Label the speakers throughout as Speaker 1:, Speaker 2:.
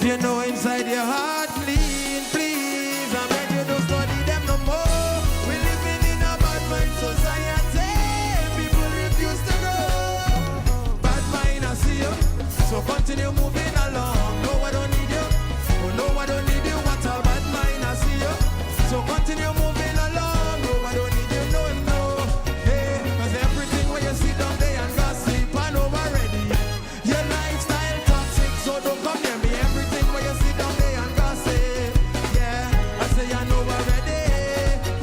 Speaker 1: You know inside your heart clean, please. I beg you don't study them no more. We living in a bad mind society. People refuse to grow. Bad mind, I see you. So continue moving along. No, I don't need you. Oh, no, I don't need you. What a bad mind, I see you. So continue moving along. No, I don't need you. No, no. Hey, cause everything where you sit down there and gossip, I know already. Your lifestyle toxic, so don't come near me. Everything where you sit down there and gossip. Yeah, I say I know already.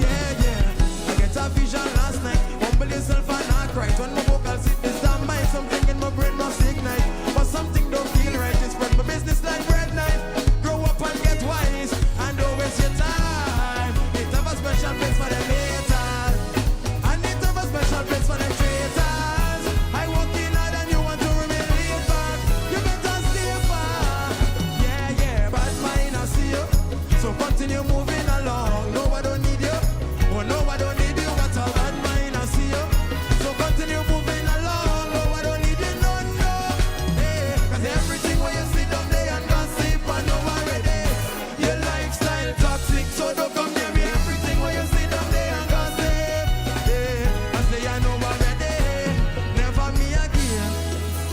Speaker 1: Yeah, yeah. I get a vision last night. Humble yourself and not cry. When my vocal sit this down mind, something in my brain must ignite. But something don't feel right. It's spread my business like bread knife. Grow up and get wise and don't waste your time. It have a special place for them haters. And it have a special place for them traitors. I walk in hard and you want to remain laid back. You better stay far. Yeah, yeah, bad mind I see you. So continue moving along. No, I don't need you. Oh, no, I don't need you. What a bad mind I see you. So continue moving along. No, I don't need you. No, no. Hey, cause everything where you sit down there and gossip, I know already. Your lifestyle toxic, so don't come near me. Everything where you sit down there and gossip. Yeah, I say I know already. Never me again.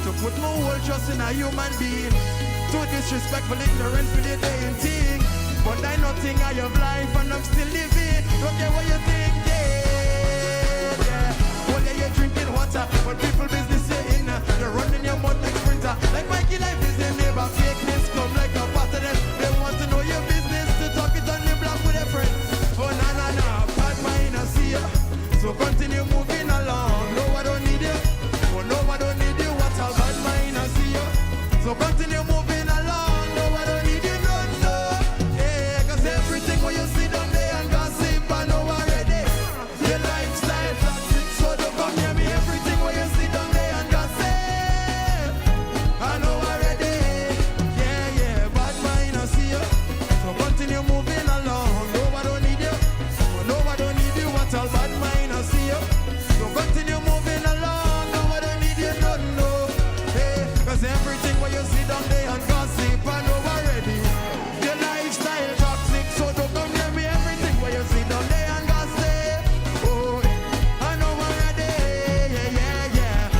Speaker 1: To put my whole trust in a human being. Too disrespectful, ignorant for the day and thing. But I nothing I have life and I'm still living. Don't care what you think, yeah, yeah. Oh yeah, you're drinking water, but people business you're in. You're running your mouth like sprinter. Like Mikey life is their neighbor. Fakeness come like a part of them. They want to know your business, to talk it on the block with their friends. Oh na na na, bad mind I see ya. So continue moving along. No, I don't need you. Oh no, I don't need you. What's a bad mind I see ya. So continue moving along. No, I don't need you. No, no. Yeah, cause everything where you sit down there and gossip, I know already. Your lifestyle toxic, so don't come near me. Everything where you sit down there and gossip, I know already. Yeah, yeah, bad mind I see you. So continue moving along. No, I don't need you. Oh, no, I don't need you. What's all bad mind I see you. So continue moving along. No, I don't need you. No, no. Hey, cause everything where you sit down there and gossip, I know already. Your lifestyle toxic, so don't come near me. Everything where you sit down there and gossip, oh, I know already. Yeah, yeah, yeah.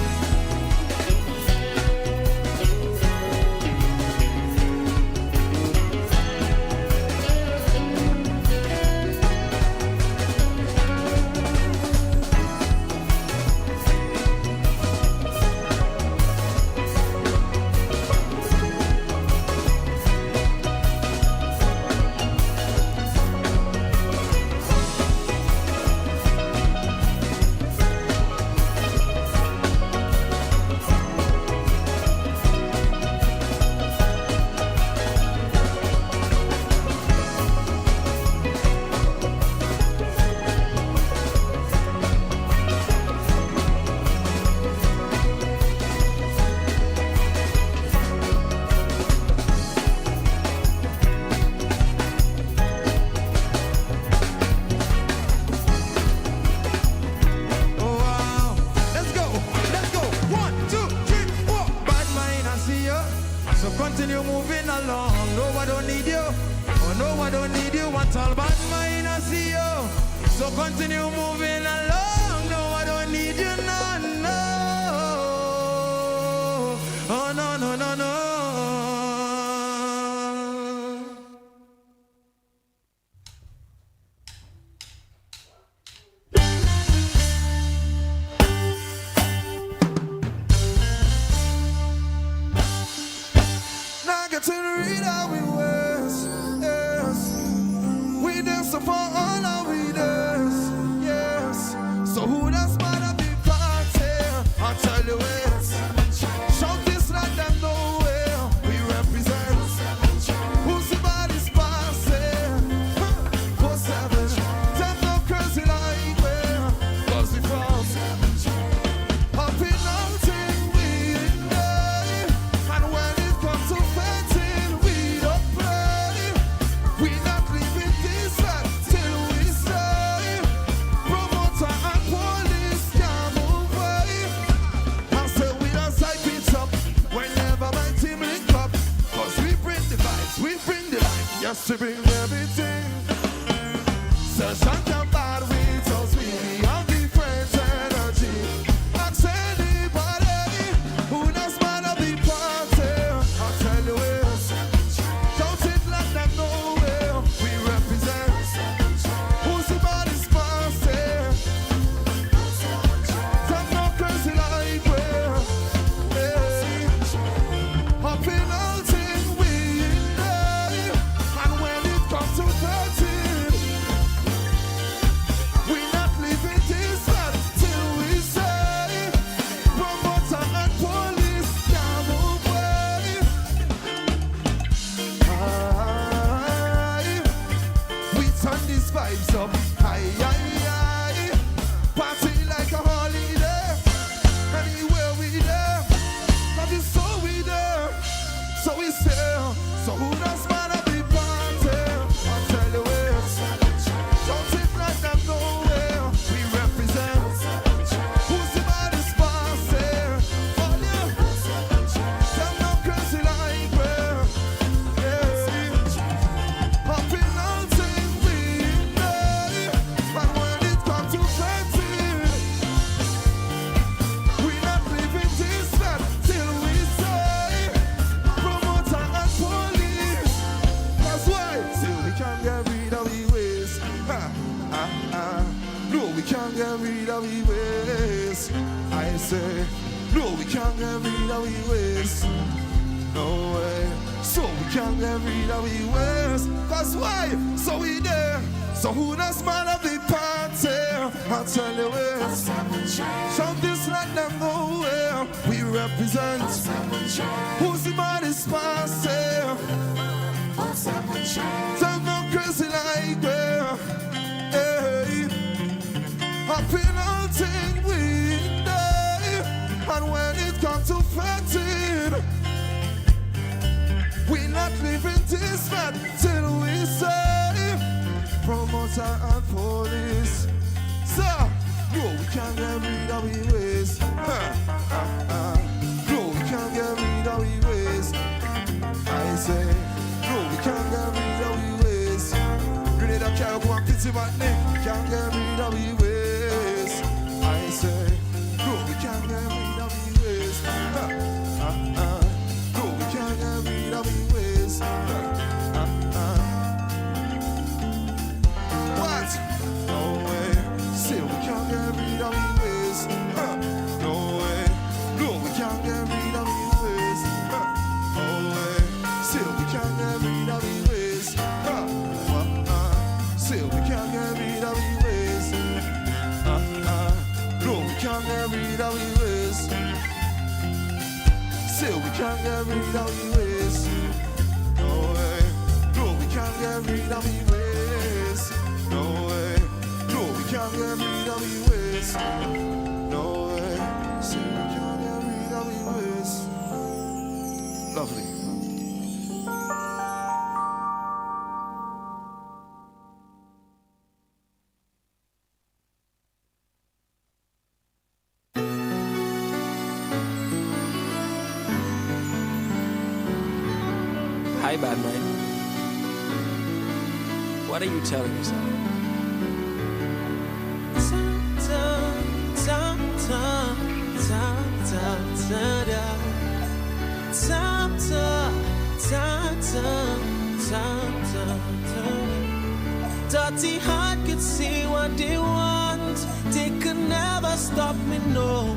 Speaker 1: Oh wow, let's go, let's go. 1, 2, 3, 4. Bad mind I see you. So continue moving along. No, I don't need you. Oh no, I don't need you. What all bad mind I see you. So continue moving along. No, I don't need you. No, no. Oh no, no, no, no. Now get to read how we was, yes. We dance upon all our readers, yes. we can't get rid of we ways. I say, no, we can't get rid of we ways. No way. So we can't get rid of we ways. Cause why? So we there. So who does man of the party? I'll tell you where. Something's like them nowhere. We represent. Who's the baddest party? Tell no crazy like where. Hey. Happy nothing we die. And when it comes to fighting, we not living this fat till we say promoter and police. So, no, we can't get rid of we ways. No, we can't get rid of we ways. I say, no, we can't get rid of we ways. Grenada can't go and pity my neck. Can't get rid of we ways. I say, no, we can't get rid of we ways. No, we can't get rid of we ways. What? No way. Still we can't get rid of we ways. No way. No, we can't get rid of we ways. No way. Still we can't get rid of we ways. Still we can't get rid of we ways. No, we can't get rid of we ways. Still we can't get rid of we ways. No way. No, we can't get rid of we ways. No way. No, we can't get rid of we ways. No way. Still we can't get rid of we ways. Lovely.
Speaker 2: Hi, Batman. What are you telling yourself?
Speaker 3: Dirty heart could see what they want. They could never stop me, no.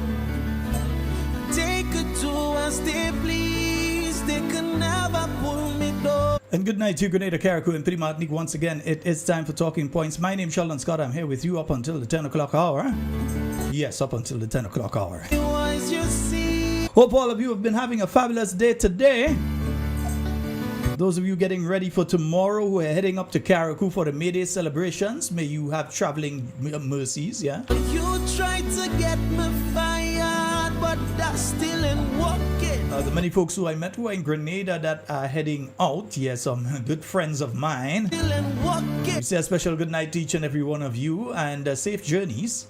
Speaker 3: They could do as they please. They could never pull me down.
Speaker 4: And good night to you, Grenada, Carriacou, and Primatnik. Once again, it is time for Talking Points. My name is Sheldon Scott. I'm here with you up until the 10 o'clock hour. Yes, up until the 10 o'clock hour. Hope all of you have been having a fabulous day today. Those of you getting ready for tomorrow who are heading up to Carriacou for the May Day celebrations, may you have traveling mercies, yeah?
Speaker 3: You tried to get me fired, but that still ain't working.
Speaker 4: The many folks who I met who are in Grenada that are heading out, yes, some good friends of mine.
Speaker 3: Still ain't working.
Speaker 4: We say a special good night to each and every one of you and safe journeys.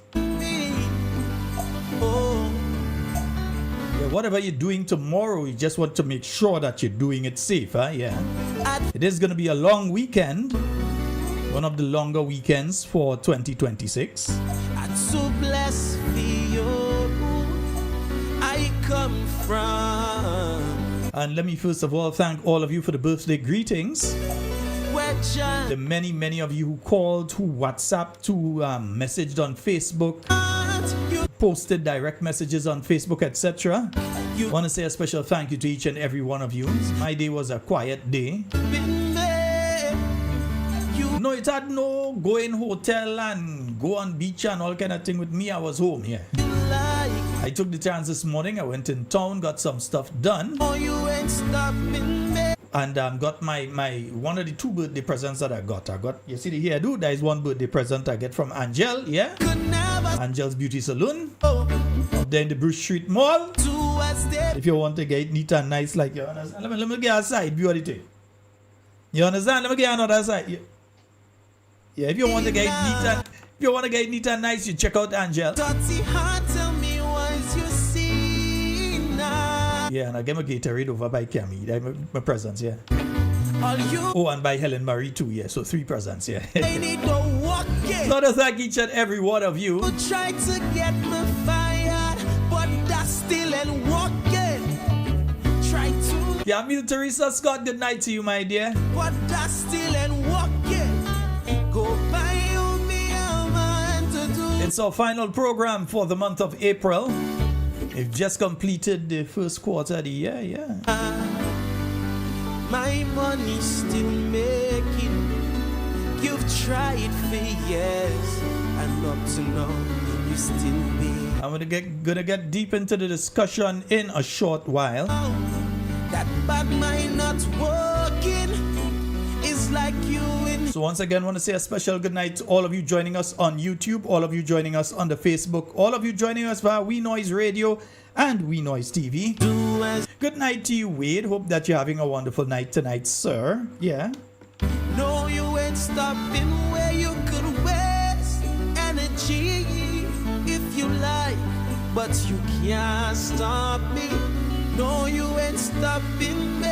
Speaker 4: Whatever you're doing tomorrow, you just want to make sure that you're doing it safe, huh? Yeah. It is going to be a long weekend. One of the longer weekends for 2026.
Speaker 3: I'm so blessed for you. I come from.
Speaker 4: And let me first of all thank all of you for the birthday greetings. The many of you who called, who WhatsApped, who messaged on Facebook, posted direct messages on Facebook, etc. I want to say a special thank you to each and every one of you. My day was a quiet day. No, it had no going hotel and go on beach and all kind of thing with me. I was home here. I took the chance this morning. I went in town, got some stuff done. And got my one of the two birthday presents that I got. You see the hairdo? That is one birthday present I get from Angel, yeah? Angel's Beauty Salon. Up there in the Bruce Street Mall. If you want to get neat and nice like you understand. Let me get outside view of the thing. You understand? Let me get another side. Yeah, if you want to get neat and nice, you check out Angel. Yeah, and I get my Gatorade over by Cammy. That's my presents, yeah. Oh, and by Helen Marie too, yeah. So 3 presents, yeah. So to thank each and every one of you.
Speaker 3: Try to get me fired, but that still ain't working. Try to.
Speaker 4: Yeah, Miss Teresa Scott, good night to you, my dear.
Speaker 3: But that still ain't working. Go buy you me a man to do.
Speaker 4: It's our final program for the month of April. We've just completed the first quarter of the year, yeah.
Speaker 3: My money's still making. You've tried for years, and up to now, you still pay.
Speaker 4: I'm gonna get deep into the discussion in a short while.
Speaker 3: That bad mind not working is like you in.
Speaker 4: So once again, I want to say a special good night to all of you joining us on YouTube, all of you joining us on the Facebook, all of you joining us via We Noise Radio and We Noise TV. Good night to you, Wade. Hope that you're having a wonderful night tonight, sir. Yeah.
Speaker 3: No, you ain't stopping where you could waste energy if you like, but you can't stop me. No, you ain't stopping me.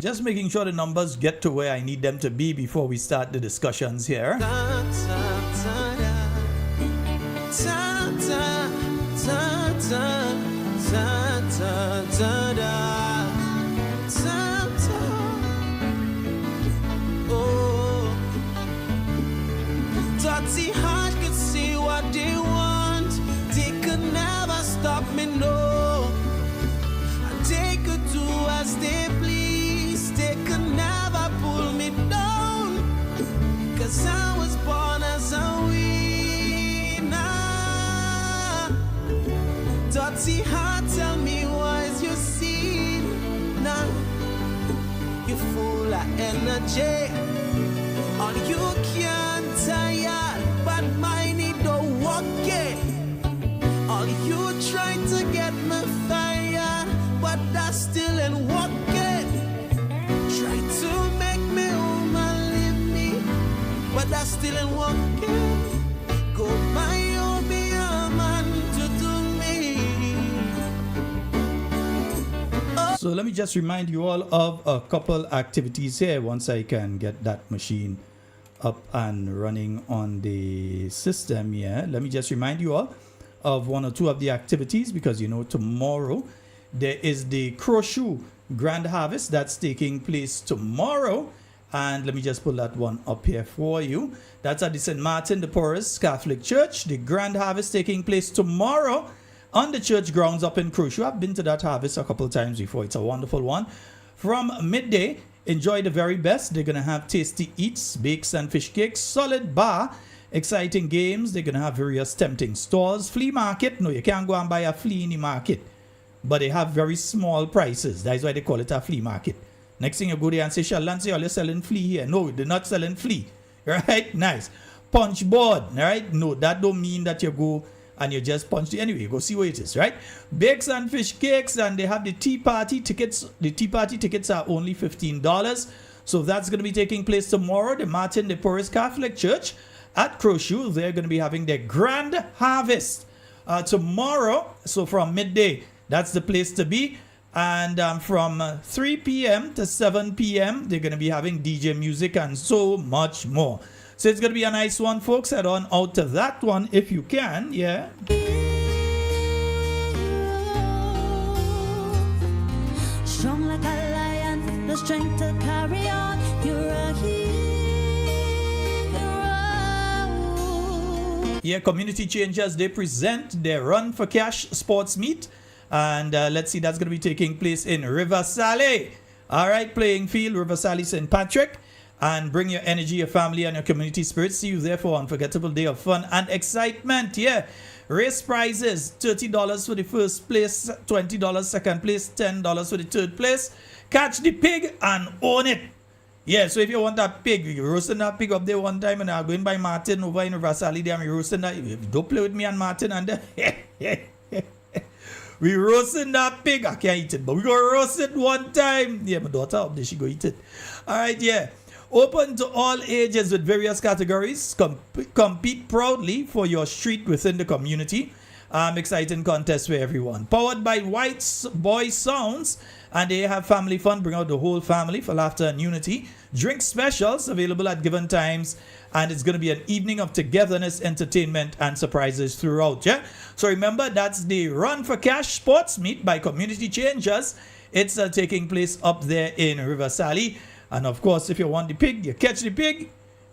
Speaker 4: Just making sure the numbers get to where I need them to be before we start the discussions here.
Speaker 3: Dirty heart could see what they want. They could never stop me, no. And they could do as they please. They could never pull me down. 'Cause I was born as a winner. Dirty heart, tell me why you see. Now you full of energy. All you can't tired, but mine it don't walk it. All you try to get me fired, but that still ain't working. Try to make me woman leave me, but that still ain't working. Go buy you be a man to do me.
Speaker 4: So let me just remind you all of a couple activities here once I can get that machine up and running on the system. Yeah, let me just remind you all of one or two of the activities, because you know tomorrow there is the Crochet Grand Harvest that's taking place tomorrow, and let me just pull that one up here for you. That's at the St. Martin de Porres Catholic Church. The Grand Harvest taking place tomorrow on the church grounds up in Crochet. I've been to that harvest a couple of times before. It's a wonderful one. From midday, enjoy the very best. They're going to have tasty eats, bakes and fish cakes, solid bar, exciting games. They're going to have various tempting stores. Flea market. No, you can't go and buy a flea in the market, but they have very small prices. That's why they call it a flea market. Next thing you go there and say, Shalansi, you're selling flea here. No, they're not selling flea. Right? Nice. Punch board. Right? No, that don't mean that you go and you just punch it. Anyway, go see what it is, right? Bakes and fish cakes, and they have the tea party tickets. The tea party tickets are only $15. So that's going to be taking place tomorrow. The Martin de Porres Catholic Church at Crochet, they're going to be having their Grand Harvest tomorrow. So from midday, that's the place to be. And from 3 p.m. to 7 p.m., they're going to be having DJ music and so much more. So it's going to be a nice one, folks. Head on out to that one if you can. Yeah.
Speaker 5: Strong like a lion, the strength to carry on. You're a hero.
Speaker 4: Yeah, Community Changers, they present their Run for Cash sports meet. And let's see, that's going to be taking place in River Sally. All right, playing field, River Sally, St. Patrick. And bring your energy, your family, and your community spirit. See you there for an unforgettable day of fun and excitement. Yeah. Race prizes, $30 for the first place, $20 second place, $10 for the third place. Catch the pig and own it. Yeah, so if you want that pig, you're roasting that pig up there one time, and I'm going by Martin over in River Sally there, and we're roasting that. Don't play with me and Martin and there. We roasting that pig. I can't eat it, but we gonna roast it one time. Yeah, my daughter up there, she go eat it. All right, yeah. Open to all ages with various categories. Compete proudly for your street within the community. Exciting contest for everyone. Powered by White Boy Sounds. And they have family fun. Bring out the whole family for laughter and unity. Drink specials available at given times. And it's going to be an evening of togetherness, entertainment, and surprises throughout. Yeah. So remember, that's the Run for Cash Sports Meet by Community Changers. It's taking place up there in River Sally. And of course, if you want the pig, you catch the pig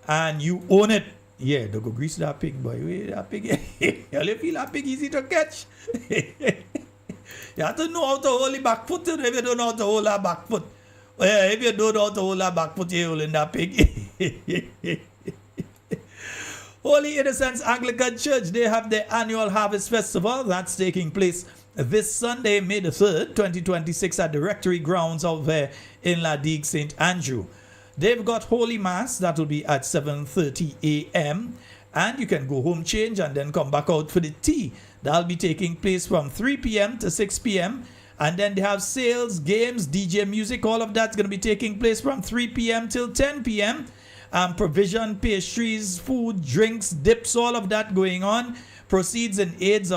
Speaker 4: and you own it. Yeah, don't go grease that pig, boy. Wait, that pig. You feel that pig easy to catch. You have to know how to hold the back foot. If you don't know how to hold that back foot. If you don't know how to hold that back foot, you're holding that pig. Holy Innocents Anglican Church, they have their annual Harvest Festival. That's taking place this Sunday, May the 3rd, 2026 at the Rectory Grounds out there in La Digue, St. Andrew. They've got Holy Mass. That will be at 7:30 a.m. And you can go home, change, and then come back out for the tea. That'll be taking place from 3 p.m. to 6 p.m. And then they have sales, games, DJ music. All of that's going to be taking place from 3 p.m. till 10 p.m. Provision, pastries, food, drinks, dips, all of that going on. Proceeds in aid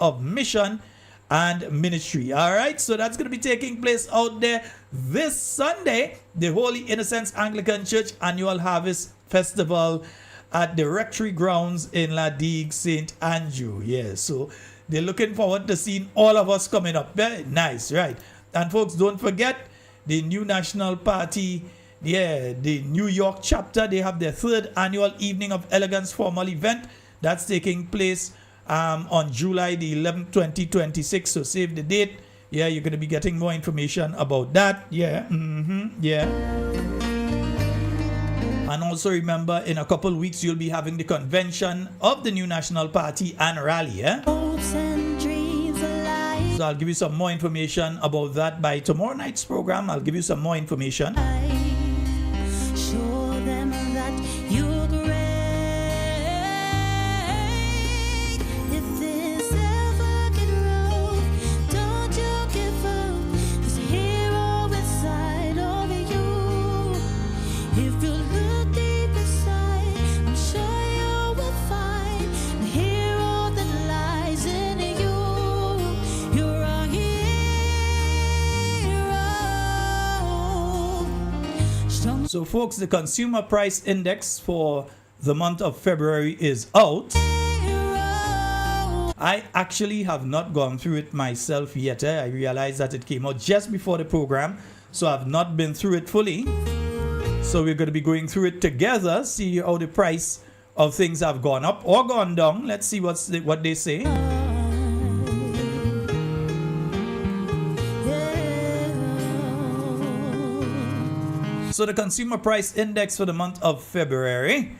Speaker 4: of mission and ministry. All right, so that's going to be taking place out there this Sunday, the Holy Innocents Anglican Church Annual Harvest Festival at the Rectory Grounds in La Digue, St. Andrew. Yeah, so they're looking forward to seeing all of us coming up. Very nice, right? And folks, don't forget the New National Party. Yeah, the New York chapter, they have their 3rd annual Evening of Elegance formal event. That's taking place on July the 11th, 2026. So save the date. Yeah, you're going to be getting more information about that. Yeah, yeah. And also remember, in a couple weeks, you'll be having the convention of the New National Party and rally. Yeah? So I'll give you some more information about that by tomorrow night's program. I'll give you some more information.
Speaker 5: Show them that you're great. If this ever get rough, don't you give up. There's a hero inside of you. If you look deep inside, I'm sure you will find the hero that lies in you. You're a hero. Strong.
Speaker 4: So folks, the consumer price index for the month of February is out. I actually have not gone through it myself yet. I realized that it came out just before the program, so I've not been through it fully. So we're going to be going through it together, see how the price of things have gone up or gone down. Let's see what they say. So the consumer price index for the month of February,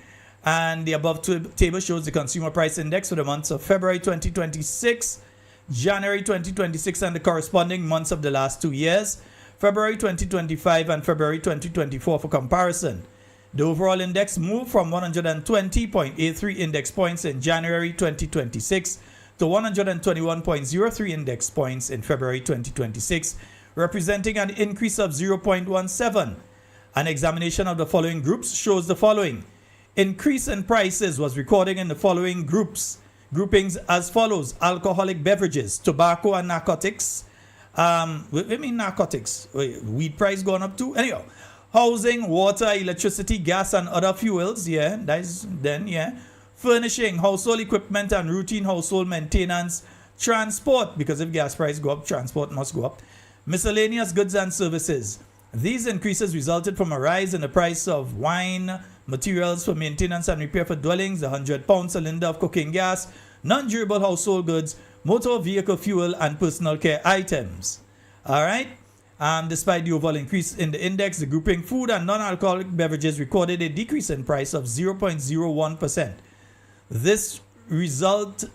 Speaker 4: and the above table shows the consumer price index for the months of February 2026, January 2026, and the corresponding months of the last 2 years, February 2025 and February 2024 for comparison. The overall index moved from 120.83 index points in January 2026 to 121.03 index points in February 2026, representing an increase of 0.17. An examination of the following groups shows the following. Increase in prices was recorded in the following groupings as follows: alcoholic beverages, tobacco and narcotics. Narcotics. Weed price gone up too. Anyhow, housing, water, electricity, gas, and other fuels. Yeah, furnishing, household equipment, and routine household maintenance. Transport, because if gas price go up, transport must go up. Miscellaneous goods and services. These increases resulted from a rise in the price of wine, materials for maintenance and repair for dwellings, the 100-pound cylinder of cooking gas, non-durable household goods, motor vehicle fuel, and personal care items. All right. Despite the overall increase in the index, the grouping food and non-alcoholic beverages recorded a decrease in price of 0.01%. This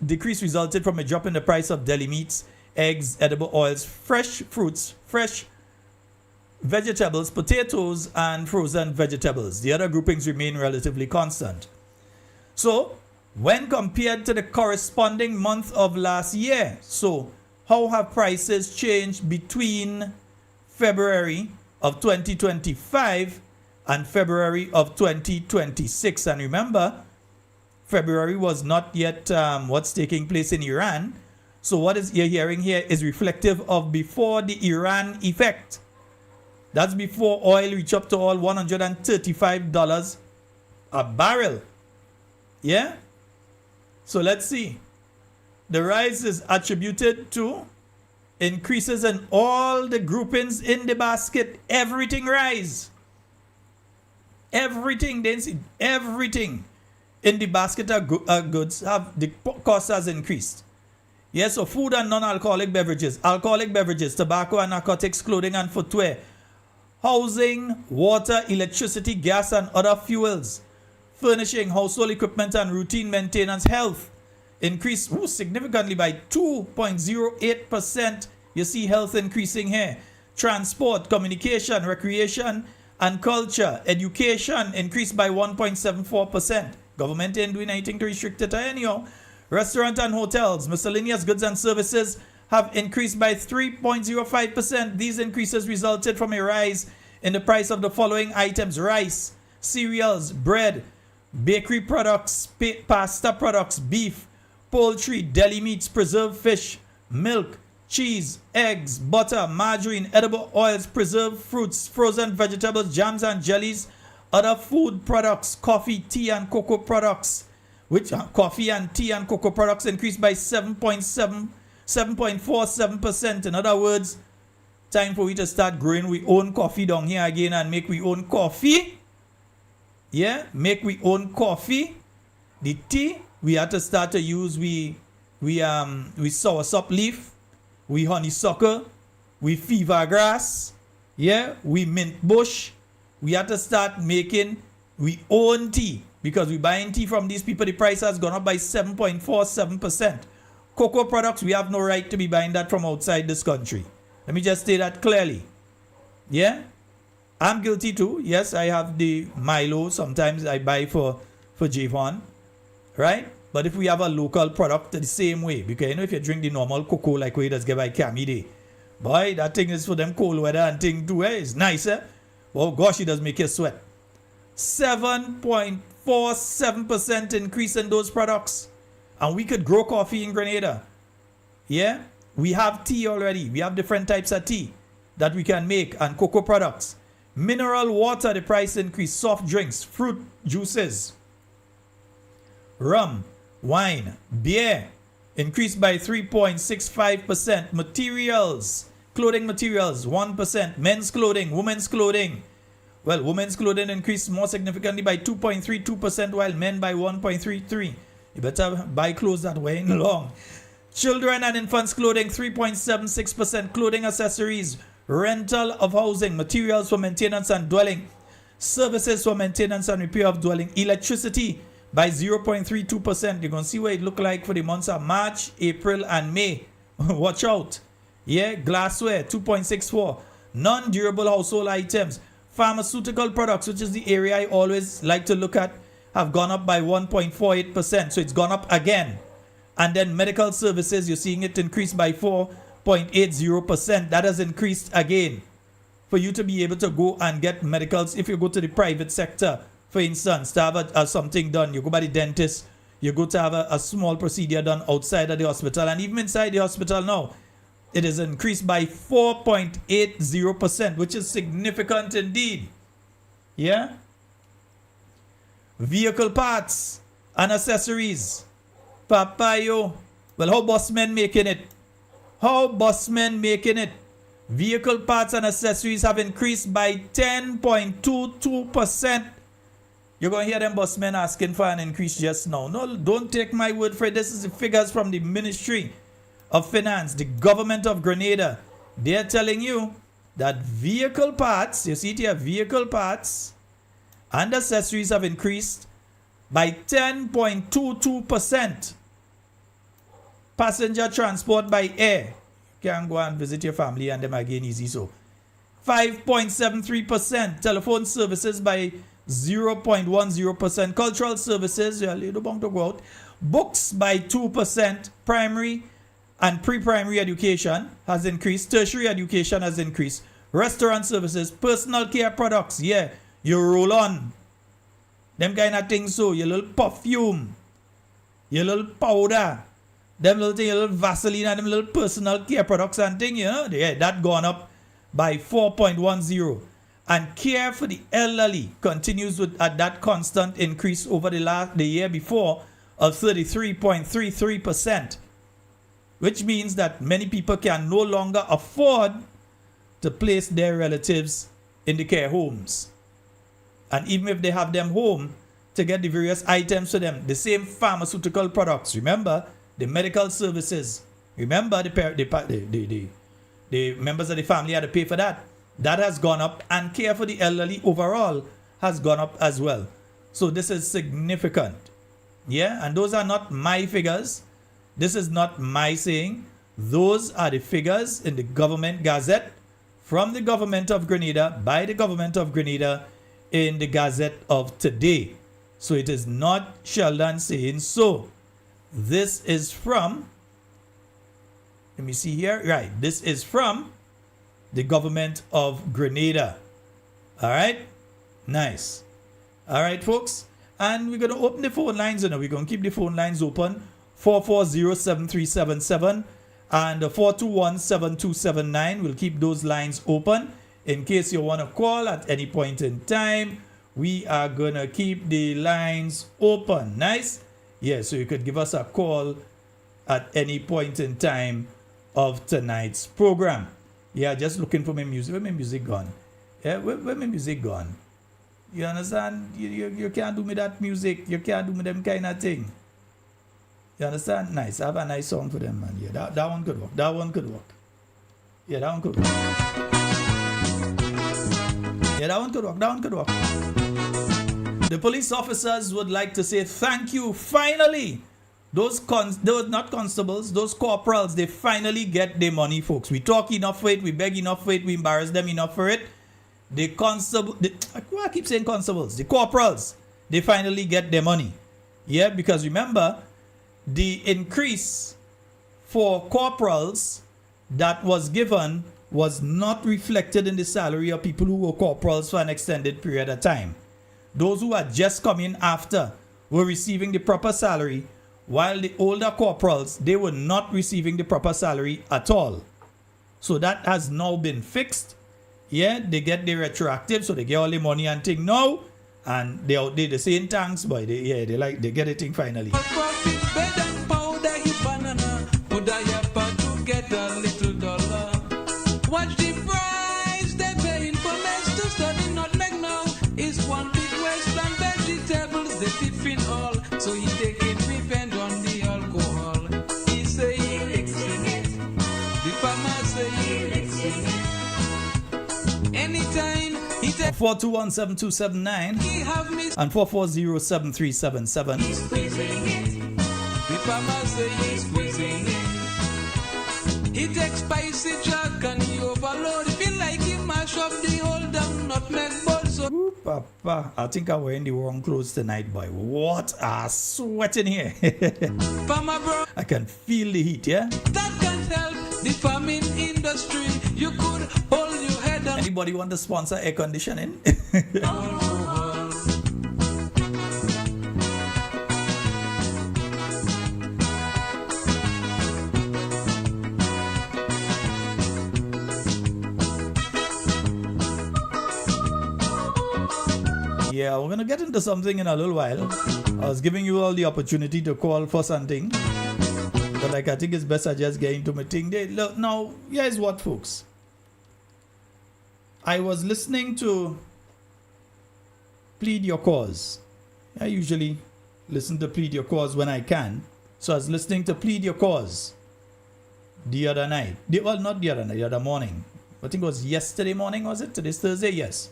Speaker 4: decrease resulted from a drop in the price of deli meats, eggs, edible oils, fresh fruits, fresh vegetables, potatoes, and frozen vegetables. The other groupings remain relatively constant. So, when compared to the corresponding month of last year, so how have prices changed between February of 2025 and February of 2026? And remember, February was not yet what's taking place in Iran. So what is you're hearing here is reflective of before the Iran effect. That's before oil reached up to all $135 a barrel. Yeah? So let's see. The rise is attributed to increases in all the groupings in the basket. Everything rise. Everything in the basket of goods have the cost has increased. Yes, so food and non-alcoholic beverages, alcoholic beverages, tobacco and narcotics, clothing and footwear, housing, water, electricity, gas and other fuels, furnishing, household equipment and routine maintenance, health increased significantly by 2.08%. You see health increasing here. Transport, communication, recreation and culture, education increased by 1.74%. Government ain't doing anything to restrict it anyhow. Restaurant and hotels, miscellaneous goods and services have increased by 3.05%. These increases resulted from a rise in the price of the following items: rice, cereals, bread, bakery products, pasta products, beef, poultry, deli meats, preserved fish, milk, cheese, eggs, butter, margarine, edible oils, preserved fruits, frozen vegetables, jams and jellies, other food products, coffee, tea and cocoa products, coffee and tea and cocoa products increased by 7.47%. In other words, time for we to start growing we own coffee down here again and make we own coffee. Yeah, make we own coffee. The tea, we have to start to use we soursop leaf, we honeysuckle, we fever grass, yeah, we mint bush. We have to start making we own tea because we buying tea from these people. The price has gone up by 7.47%. Cocoa products, we have no right to be buying that from outside this country. Let me just say that clearly. Yeah, I'm guilty too. Yes, I have the Milo. Sometimes I buy for Javon, right? But if we have a local product the same way, because you know if you drink the normal cocoa like we just get by Cammy Day, boy, that thing is for them cold weather and thing too. It's nice, eh? Oh gosh, it does make you sweat. 7.47% increase in those products. And we could grow coffee in Grenada. Yeah? We have tea already. We have different types of tea that we can make and cocoa products. Mineral water, the price increase. Soft drinks, fruit juices, rum, wine, beer increased by 3.65%. Materials, clothing materials, 1%. Men's clothing, women's clothing. Well, women's clothing increased more significantly by 2.32%, while men by 1.33%. You better buy clothes that way in long. Children and infants clothing, 3.76%. Clothing accessories, rental of housing, materials for maintenance and dwelling, services for maintenance and repair of dwelling, electricity by 0.32%. You're going to see what it look like for the months of March, April, and May. Watch out. Yeah, glassware, 2.64%. Non-durable household items, pharmaceutical products, which is the area I always like to look at, have gone up by 1.48%. So it's gone up again. And then medical services, you're seeing it increase by 4.80%. That has increased again. For you to be able to go and get medicals, if you go to the private sector, for instance, to have something done, you go by the dentist, you go to have a small procedure done outside of the hospital, and even inside the hospital now, it is increased by 4.80%, which is significant indeed. Yeah? Vehicle parts and accessories. Papayo. Well, how busmen making it? How busmen making it? Vehicle parts and accessories have increased by 10.22%. You're going to hear them busmen asking for an increase just now. No, don't take my word for it. This is the figures from the Ministry of Finance, the government of Grenada. They're telling you that vehicle parts, you see it here, vehicle parts and accessories have increased by 10.22%. Passenger transport by air, you can go and visit your family and them again easy so. 5.73%. Telephone services by 0.10%. Cultural services, you don't want to go out. Books by 2%. Primary and pre-primary education has increased. Tertiary education has increased. Restaurant services, personal care products, yeah, you roll on. Them kind of things so, your little perfume, your little powder, them little thing, your little Vaseline and them little personal care products and thing, you know, yeah, that gone up by 4.10%. And care for the elderly continues at that constant increase over the year before of 33.33%, which means that many people can no longer afford to place their relatives in the care homes. And even if they have them home, to get the various items for them, the same pharmaceutical products, remember, the medical services, remember, the members of the family had to pay for that. That has gone up, and care for the elderly overall has gone up as well. So this is significant. Yeah, and those are not my figures. This is not my saying. Those are the figures in the government gazette from the government of Grenada, by the government of Grenada, in the gazette of today. So it is not Sheldon saying so. This is from, let me see here, right, this is from the government of Grenada. All right, nice. All right, folks, and we're going to open the phone lines. We're going to keep the phone lines open, 440-7377 and 421-7279. We'll keep those lines open in case you want to call at any point in time. We are going to keep the lines open. Nice? Yeah, so you could give us a call at any point in time of tonight's program. Yeah, just looking for my music. Where my music gone? Yeah, where my music gone? You understand? You can't do me that music. You can't do me them kind of thing. You understand? Nice. I have a nice song for them, man. Yeah, that one could work. That one could work. Yeah, that one could work. Yeah, that one could work. That one could work. The police officers would like to say thank you. Finally, those not constables, those corporals, they finally get their money, folks. We talk enough for it, we beg enough for it, we embarrass them enough for it. The constable, I keep saying constables, the corporals, they finally get their money. Yeah, because remember, the increase for corporals that was given was not reflected in the salary of people who were corporals for an extended period of time. Those who had just come in after were receiving the proper salary, while the older corporals, they were not receiving the proper salary at all. So that has now been fixed. Yeah, they get the retroactive, so they get all the money and thing now, and they saying thanks, boy. They get it thing finally.
Speaker 3: Watch the price they're paying for mess to study, not make now. Is one big wasteland vegetables, they tipping all. So he taking revenge on the alcohol. He say he mixing it. The farmer say he mixing it. Anytime he take
Speaker 4: 421-7279 and 440-7377.
Speaker 3: he's squeezing it. The farmer say he's squeezing it. He takes spicy jack and he overload. Feel like he mash up the whole damn nutmeg bowl. So
Speaker 4: Ooh, Papa, I think I'm wearing the wrong clothes tonight, boy. What a sweat in here.
Speaker 3: farmer bro,
Speaker 4: I can feel the heat, yeah?
Speaker 3: that can't help the farming industry. You could hold your head on
Speaker 4: Anybody want to sponsor air conditioning?
Speaker 3: alcohol.
Speaker 4: Yeah, we're going to get into something in a little while. I was giving you all the opportunity to call for something. But like, I think it's best I just get into my thing. Look, now, here's what, folks. I was listening to Plead Your Cause. I usually listen to Plead Your Cause when I can. So I was listening to Plead Your Cause the other night. Well, not the other night, the other morning. I think it was yesterday morning, was it? Today's Thursday? Yes.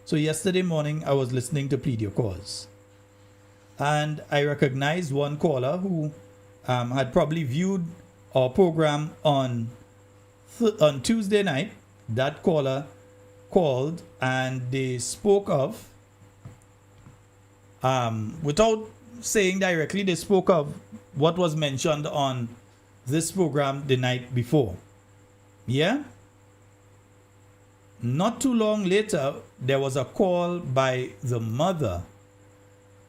Speaker 4: So yesterday morning, I was listening to Plead Your Cause. And I recognized one caller who had probably viewed our program on Tuesday night. That caller called and they spoke of, without saying directly, they spoke of what was mentioned on this program the night before. Yeah? Not too long later, there was a call by the mother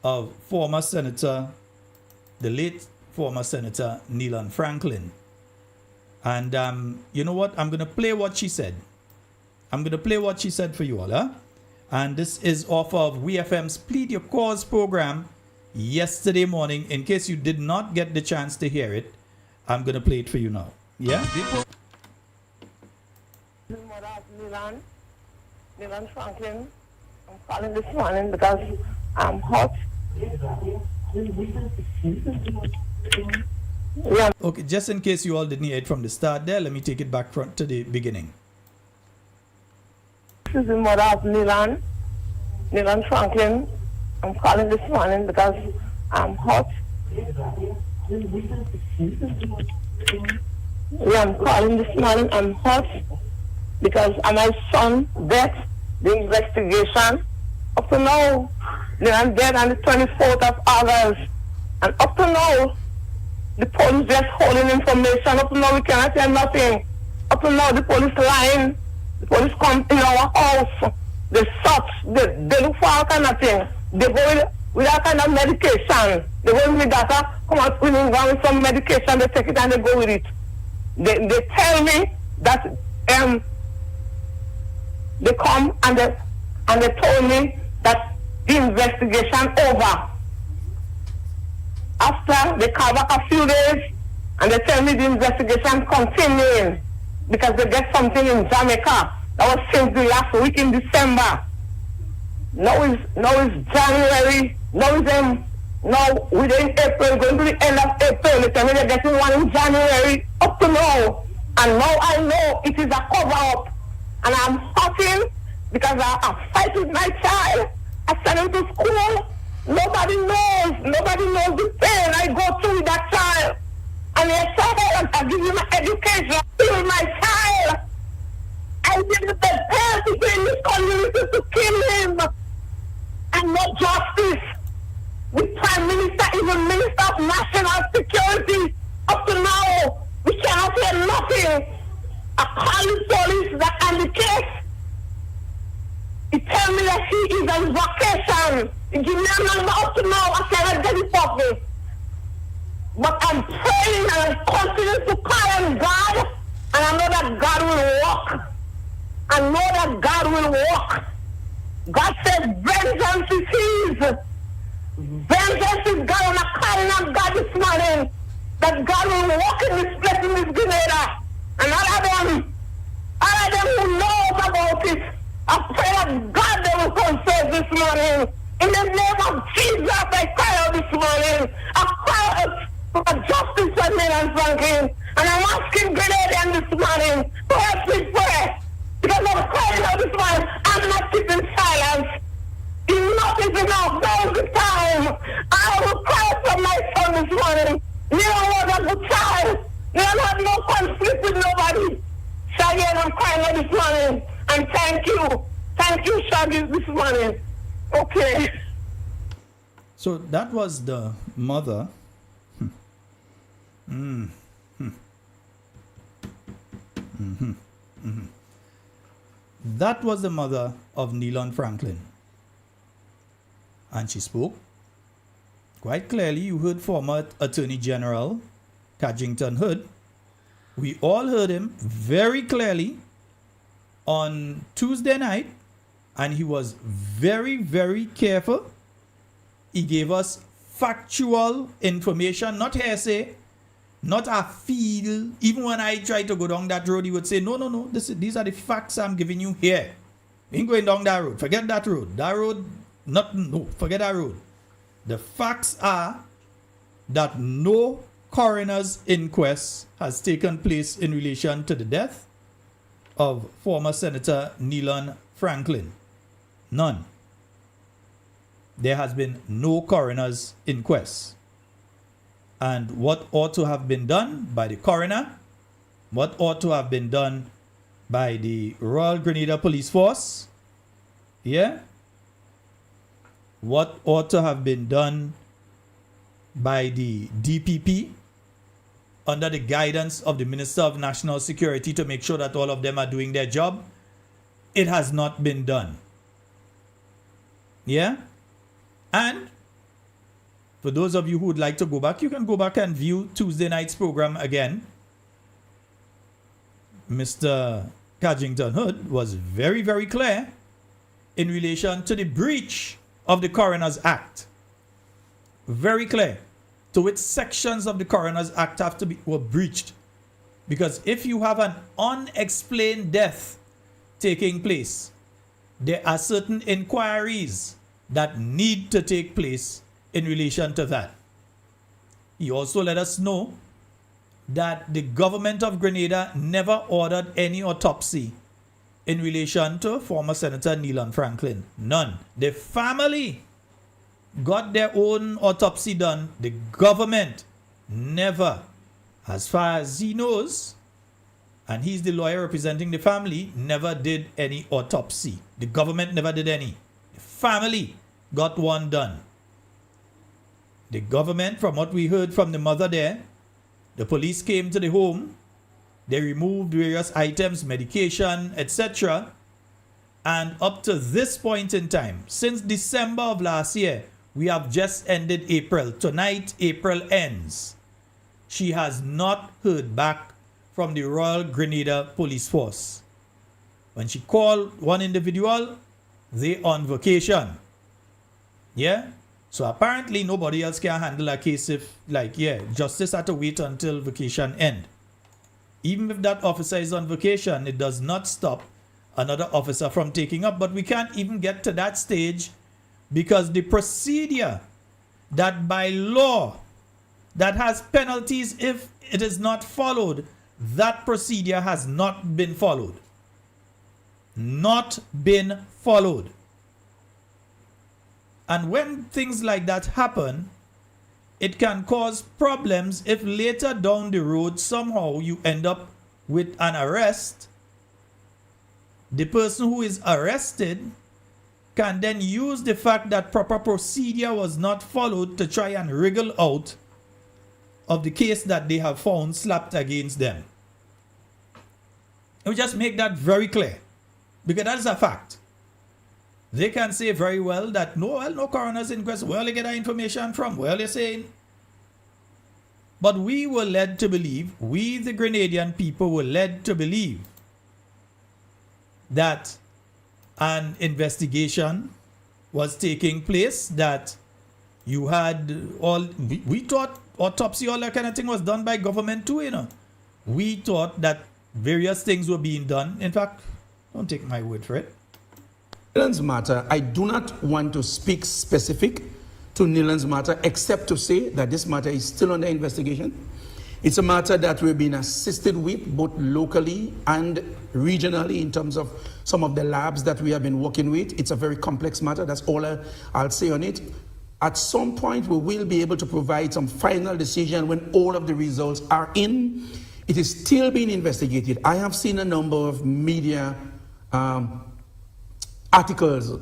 Speaker 4: of former Senator, the late former Senator Neelan Franklin. And you know what? I'm going to play what she said. I'm going to play what she said for you all. Huh? And this is off of WeFM's Plead Your Cause program yesterday morning. In case you did not get the chance to hear it, I'm going to play it for you now. Yeah?
Speaker 6: Milan Franklin. I'm calling this morning because I'm hot. Yeah.
Speaker 4: Okay, just in case you all didn't hear it from the start there, let me take it back to the beginning.
Speaker 6: This is the mother of Milan Franklin. I'm calling this morning because I'm hot. Yeah, I'm calling this morning. I'm hot because of my son's death, the investigation. Up to now, Milan dead on the 24th of August. And up to now, the police just holding information. Up to now, we cannot hear nothing. Up to now, the police lying. The police come in our house. They search. They look for all kind of things. They go with all kind of medication. They go with data, come out with some medication. They take it and they go with it. They tell me that they come and they told me that the investigation over. After they come back a few days and they tell me the investigation continuing because they get something in Jamaica. That was since the last week in December. Now it's January. Now we're in April, going to the end of April. They tell me they're getting one in January up to now. And now I know it is a cover-up. And I'm hurting because I fight with my child. I send him to school. Nobody knows the pain I go through with that child. And yes, I give you my education. Kill my child. I give the parents in this community to kill him. And no justice. With Prime Minister, even Minister of National Security, up to now, we cannot hear nothing. I call the police that on the case. He tell me that he is on vacation. He give me a number up to now. I cannot get it off me. But I'm praying and I'm continuing to call on God. And I know that God will work. I know that God will work. God said, vengeance is his. Vengeance is God. And I'm calling on God this morning. That God will walk in this place in this Grenada. And all of them who knows about it, I pray that God they will confess this morning. In the name of Jesus, I cry out this morning. I cry out for justice for Milan Franklin. And I'm asking Grenadian this morning to help me pray. Because I'm crying out this morning. I'm not sitting silent. Enough is enough. Now is the time. I will cry for my son this morning. Milan was a good child. Milan had no conflict with nobody. So again, I'm crying out this morning. And thank you. Thank you, Shaggy, this morning. Okay.
Speaker 4: So that was the mother. That was the mother of Nealon Franklin. And she spoke quite clearly. You heard former Attorney General Cadgington Hood. We all heard him very clearly on Tuesday night, and he was very, very careful. He gave us factual information, not hearsay, not a feel. Even when I tried to go down that road, he would say, no, these are the facts I'm giving you here. You ain't going down that road. Forget that road. Forget that road. The facts are that no coroner's inquest has taken place in relation to the death of former Senator Nealon Franklin. None. There has been no coroner's inquest. And what ought to have been done by the coroner, what ought to have been done by the Royal Grenada Police Force, what ought to have been done by the DPP under the guidance of the Minister of National Security to make sure that all of them are doing their job, it has not been done. And for those of you who would like to go back, you can go back and view Tuesday night's program again. Mr. Cadgington Hood was very, very clear in relation to the breach of the Coroner's Act. Very clear to which sections of the Coroner's Act were breached. Because if you have an unexplained death taking place, there are certain inquiries that need to take place in relation to that. He also let us know that the government of Grenada never ordered any autopsy in relation to former Senator Neelan Franklin. None. The family got their own autopsy done. The government never, as far as he knows, and he's the lawyer representing the family, never did any autopsy. The government never did any. The family got one done. The government, from what we heard from the mother there, the police came to the home, they removed various items, medication, etc. And up to this point in time, since December of last year, we have just ended April. Tonight, April ends. She has not heard back from the Royal Grenada Police Force. When she called one individual, they on vacation. Yeah? So apparently nobody else can handle a case if, justice had to wait until vacation end. Even if that officer is on vacation, it does not stop another officer from taking up. But we can't even get to that stage because the procedure that by law that has penalties if it is not followed, that procedure has not been followed. Not been followed. And when things like that happen, it can cause problems if later down the road somehow you end up with an arrest. The person who is arrested can then use the fact that proper procedure was not followed to try and wriggle out of the case that they have found slapped against them. And we just make that very clear, because that is a fact. They can say very well that no coroner's inquest, where they get that information from, where they're saying. But we were led to believe, we the Grenadian people were led to believe that an investigation was taking place, that you had we thought autopsy, all that kind of thing was done by government too, you know. We thought that various things were being done. In fact, don't take my word for it.
Speaker 7: Neelan's matter, I do not want to speak specific to Neelan's matter, except to say that this matter is still under investigation. It's a matter that we've been assisted with both locally and regionally in terms of some of the labs that we have been working with. It's a very complex matter. That's all I'll say on it. At some point, we will be able to provide some final decision when all of the results are in. It is still being investigated. I have seen a number of media articles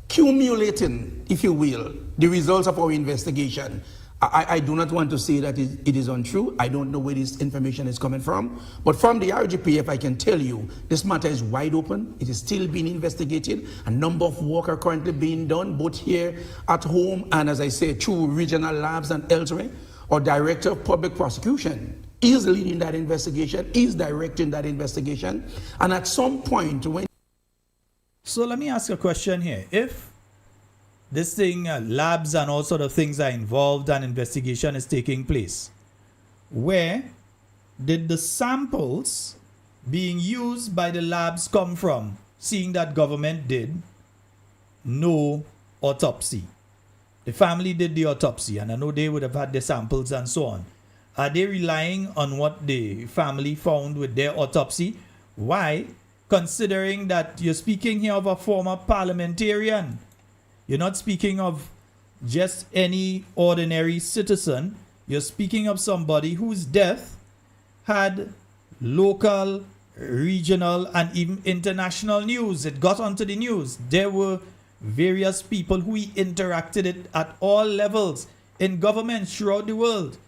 Speaker 7: accumulating, if you will, the results of our investigation. I do not want to say that it is untrue. I don't know where this information is coming from. But from the RGPF, I can tell you, this matter is wide open. It is still being investigated. A number of work are currently being done, both here at home and, as I say, through regional labs and elsewhere. Our Director of Public Prosecution is leading that investigation, is directing that investigation. And at some point, when...
Speaker 4: So let me ask a question here. If this thing, labs and all sort of things are involved and investigation is taking place, where did the samples being used by the labs come from, seeing that government did no autopsy? The family did the autopsy, and I know they would have had the samples and so on. Are they relying on what the family found with their autopsy? Why? Considering that you're speaking here of a former parliamentarian. You're not speaking of just any ordinary citizen. You're speaking of somebody whose death had local, regional, and even international news. It got onto the news. There were various people who interacted it at all levels in government throughout the world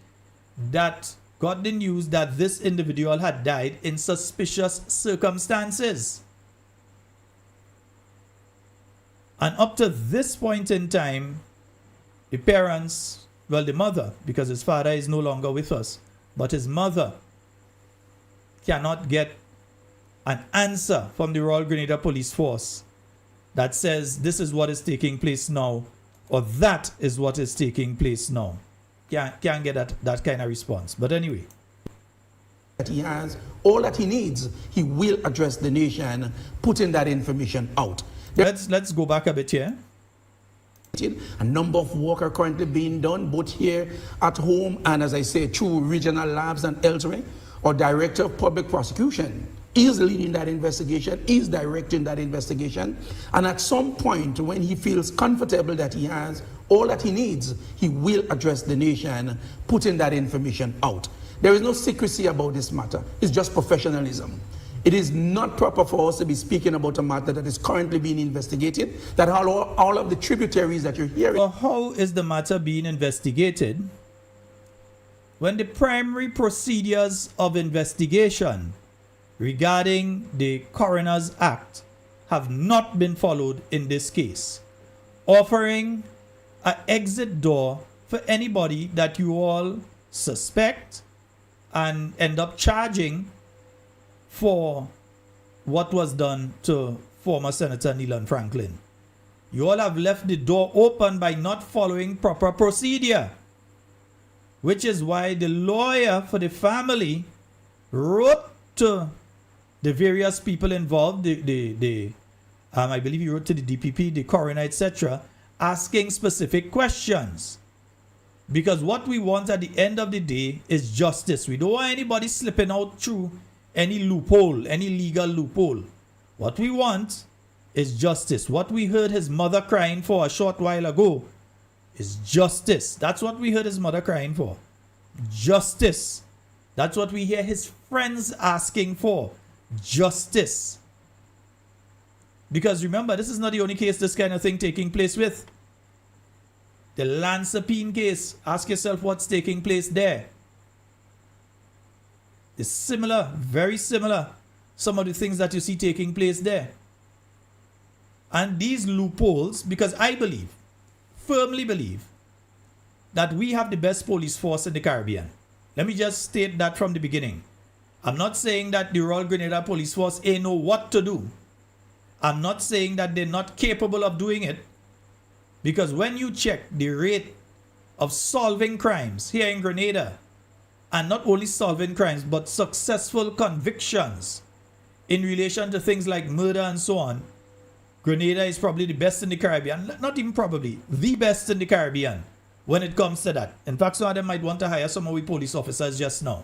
Speaker 4: that got the news that this individual had died in suspicious circumstances. And up to this point in time, the parents, well, the mother, because his father is no longer with us, but his mother cannot get an answer from the Royal Grenada Police Force that says this is what is taking place now, or that is what is taking place now. Can't get that kind of response. But anyway.
Speaker 7: That he has, all that he needs, he will address the nation, putting that information out.
Speaker 4: Let's go back a bit here.
Speaker 7: A number of work are currently being done, both here at home and, as I say, through regional labs and elsewhere. Our Director of Public Prosecution is leading that investigation, is directing that investigation. And at some point, when he feels comfortable that he has all that he needs, he will address the nation, putting that information out. There is no secrecy about this matter. It's just professionalism. It is not proper for us to be speaking about a matter that is currently being investigated, that all of the tributaries that you're hearing.
Speaker 4: Well, how is the matter being investigated when the primary procedures of investigation regarding the Coroner's Act have not been followed in this case, offering an exit door for anybody that you all suspect and end up charging for what was done to former Senator Neelan Franklin? You all have left the door open by not following proper procedure, which is why the lawyer for the family wrote to the various people involved, I believe he wrote to the DPP, the coroner, etc., asking specific questions. Because what we want at the end of the day is justice. We don't want anybody slipping out through any loophole, any legal loophole. What we want is justice. What we heard his mother crying for a short while ago is justice. That's what we heard his mother crying for. Justice. That's what we hear his friends asking for. Justice. Because remember, this is not the only case this kind of thing taking place with. The Lansapine case, ask yourself what's taking place there. It's similar, very similar, some of the things that you see taking place there. And these loopholes, because I believe, firmly believe, that we have the best police force in the Caribbean. Let me just state that from the beginning. I'm not saying that the Royal Grenada Police Force ain't know what to do. I'm not saying that they're not capable of doing it. Because when you check the rate of solving crimes here in Grenada, and not only solving crimes, but successful convictions in relation to things like murder and so on, Grenada is probably the best in the Caribbean. Not even probably, the best in the Caribbean when it comes to that. In fact, some of them might want to hire some of the police officers just now.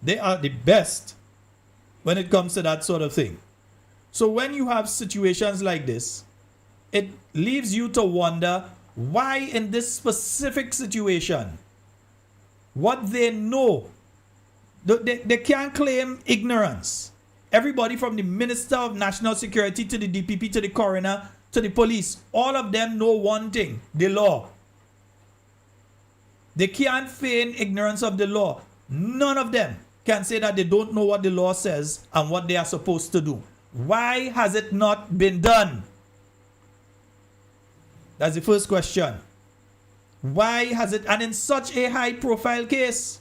Speaker 4: They are the best when it comes to that sort of thing. So when you have situations like this, it leaves you to wonder why in this specific situation, what they know, they can't claim ignorance. Everybody from the Minister of National Security to the DPP to the coroner to the police, all of them know one thing, the law. They can't feign ignorance of the law. None of them can say that they don't know what the law says and what they are supposed to do. Why has it not been done? That's the first question. Why has it, and in such a high profile case?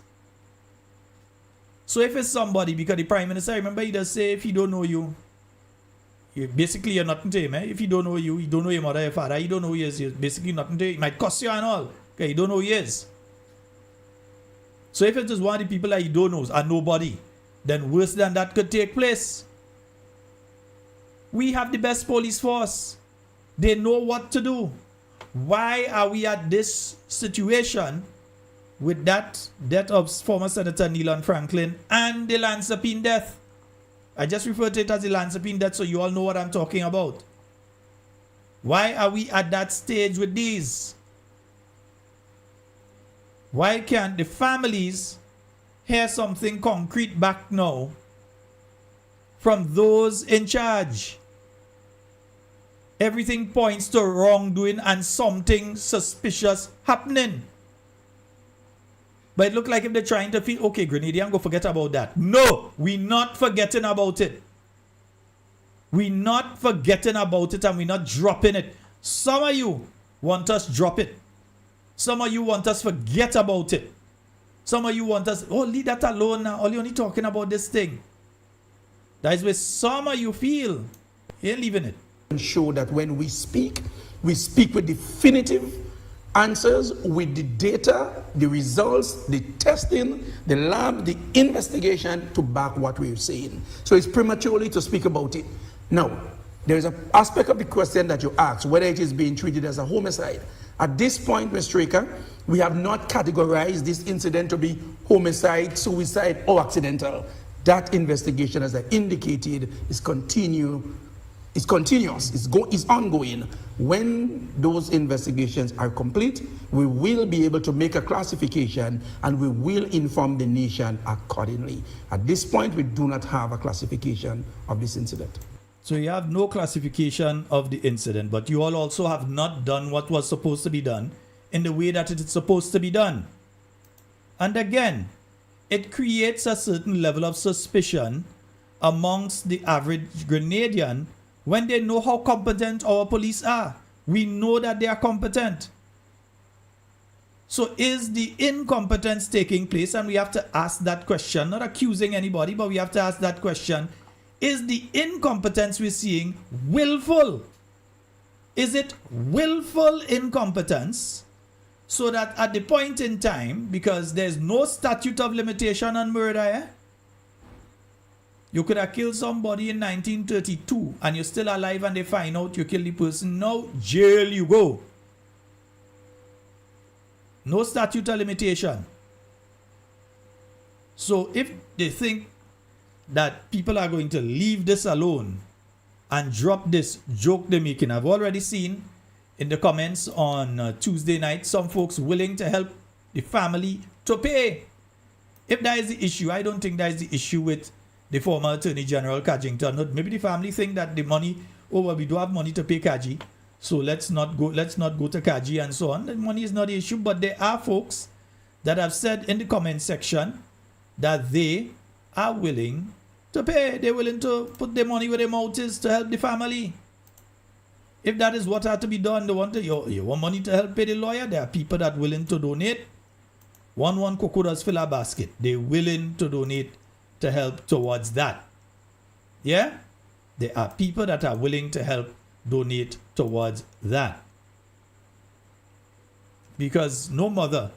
Speaker 4: So if it's somebody, because the Prime Minister, remember he does say, if he don't know you, basically you're nothing to him. If he don't know you, he don't know your mother, your father, he don't know who he is, you're basically nothing to him. He might cost you and all. Okay, you don't know who he is. So if it is one of the people that you don't know and nobody, then worse than that could take place. We have the best police force. They know what to do. Why are we at this situation with that death of former Senator Neelan Franklin and the Lansapine death? I just referred to it as the Lansapine death so you all know what I'm talking about. Why are we at that stage with these? Why can't the families hear something concrete back now from those in charge? Everything points to wrongdoing and something suspicious happening. But it looks like if they're trying to feel, okay, Grenadian, go forget about that. No, we're not forgetting about it. We're not forgetting about it and we're not dropping it. Some of you want us drop it. Some of you want us forget about it. Some of you want us, oh, leave that alone now. All you're only talking about this thing. That is where some of you feel. You ain't leaving it.
Speaker 7: ensure that when we speak with definitive answers, with the data, the results, the testing, the lab, the investigation to back what we're saying. So it's prematurely to speak about it. Now, there is an aspect of the question that you asked, whether it is being treated as a homicide. At this point, Mr. Straker, we have not categorized this incident to be homicide, suicide, or accidental. That investigation, as I indicated, is continuous, is ongoing. When those investigations are complete, we will be able to make a classification and we will inform the nation accordingly. At this point, we do not have a classification of this incident.
Speaker 4: So you have no classification of the incident, but you all also have not done what was supposed to be done in the way that it is supposed to be done. And again, it creates a certain level of suspicion amongst the average Grenadian when they know how competent our police are. We know that they are competent. So is the incompetence taking place? And we have to ask that question, not accusing anybody, but we have to ask that question. Is the incompetence we're seeing willful? Is it willful incompetence? So that at the point in time, because there's no statute of limitation on murder, you could have killed somebody in 1932 and you're still alive and they find out you killed the person. Now, jail you go. No statute of limitation. So if they think that people are going to leave this alone and drop this joke they're making, I've already seen in the comments on Tuesday night some folks willing to help the family to pay. If that is the issue, I don't think that is the issue with the former Attorney General Kajington. Maybe the family think that the money, well, we do have money to pay Kaji, so let's not go to Kaji and so on. The money is not the issue, but there are folks that have said in the comment section that they are willing to pay. They're willing to put their money where their mouth is to help the family. If that is what had to be done, they want you want money to help pay the lawyer, there are people that are willing to donate. One cocoa does fill a basket. They're willing to donate to help towards that. Yeah? There are people that are willing to help donate towards that. Because no mother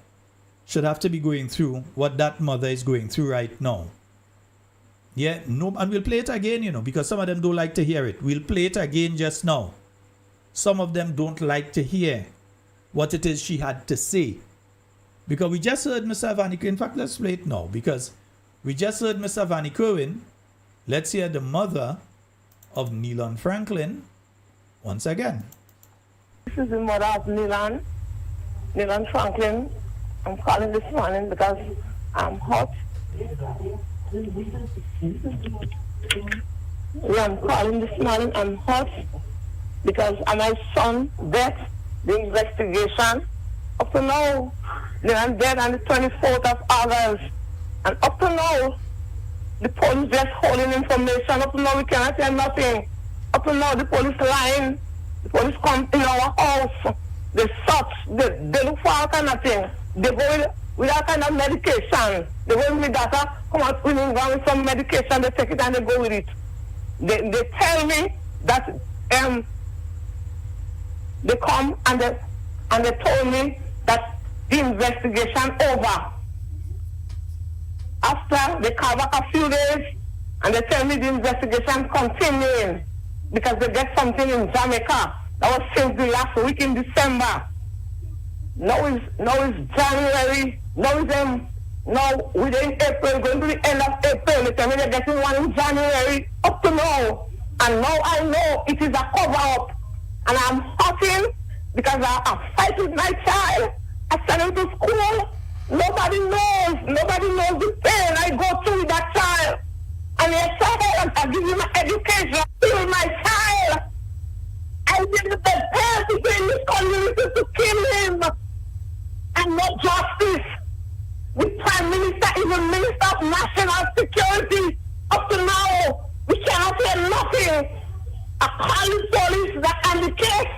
Speaker 4: should have to be going through what that mother is going through right now. Yeah, no, and we'll play it again, because some of them don't like to hear it. We'll play it again just now. Some of them don't like to hear what it is she had to say. Because we just heard Mr. Vanny Kerwin. In fact, let's play it now. Because we just heard Mr. Vanny Kerwin. Let's hear the mother of Neelan Franklin once again.
Speaker 6: This is the mother of Neelan Franklin. I'm calling this morning because I'm hot. I'm calling this morning, I'm hot because my son dead, the investigation. Up to now, Neelan dead on the 24th of August. And up to now, the police just holding information. Up to now, we cannot say nothing. Up to now, the police lying. The police come in our house. They search. They look for all kind of things. They go with all kind of medication. They go with data, come out with some medication. They take it and they go with it. They tell me that they come and they told me that the investigation over. After they come back a few days and they tell me the investigation continuing because they get something in Jamaica. That was since the last week in December. Now is January. Now within April, going to the end of April. They tell me they're getting one in January up to now. And now I know it is a cover-up. And I'm hurting because I fight with my child. I send him to school. Nobody knows the pain I go through with that child. And yes, I give him education. Kill my child. I did the best people in this community to kill him. And no justice. The Prime Minister, even Minister of National Security, up to now, we cannot hear nothing. I call the police that on the case.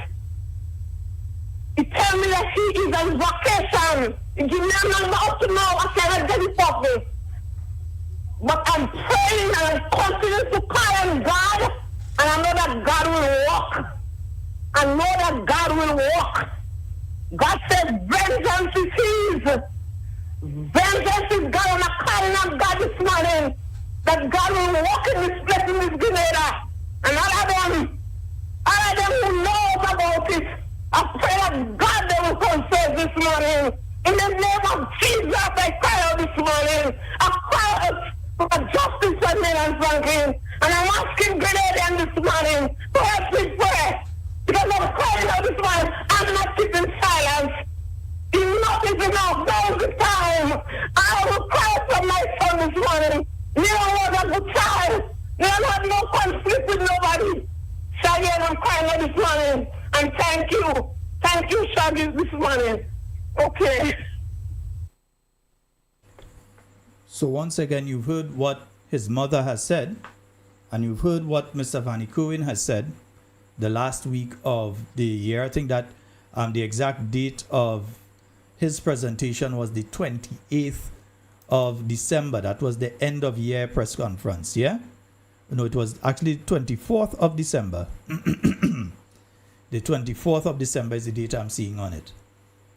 Speaker 6: He tell me that he is on vacation. He give me a number up to now. I cannot get it off me. But I'm praying and I'm continuing to call on God. And I know that God will work walk and know that God will walk. God said, vengeance is his. Vengeance is God, and I'm calling on God this morning that God will walk in this place in this Grenada. And all of them who knows about it, I pray that God they will confess this morning. In the name of Jesus, I cry out this morning. I cry out for justice for Milan Franklin. And I'm asking Grenadian this morning to help me pray. Because I'm crying out this morning. I'm not keeping silence. Enough is enough. Now is the time. I will cry for my son this morning. Never was a good child. Never had no conflict with nobody. So again, I'm crying out this morning. And thank you. Thank you, Shaggy, this morning. Okay.
Speaker 4: So once again, you've heard what his mother has said, and you've heard what Mr. Vanny Cohen has said the last week of the year. I think that the exact date of his presentation was the 28th of December. That was the end of year press conference, yeah? No, it was actually 24th of December. The 24th of December is the date I'm seeing on it.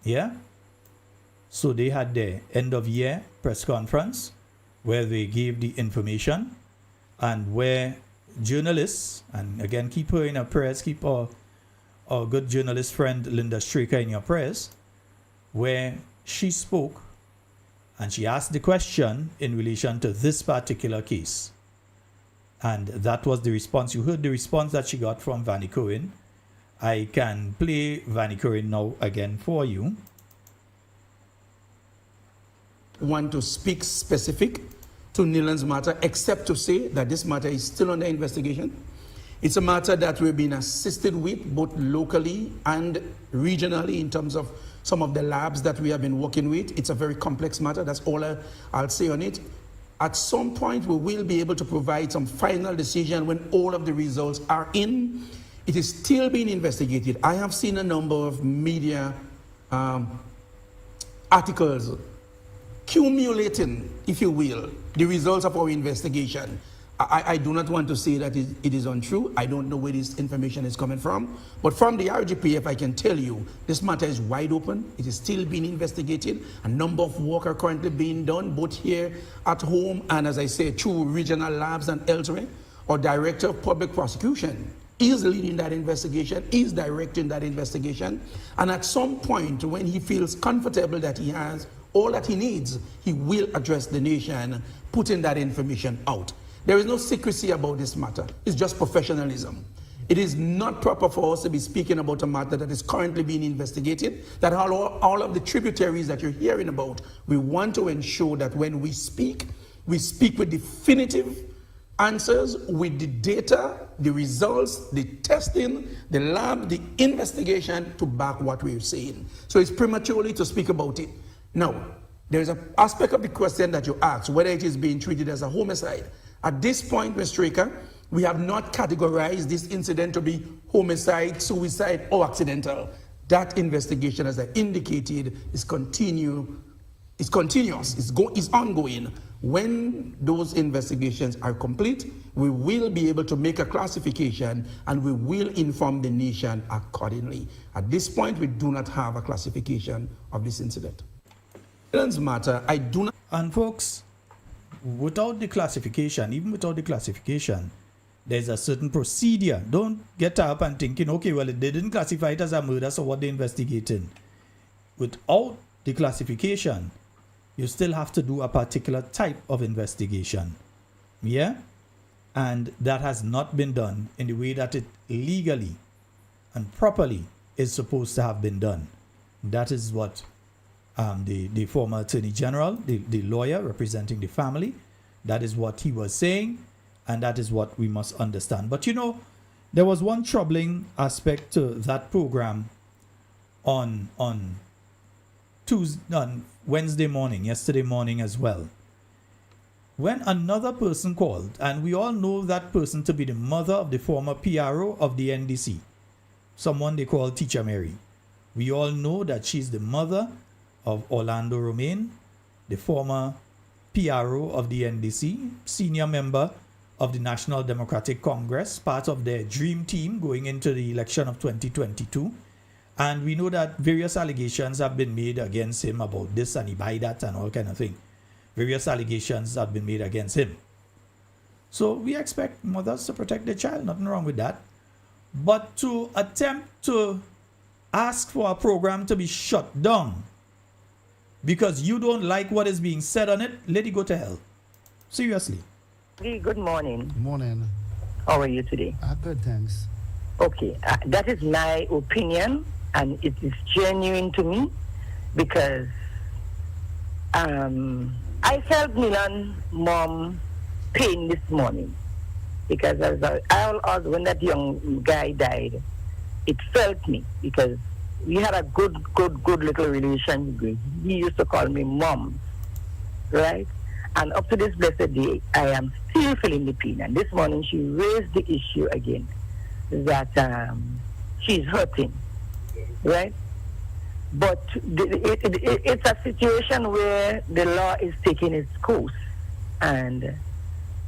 Speaker 4: Yeah? So they had their end of year press conference where they gave the information and where journalists, and again, keep her in your prayers, keep our good journalist friend Linda Straker in your prayers, where she spoke and she asked the question in relation to this particular case. And that was the response. You heard the response that she got from Vanny Cohen. I can play Vanny Cohen now again for you.
Speaker 7: Want to speak specific to Nilan's matter, except to say that this matter is still under investigation. It's a matter that we've been assisted with both locally and regionally in terms of some of the labs that we have been working with. It's a very complex matter. That's all I'll say on it. At some point, we will be able to provide some final decision when all of the results are in. It is still being investigated. I have seen a number of media articles accumulating, if you will, the results of our investigation. I do not want to say that it is untrue. I don't know where this information is coming from. But from the RGPF, I can tell you, this matter is wide open. It is still being investigated. A number of work are currently being done, both here at home and, as I say, through regional labs and elsewhere. Our Director of Public Prosecution is leading that investigation, is directing that investigation. And at some point, when he feels comfortable that he has all that he needs, he will address the nation, putting that information out. There is no secrecy about this matter. It's just professionalism. It is not proper for us to be speaking about a matter that is currently being investigated, that all of the tributaries that you're hearing about, we want to ensure that when we speak with definitive answers, with the data, the results, the testing, the lab, the investigation to back what we're saying. So it's prematurely to speak about it. Now, there's an aspect of the question that you asked, whether it is being treated as a homicide. At this point, Ms. Straker, we have not categorized this incident to be homicide, suicide, or accidental. That investigation, as I indicated, is continuous, is ongoing. When those investigations are complete, we will be able to make a classification and we will inform the nation accordingly. At this point, we do not have a classification of this incident. Matter, I do not.
Speaker 4: And folks, without the classification, even without the classification, there's a certain procedure. Don't get up and thinking, okay, well, they didn't classify it as a murder, so what they're investigating. Without the classification, you still have to do a particular type of investigation. Yeah? And that has not been done in the way that it legally and properly is supposed to have been done. That is what the former Attorney General, the lawyer representing the family, that is what he was saying, and that is what we must understand. But you know, there was one troubling aspect to that program on Wednesday morning, yesterday morning as well, when another person called, and we all know that person to be the mother of the former PRO of the NDC, someone they call Teacher Mary. We all know that she's the mother of Orlando Romaine, the former PRO of the NDC, senior member of the National Democratic Congress, part of their dream team going into the election of 2022. And we know that various allegations have been made against him about this and he buy that and all kind of thing. Various allegations have been made against him. So we expect mothers to protect their child, nothing wrong with that. But to attempt to ask for a program to be shut down because you don't like what is being said on it, let it go to hell. Seriously.
Speaker 6: Good morning.
Speaker 8: Morning.
Speaker 6: How are you today?
Speaker 8: Good, thanks.
Speaker 6: Okay, that is my opinion, and it is genuine to me because I felt Milan's mom pain this morning because when that young guy died, it felt me because we had a good little relation. He used to call me mom, right? And up to this blessed day, I am still feeling the pain. And this morning she raised the issue again that she's hurting, right? But it's a situation where the law is taking its course, and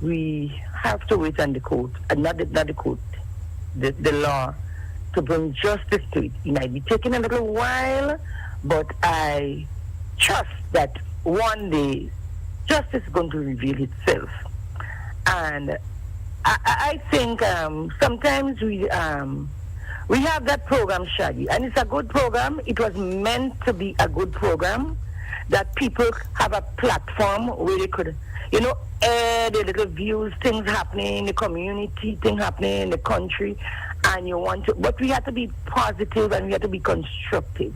Speaker 6: we have to wait on the court, not the court, the law, to bring justice to it. It might be taking a little while, but I trust that one day justice is going to reveal itself. And I think sometimes we have that program, Shaggy, and it's a good program. It was meant to be a good program that people have a platform where they could, air their little views, things happening in the community, things happening in the country, and but we have to be positive and we have to be constructive.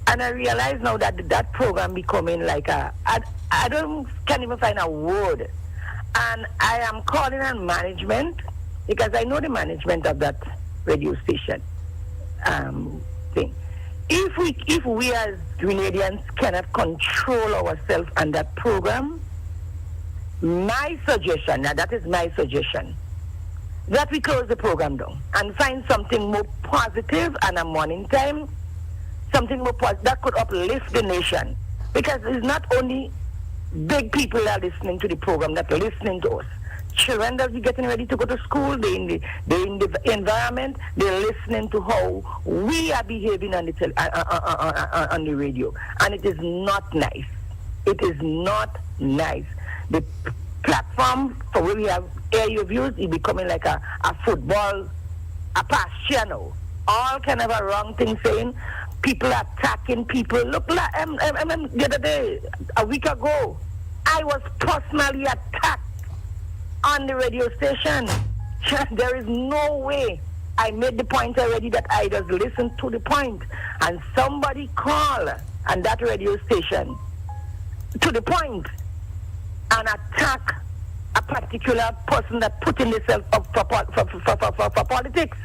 Speaker 6: And I realize now that that program becoming like can't even find a word. And I am calling on management because I know the management of that radio station thing. If we as Grenadians cannot control ourselves on that program, my suggestion, now that is my suggestion, that we close the program down and find something more positive and a morning time, something more positive that could uplift the nation. Because it's not only big people that are listening to the program that are listening to us. Children that are getting ready to go to school, they're in the environment, they're listening to how we are behaving on the radio. And it is not nice. It is not nice. The platform for where we have air your views is becoming like a football, a pass channel. All kind of a wrong thing saying. People are attacking people. Look, the other day, a week ago, I was personally attacked on the radio station. There is no way. I made the point already that I just listened to the point, and somebody called on that radio station to the point and attack a particular person that put in himself up for politics.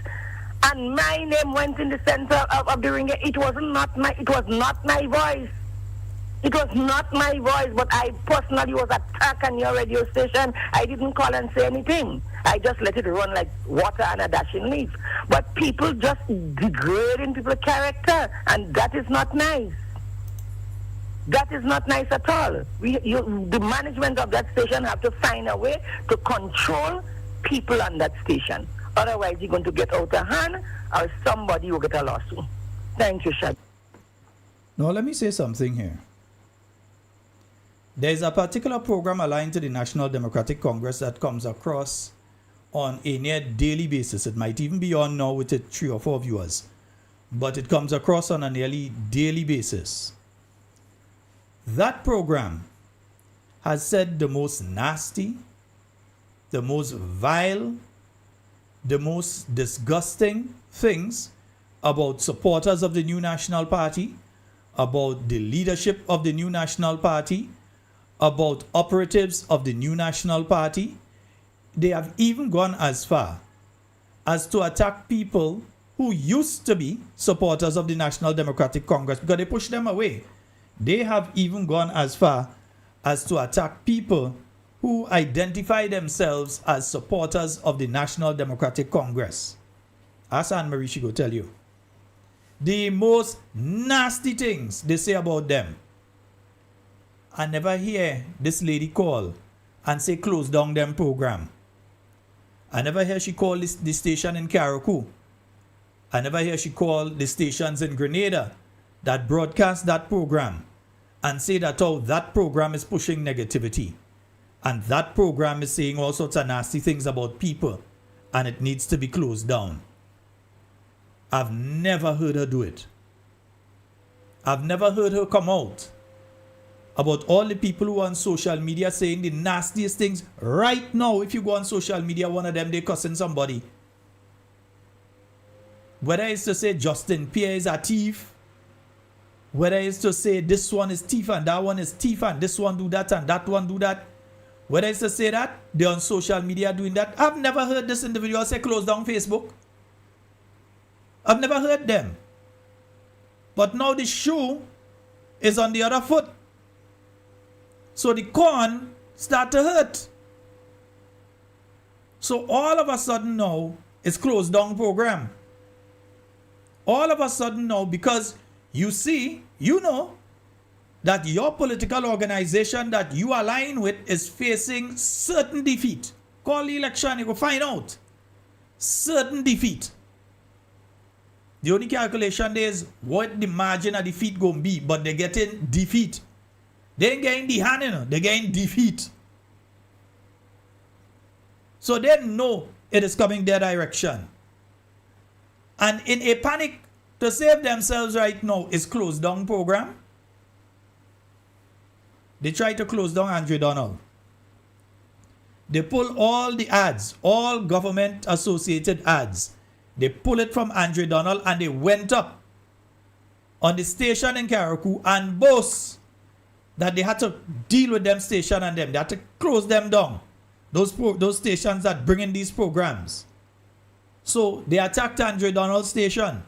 Speaker 6: And my name went in the center of the ring. It was not my voice. It was not my voice, but I personally was attacked on your radio station. I didn't call and say anything. I just let it run like water on a dashing leaf. But people just degrading people's character, and that is not nice. That is not nice at all. The management of that station have to find a way to control people on that station. Otherwise, you're going to get out of hand, or somebody will get a lawsuit. Thank you, Shad.
Speaker 4: Now, let me say something here. There is a particular program aligned to the National Democratic Congress that comes across on a near daily basis. It might even be on now with 3 or 4 viewers, but it comes across on a nearly daily basis. That program has said the most nasty, the most vile, the most disgusting things about supporters of the New National Party, about the leadership of the New National Party, about operatives of the New National Party. They have even gone as far as to attack people who used to be supporters of the National Democratic Congress because they pushed them away. They have even gone as far as to attack people who identify themselves as supporters of the National Democratic Congress. Ask Anne-Marie, she go tell you. The most nasty things they say about them. I never hear this lady call and say close down them program. I never hear she call the station in Karakou. I never hear she call the stations in Grenada that broadcast that program and say that that program is pushing negativity. And that program is saying all sorts of nasty things about people and it needs to be closed down. I've never heard her do it. I've never heard her come out about all the people who are on social media saying the nastiest things. Right now, if you go on social media, one of them, they cussing somebody. Whether it's to say Justin Pierre is a thief, whether it's to say this one is thief and that one is thief and this one do that and that one do that, whether it's to say that, they're on social media doing that. I've never heard this individual say close down Facebook. I've never heard them. But now the shoe is on the other foot. So the corn start to hurt. So all of a sudden now, it's closed down program. All of a sudden now, because you see, you know, that your political organization that you align with is facing certain defeat. Call the election, you go find out. Certain defeat. The only calculation there is what the margin of defeat going to be, but they're getting defeat. They ain't getting the hand, you know, they're getting defeat. So they know it is coming their direction. And in a panic to save themselves right now is closed down program. They try to close down Andre Donald. They pull all the ads, all government associated ads. They pull it from Andre Donald and they went up on the station in Karakou and boast that they had to deal with them station and them. They had to close them down. Those stations that bring in these programs. So they attacked Andre Donald's station.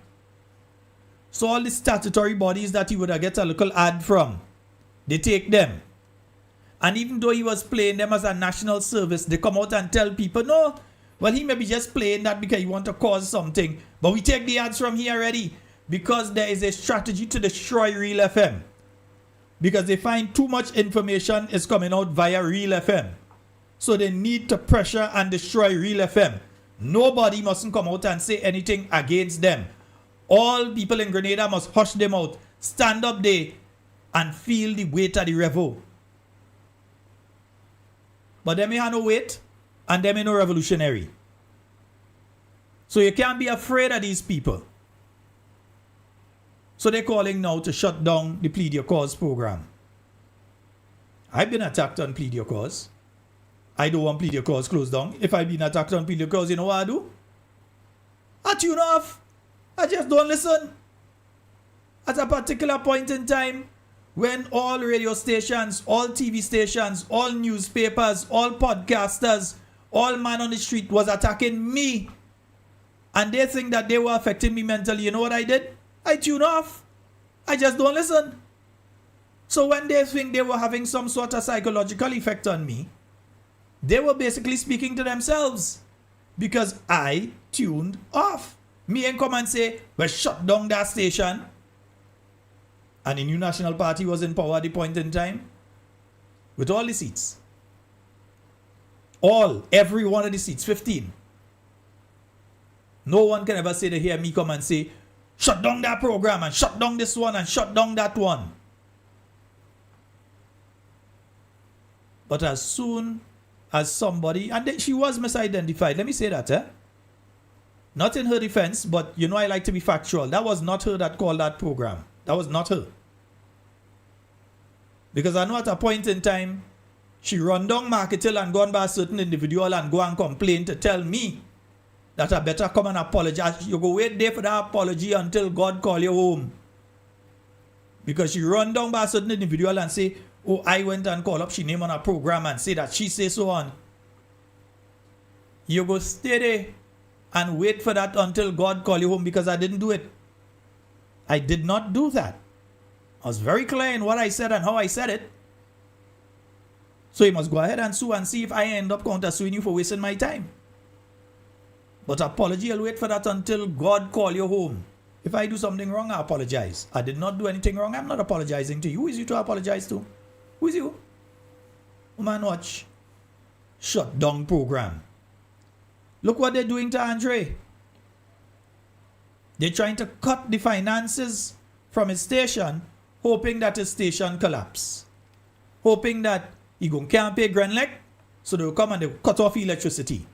Speaker 4: So all the statutory bodies that he would have get a local ad from, they take them. And even though he was playing them as a national service, they come out and tell people, no, well, he may be just playing that because he want to cause something. But we take the ads from here already because there is a strategy to destroy Real FM. Because they find too much information is coming out via Real FM. So they need to pressure and destroy Real FM. Nobody mustn't come out and say anything against them. All people in Grenada must hush them out. Stand up there and feel the weight of the revo. But them have no weight and them ain't no revolutionary. So you can't be afraid of these people. So they're calling now to shut down the Plead Your Cause program. I've been attacked on Plead Your Cause. I don't want Plead Your Cause closed down. If I've been attacked on Plead Your Cause, you know what I do? I tune off. I just don't listen. At a particular point in time, when all radio stations, all TV stations, all newspapers, all podcasters, all man on the street was attacking me, and they think that they were affecting me mentally, you know what I did? I tune off. I just don't listen. So when they think they were having some sort of psychological effect on me, they were basically speaking to themselves because I tuned off. Me and come and say, well, shut down that station. And the New National Party was in power at the point in time with all the seats. Every one of the seats, 15. No one can ever say they hear me come and say, shut down that program and shut down this one and shut down that one. But as soon as somebody, and then she was misidentified, let me say that, not in her defense, but you know I like to be factual. That was not her that called that program. That was not her. Because I know at a point in time, she run down Marketil and gone by a certain individual and go and complain to tell me that I better come and apologize. You go wait there for that apology until God call you home. Because she run down by a certain individual and say, oh, I went and call up she name on a program and say that she say so on. You go stay there and wait for that until God call you home because I didn't do it. I did not do that. I was very clear in what I said and how I said it. So you must go ahead and sue and see if I end up counter-suing you for wasting my time. But apology, I'll wait for that until God call you home. If I do something wrong, I apologize. I did not do anything wrong. I'm not apologizing to you. Who is you to apologize to? Who is you? Oh man, watch. Shut down program. Look what they're doing to Andre. They're trying to cut the finances from his station, hoping that his station collapse. Hoping that he can't pay Grenlec, so they'll come and they'll cut off electricity.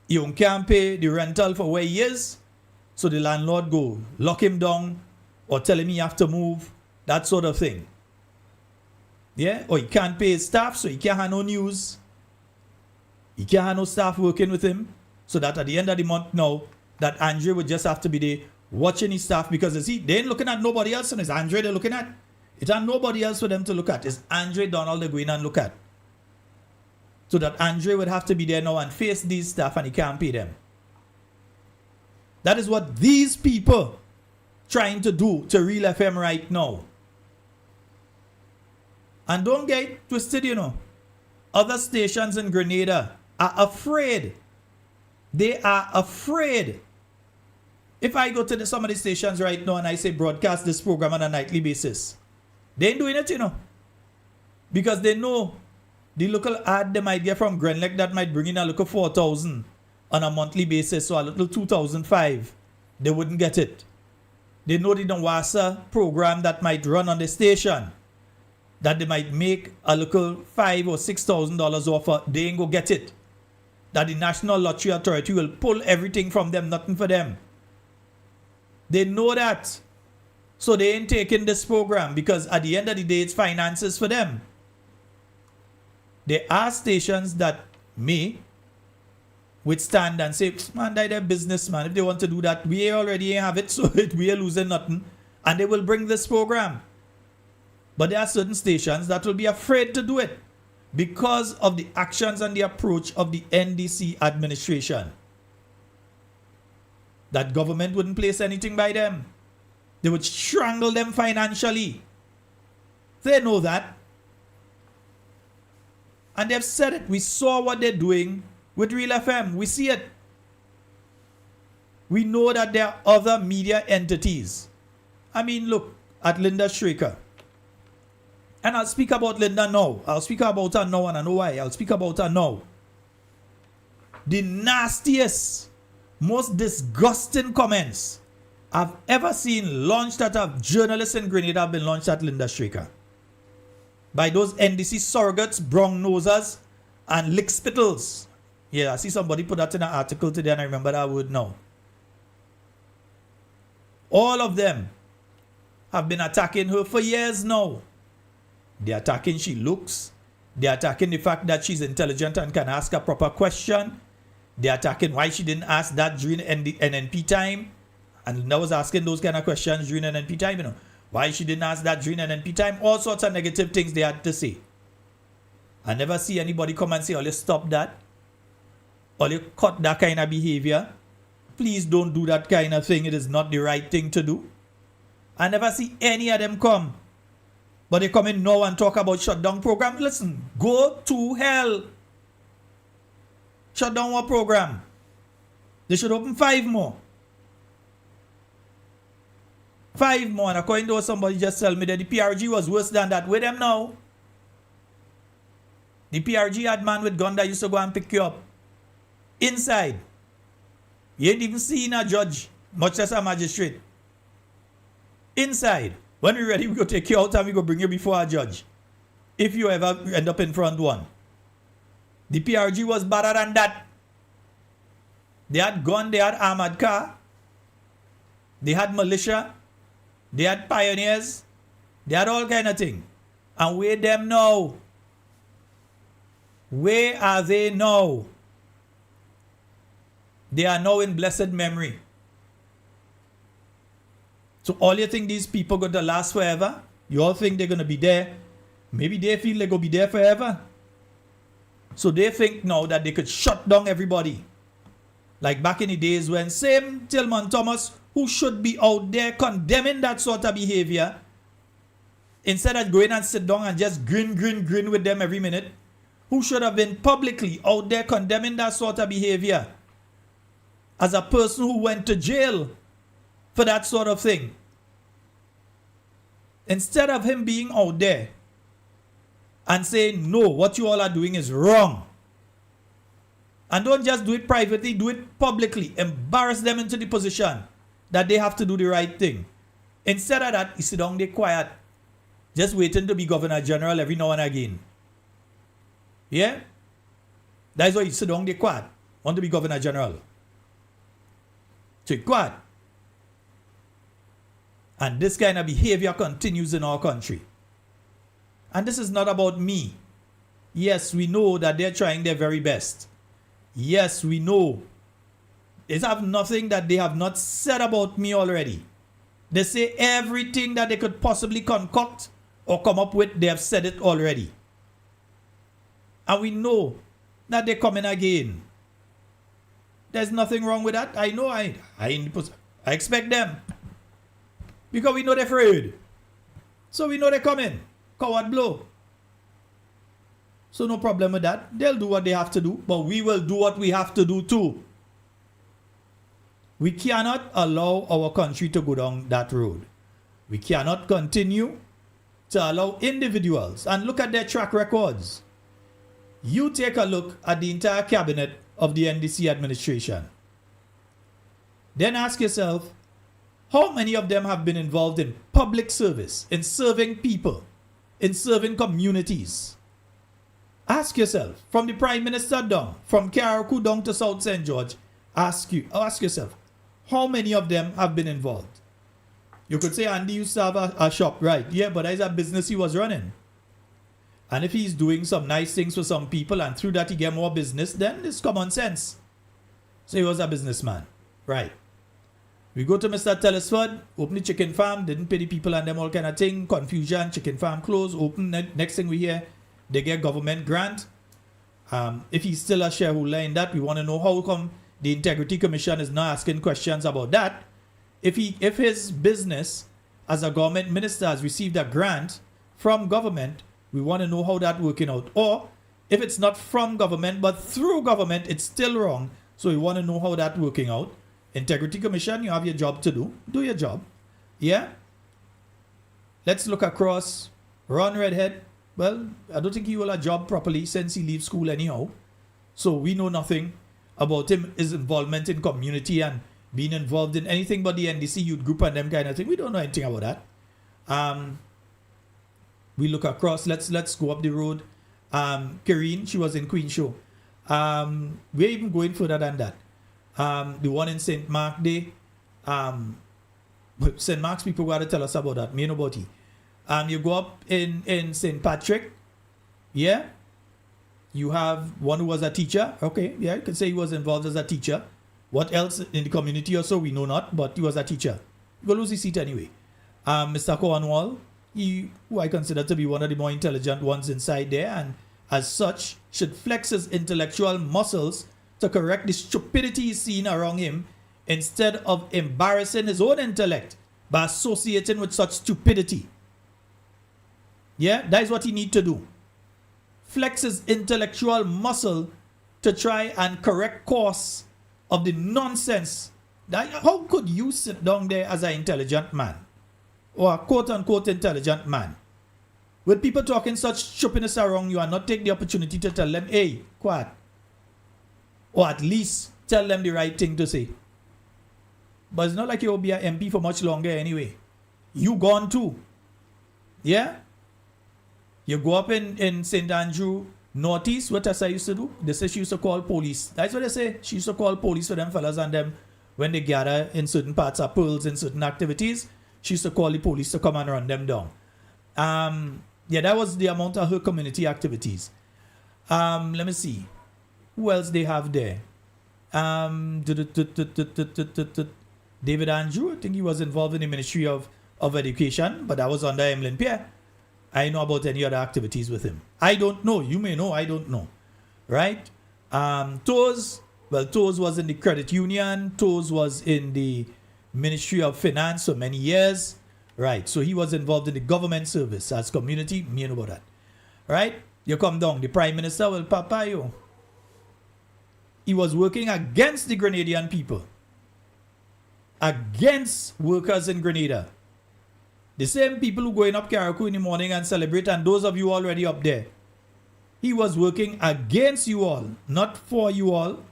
Speaker 4: He can't pay the rental for where he is, so the landlord go lock him down or tell him he have to move, that sort of thing. Yeah? Or he can't pay his staff, so he can't have no news. He can't have no staff working with him, so that at the end of the month now, that Andre would just have to be there watching his staff, because you see, they ain't looking at nobody else, and it's Andre they're looking at. It ain't nobody else for them to look at. It's Andre Donald they're going and look at. So that Andre would have to be there now and face these staff, and he can't pay them. That is what these people trying to do to Real FM right now. And don't get it twisted, you know. Other stations in Grenada are afraid. They are afraid. If I go to some of the stations right now and I say broadcast this program on a nightly basis, they ain't doing it, you know. Because they know the local ad they might get from Grenlec that might bring in a local 4,000 on a monthly basis, so a little 2,005. They wouldn't get it. They know the Nawasa program that might run on the station, that they might make a local $5,000 or $6,000 offer, they ain't go get it. That the National Lottery Authority will pull everything from them, nothing for them. They know that. So they ain't taking this program, because at the end of the day, it's finances for them. There are stations that may withstand and say, man, they're business, man. If they want to do that, we already have it, so we are losing nothing. And they will bring this program. But there are certain stations that will be afraid to do it because of the actions and the approach of the NDC administration. That government wouldn't place anything by them. They would strangle them financially. They know that. And they've said it. We saw what they're doing with Real FM. We see it. We know that there are other media entities. I mean, look at Linda Straker. And I'll speak about Linda now. I'll speak about her now, and I know why. I'll speak about her now. The nastiest, most disgusting comments I've ever seen launched at a journalist in Grenada have been launched at Linda Straker. By those NDC surrogates, brown nosers, and lick spittles. Yeah, I see somebody put that in an article today, and I remember that word now. All of them have been attacking her for years now. They're attacking she looks. They're attacking the fact that she's intelligent and can ask a proper question. They're attacking why she didn't ask that during NNP time. And I was asking those kind of questions during NNP time, you know. Why she didn't ask that during NNP time. All sorts of negative things they had to say. I never see anybody come and say, oh, you stop that. Or you cut that kind of behavior. Please don't do that kind of thing. It is not the right thing to do. I never see any of them come. But they come in now and talk about shutdown program. Listen, go to hell. Shut down one program. They should open 5 more. 5 more. And according to what somebody just tell me, that the PRG was worse than that. With them now. The PRG had man with gun that used to go and pick you up. Inside. You ain't even seen a judge, much less a magistrate. Inside. When we're ready, we go take you out and we go bring you before a judge. If you ever end up in front one. The PRG was better than that. They had gun, they had armored car. They had militia. They had pioneers. They had all kind of thing. And where them now? Where are they now? They are now in blessed memory. So all you think these people going to last forever? You all think they're going to be there? Maybe they feel they're going to be there forever. So they think now that they could shut down everybody. Like back in the days when same Tillman Thomas, who should be out there condemning that sort of behavior, instead of going and sit down and just grin with them every minute, who should have been publicly out there condemning that sort of behavior as a person who went to jail for that sort of thing. Instead of him being out there and saying, no, what you all are doing is wrong. And don't just do it privately, do it publicly. Embarrass them into the position that they have to do the right thing. Instead of that, you sit down there quiet, just waiting to be Governor General every now and again. Yeah? That's why you sit down there quiet. Want to be Governor General. So you quiet. And this kind of behavior continues in our country. And this is not about me. Yes, we know that they're trying their very best. Yes, we know. They have nothing that they have not said about me already. They say everything that they could possibly concoct or come up with, they have said it already. And we know that they're coming again. There's nothing wrong with that. I know I expect them. Because we know they're afraid. So we know they're coming. Coward blow. So no problem with that. They'll do what they have to do. But we will do what we have to do too. We cannot allow our country to go down that road. We cannot continue to allow individuals, and look at their track records. You take a look at the entire cabinet of the NDC administration. Then ask yourself, how many of them have been involved in public service, in serving people, in serving communities? Ask yourself, from the Prime Minister down, from Karaku down to South St. George, ask yourself, how many of them have been involved? You could say Andy used to have a shop, right? Yeah, but that's a business he was running. And if he's doing some nice things for some people and through that he get more business, then it's common sense. So he was a businessman, right? We go to Mr. Telesford, open the chicken farm, didn't pay the people and them all kind of thing, confusion, chicken farm closed, open, next thing we hear, they get government grant. If he's still a shareholder in that, we want to know how come the Integrity Commission is not asking questions about that. If his business as a government minister has received a grant from government, we want to know how that's working out. Or if it's not from government but through government, it's still wrong. So we want to know how that's working out. Integrity Commission, you have your job to do. Do your job. Yeah? Let's look across. Ron Redhead. Well, I don't think he will have a job properly since he leaves school anyhow. So we know nothing about him, his involvement in community and being involved in anything but the NDC youth group and them kind of thing. We don't know anything about that. We look across. Let's go up the road. Karine, she was in Queen Show. We're even going further than that. The one in St. Mark Day. St. Mark's people got to tell us about that. Me and nobody. You go up in St. Patrick. Yeah. You have one who was a teacher. Okay, yeah, you can say he was involved as a teacher. What else in the community or so, we know not, but he was a teacher. He will lose his seat anyway. Mr. Cornwall, who I consider to be one of the more intelligent ones inside there, and as such, should flex his intellectual muscles to correct the stupidity he's seen around him instead of embarrassing his own intellect by associating with such stupidity. Yeah, that is what he needs to do. Flex his intellectual muscle to try and correct course of the nonsense. How could you sit down there as an intelligent man or a quote-unquote intelligent man with people talking such stupidness around you and not take the opportunity to tell them, hey, quiet, or at least tell them the right thing to say? But it's not like you'll be an MP for much longer anyway. You gone too. Yeah? You go up in St. Andrew Northeast, what Tessa used to do? They say she used to call police. That's what they say. She used to call police for them fellas and them when they gather in certain parts of Pearls in certain activities. She used to call the police to come and run them down. Yeah, that was the amount of her community activities. Let me see. Who else they have there? David Andrew, I think he was involved in the Ministry of Education, but that was under Emlyn Pierre. I know about any other activities with him. I don't know. You may know. I don't know. Right? Toes was in the credit union. Toes was in the Ministry of Finance for many years. Right? So he was involved in the government service as community. Me know about that. Right? You come down. The Prime Minister, well, Papa, yo. He was working against the Grenadian people. Against workers in Grenada. The same people who going up Karaku in the morning and celebrate, and those of you already up there, He was working against you all, not for you all.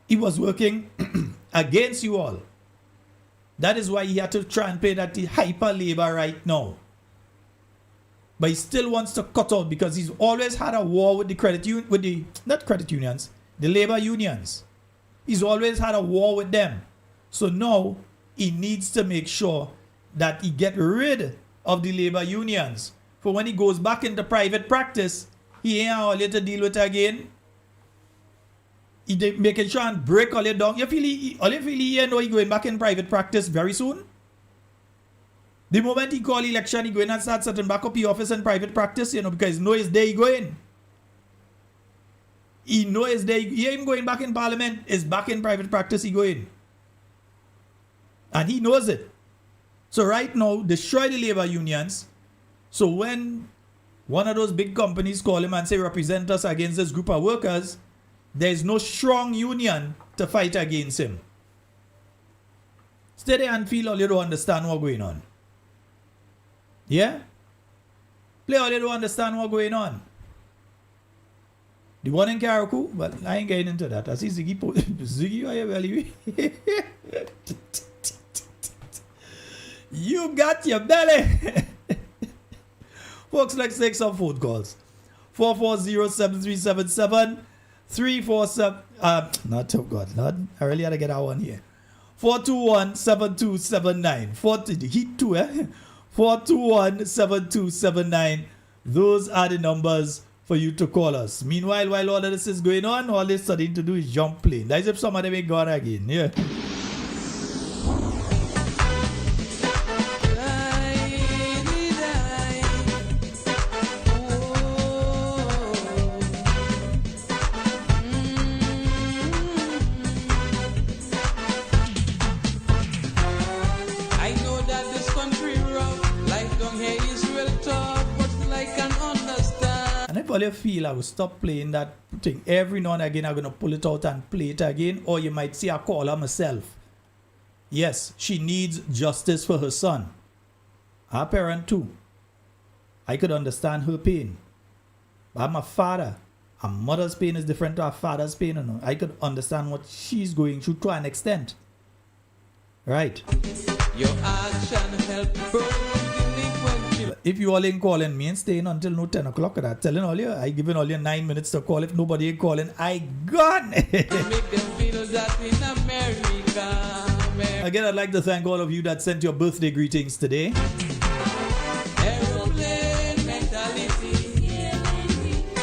Speaker 4: He was working against you all. That is why he had to try and play that hyper labor right now. But he still wants to cut out because he's always had a war with the not credit unions, the labor unions. He's always had a war with them. So now he needs to make sure that he get rid of the labor unions. For when he goes back into private practice, he ain't all to deal with again. He making sure and break all it down. You feel he know he going back in private practice very soon? The moment he call election, he going and start setting back up the office in private practice, because he know his day he going. He know his day. He ain't going back in parliament. Is back in private practice he going. And he knows it. So right now, destroy the labor unions. So when one of those big companies call him and say, represent us against this group of workers, there is no strong union to fight against him. Stay there and feel all you don't understand what's going on. Yeah? Play all you don't understand what's going on. The one in Karaku, but I ain't getting into that. I see Ziggy, Ziggy, are you belly? You got your belly. Folks, let's take some phone calls. 440-7377 347 not, oh God, not, I really had to get that one here. 421-7279 40 heat 2 421-7279. Those are the numbers for you to call us. Meanwhile, while all of this is going on, all they're starting to do is jump plane. That's if some of them ain't gone again. Yeah. All you feel I will stop playing that thing every now and again. I'm gonna pull it out and play it again, or you might see I call her myself. Yes, she needs justice for her son. Her parent too. I could understand her pain. But I'm a father. A mother's pain is different to a father's pain. No? I could understand what she's going through to an extent. Right.
Speaker 3: Your action help
Speaker 4: if you all ain't calling me and staying until no 10 o'clock, I'm telling all you, I giving all you 9 minutes to call. If nobody ain't calling, I gone. Again, I'd like to thank all of you that sent your birthday greetings today.
Speaker 3: Aeroplane mentality.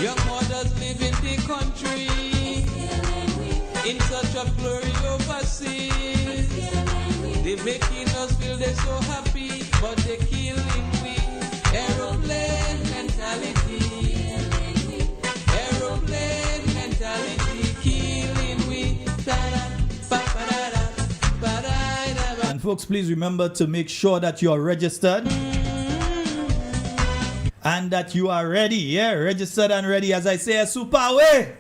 Speaker 3: Young mothers live in the country in search of glory overseas. They're making us feel they're so happy, but they're killing we. Aeroplane mentality. Aeroplane mentality, killing we.
Speaker 4: And folks, please remember to make sure that you are registered and that you are ready. Yeah, registered and ready. As I say, a super way.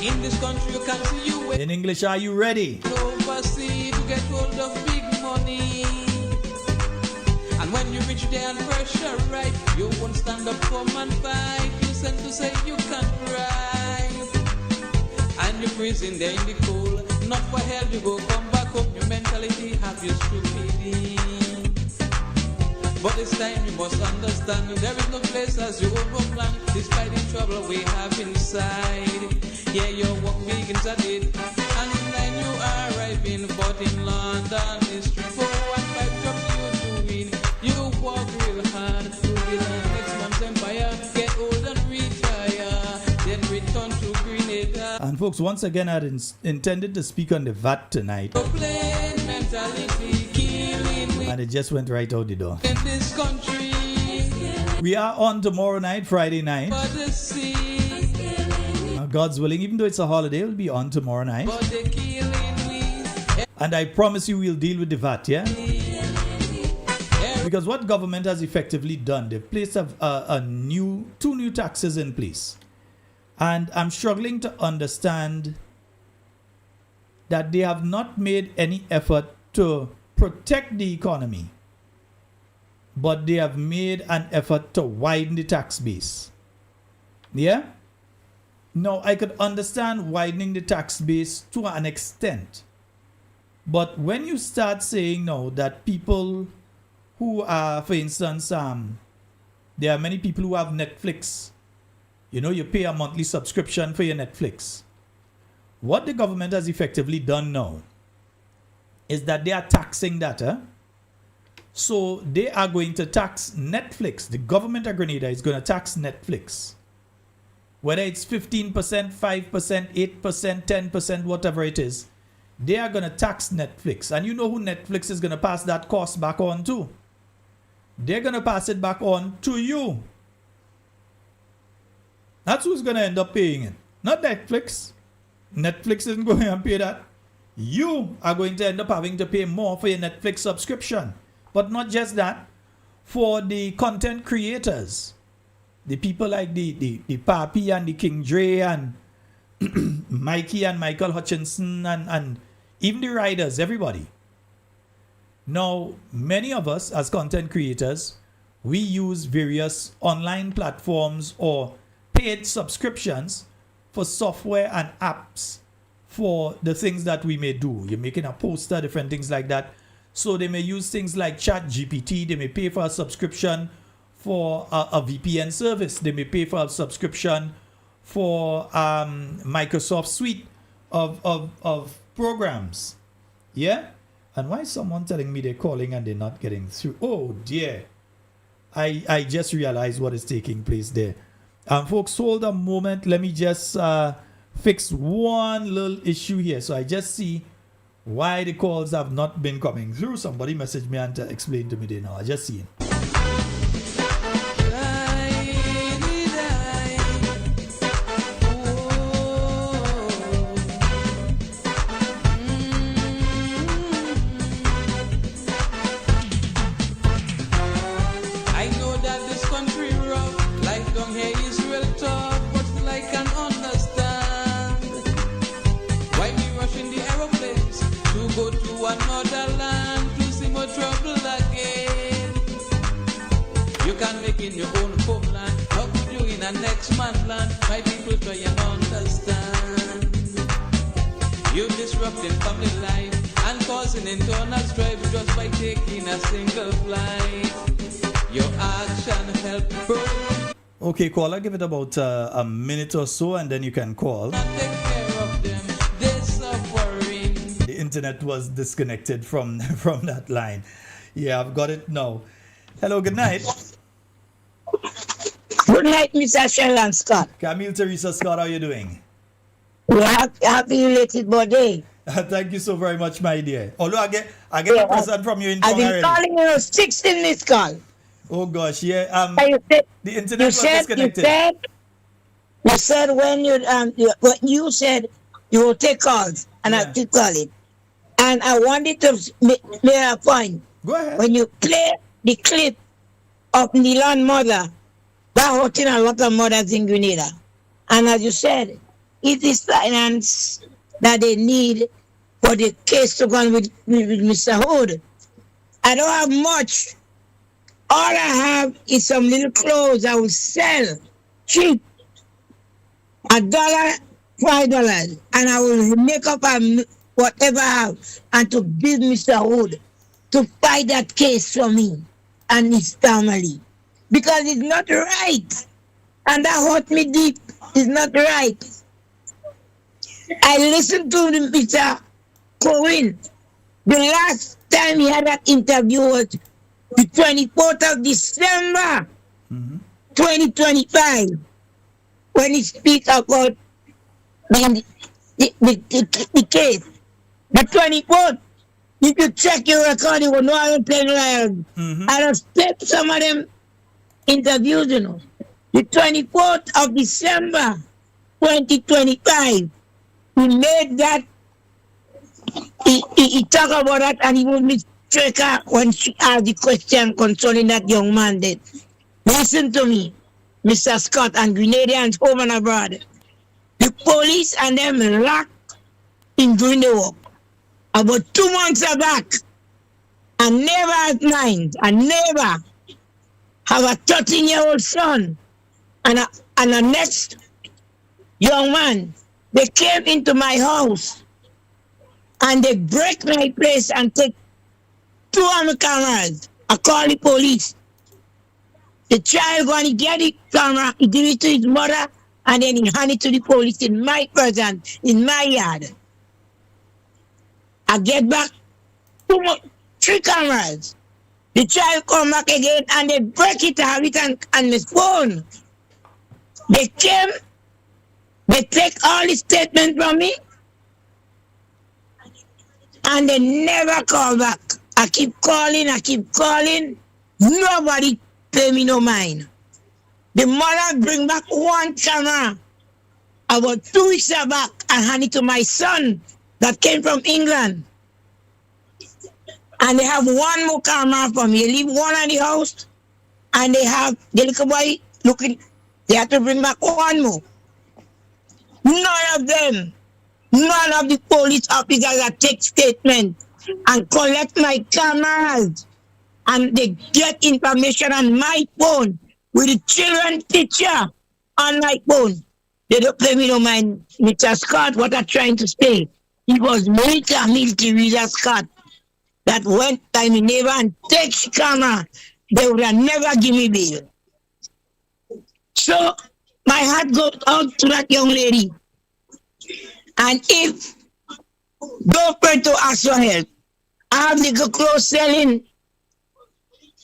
Speaker 3: In this country, you can see you.
Speaker 4: In English, are you ready?
Speaker 3: Overseas to get hold of big money. And when you reach there and pressure right, you won't stand up, come and fight. You send to say you can't rise. And you prison there in the cold. Not for hell, you go come back home. Your mentality have you stupidity. But this time you must understand, there is no place as you own plan. Despite the trouble we have inside. Yeah, your work begins at it. And then you are arriving, but in London it's 415 jobs you're doing. You work real hard to build the next month's empire. Get old and retire, then return to Grenada.
Speaker 4: And folks, once again, I intended to speak on the VAT tonight.
Speaker 3: Mentality, killing
Speaker 4: And it just went right out the door.
Speaker 3: in this country.
Speaker 4: We are on tomorrow night, Friday night.
Speaker 3: But the sea,
Speaker 4: God's willing, even though it's a holiday, we'll be on tomorrow night.
Speaker 3: but the killing we.
Speaker 4: And I promise you we'll deal with the VAT, yeah? Because what government has effectively done, they've placed two new taxes in place. And I'm struggling to understand that they have not made any effort to protect the economy. but they have made an effort to widen the tax base. Yeah? Now, I could understand widening the tax base to an extent. But when you start saying now that people who are, for instance, there are many people who have Netflix. You know, you pay a monthly subscription for your Netflix. What the government has effectively done now is that they are taxing that. So they are going to tax Netflix. The government of Grenada is going to tax Netflix. Whether it's 15%, 5%, 8%, 10%, whatever it is, they are going to tax Netflix. And you know who Netflix is going to pass that cost back on to? They're going to pass it back on to you. That's who's going to end up paying it. Not Netflix. Netflix isn't going to pay that. You are going to end up having to pay more for your Netflix subscription. But not just that. For the content creators, the people like the Papi and the King Dre and Mikey and Michael Hutchinson and even the riders, everybody. Now, many of us as content creators, we use various online platforms or paid subscriptions for software and apps for the things that we may do. You're making a poster, different things like that. So they may use things like ChatGPT. They may pay for a subscription for a VPN service. They may pay for a subscription for Microsoft suite of programs. Yeah? And why is someone telling me they're calling and they're not getting through? Oh dear. I just realized what is taking place there. Folks, hold a moment. Let me just fix one little issue here. So I just see why the calls have not been coming through. Somebody messaged me and explained to me there now. I just see it.
Speaker 3: In your own homeland, how could you in a next man land? My people try and understand. You disrupting family life and causing internal strife just by taking a single flight. Your action help bro.
Speaker 4: Okay, caller, give it about a minute or so and then you can call.
Speaker 3: Take care of them, they're suffering.
Speaker 4: The internet was disconnected from that line. Yeah, I've got it now. Hello, good night.
Speaker 8: Good night, Mr. Sheldon Scott.
Speaker 4: Camille Teresa Scott, how are you doing?
Speaker 8: Happy related birthday.
Speaker 4: Thank you so very much, my dear. Although I get a present from you in
Speaker 8: I've been
Speaker 4: already.
Speaker 8: calling you 16 missed call.
Speaker 4: Oh gosh, yeah. The internet was disconnected.
Speaker 8: You said when you said you will take calls, and I keep calling. And I wanted to make a point.
Speaker 4: Go ahead.
Speaker 8: When you play the clip of Nilan mother, that hurting a lot of mothers in Grenada. And as you said, it is finance that they need for the case to go on with Mr. Hood. I don't have much. All I have is some little clothes I will sell cheap. $1, $5, and I will make up whatever I have and to give Mr. Hood to fight that case for me and his family. Because it's not right. And that hurt me deep. It's not right. I listened to Mr. Cohen. The last time he had that interview was the 24th of December, 2025, when he speaks about the case. The 24th, you could check your record, you will know I don't play liars. I don't take some of them interviews, you know. The 24th of December, 2025, he made that, he talked about that, and he was mistake her when she asked the question concerning that young man dead. Listen to me, Mr. Scott and Grenadians home and abroad. The police and them locked in doing the work about 2 months back, and never at night, and never have a 13-year-old son and a next young man. They came into my house and they break my place and take 2 of my cameras. I call the police. The child going to get the camera, he give it to his mother, and then he hand it to the police in my presence, in my yard. I get back 3 cameras. The child come back again and they break it, have it on his phone. They came, they take all the statements from me, and they never call back. I keep calling. Nobody pay me no mind. The mother bring back 1 camera about 2 weeks back and hand it to my son that came from England. And they have 1 more camera for me. They leave 1 at the house, and they have the little boy looking. They have to bring back 1 more. None of them, none of the police officers that take statement and collect my cameras, and they get information on my phone with the children teacher on my phone. They don't pay me no mind, Mr. Scott, what I'm trying to say. It was military Scott that went to my neighbor and take the camera. They would have never give me bail. So my heart goes out to that young lady. And if don't pray to ask for help, I have the clothes selling,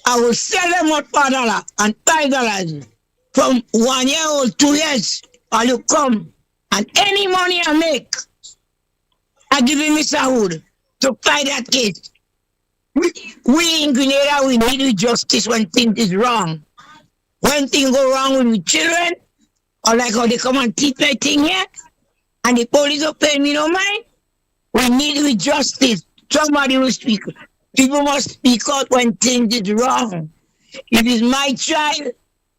Speaker 8: I will sell them out for $1 and $5 from 1 year old, 2 years, or you come. And any money I make, I give him Mr. Wood to fight that case. We in Grenada, we need justice when things is wrong. When things go wrong with the children, or like how they come and teach my thing here, and the police don't pay me no mind, we need justice. Somebody will speak. People must speak out when things is wrong. If it's my child,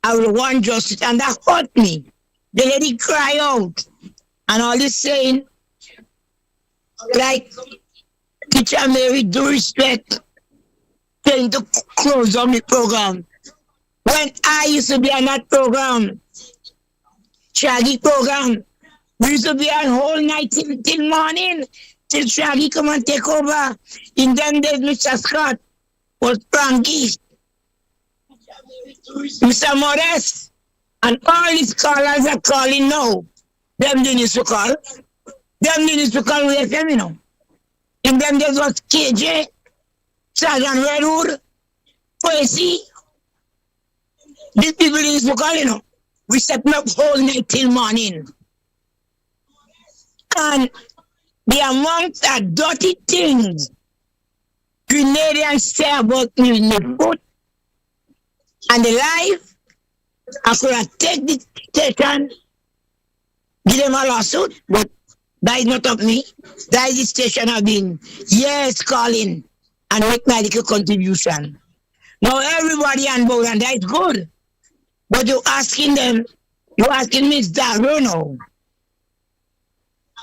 Speaker 8: I will want justice, and that hurt me. The lady cry out, and all this saying, like Teacher Mary, do respect, trying to close on the program. When I used to be on that program, Shaggy program, we used to be on whole night till morning, till Shaggy come and take over. In them days, Mr. Scott was Frankie, Mr. Morris, and all these callers are calling now. Them didn't used to call. Them didn't used to call with FM, you know. In them days was KJ, Sergeant Redwood, Percy. These people didn't used to call, you know. We set up whole night till morning. And the amount of dirty things Grenadians say about me in the foot and the life, I could have taken the station, give them a lawsuit, but that is not of me. That is the station I've been years calling and make my little contribution. Now everybody on board, and that is good. But you're asking Mr. Bruno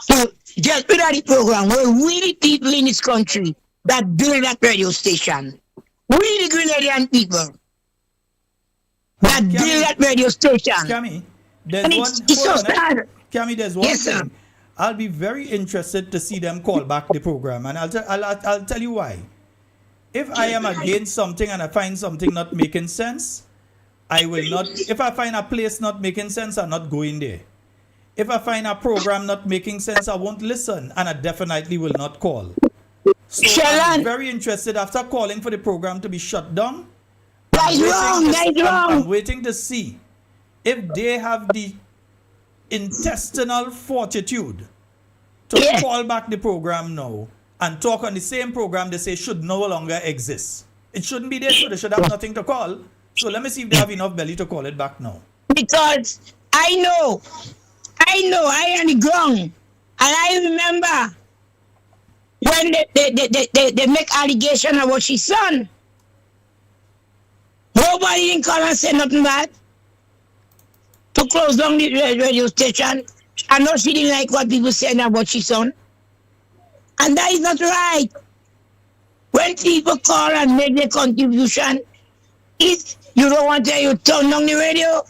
Speaker 8: to get rid of the program where we the people in this country that build that radio station. We the Grenadian people that build that radio station.
Speaker 4: Cammy, there's
Speaker 8: And
Speaker 4: one.
Speaker 8: it's so sad.
Speaker 4: Cammy, there's one
Speaker 8: Yes, sir.
Speaker 4: thing. I'll be very interested to see them call back the program, and I'll tell you why. If I am against something and I find something not making sense, I will not. If I find a place not making sense, I'm not going there. If I find a program not making sense, I won't listen, and I definitely will not call. So I'm very interested after calling for the program to be shut down.
Speaker 8: That is wrong. That is
Speaker 4: I'm
Speaker 8: wrong.
Speaker 4: waiting to see if they have the intestinal fortitude to call back the program now and talk on the same program they say should no longer exist. It shouldn't be there, so they should have nothing to call. So let me see if they have enough belly to call it back now.
Speaker 8: Because I know, I on the ground, and I remember when they make allegation about his son. Nobody didn't call and say nothing bad to close down the radio station. I know she didn't like what people said about his son. And that is not right. When people call and make their contribution, If you don't want to you turn on the radio,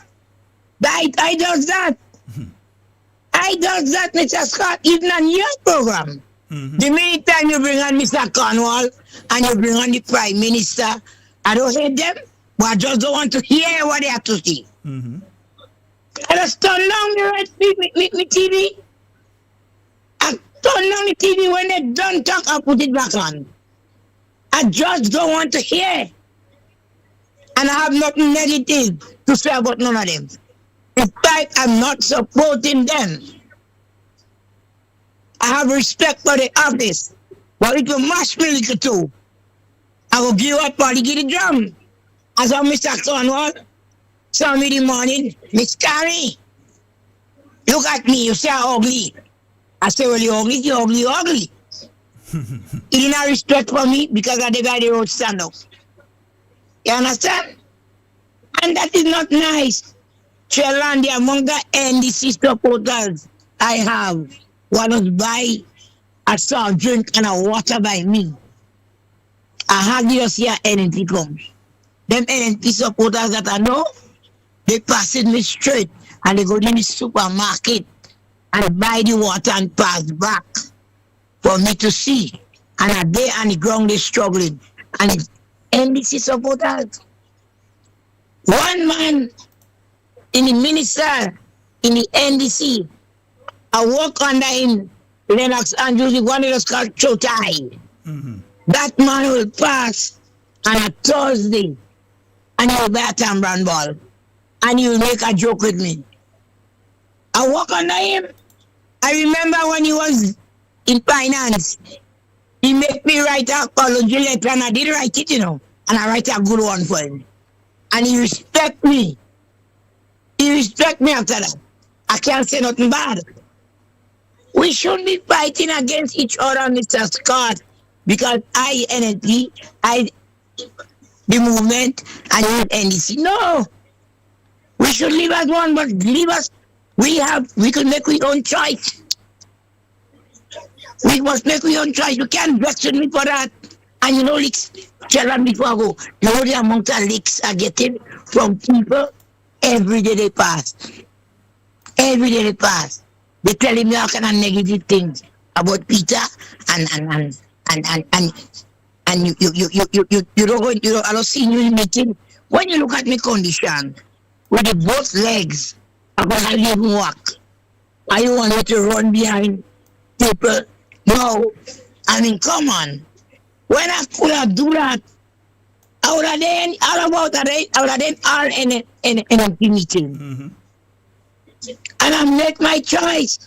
Speaker 8: I does that. I does that, Mr. Scott, even on your program. The minute time you bring on Mr. Cornwall and you bring on the Prime Minister, I don't hate them, but I just don't want to hear what they have to say. I just turn on the TV. I turn on the TV when they don't talk, I put it back on. I just don't want to hear. And I have nothing negative to say about none of them. In fact, I'm not supporting them. I have respect for the office. But if you mash me little too, I will give up all the drum. As a Mr. Cornwall, saw me in the morning, Miss Carrie, look at me, you say I'm ugly. I say, well, you ugly, you ugly, you ugly. He didn't have respect for me because of the guy they wrote stand up. You understand? And that is not nice. Chelandia, among the NDC supporters I have, one was buy a soft drink and a water by me. I hardly just hear NNP comes. Them NNP supporters that I know, they pass it me straight and they go to the supermarket and buy the water and pass back for me to see. And a day on the ground they struggling. And it's NDC supporters. One man in the minister in the NDC, I work under him, Lennox Andrews, one of those called Chotai. That man will pass on a Thursday and he'll buy a Tambran ball and he'll make a joke with me. I work under him. I remember when he was in finance, he made me write a apology letter and I did write it, and I write a good one for him. And he respect me. He respect me after that. I can't say nothing bad. We shouldn't be fighting against each other, Mr. Scott, because I NNP, the movement, and you NDC. No. We should live as one, but leave us. We can make our own choice. We must make our own choice. You can't vex with me for that. And leaks, tell them before I go, the amount of leaks I getting from people every day they pass. Every day they pass. They telling me all kind of negative things about Peter and you don't I don't see you in meeting. When you look at my condition, with the both legs, I'm gonna leave walk. Are you want me to run behind people? No. I mean, come on. When I could have do that, I would have done all about that. I would have done all in a meeting. And I make my choice.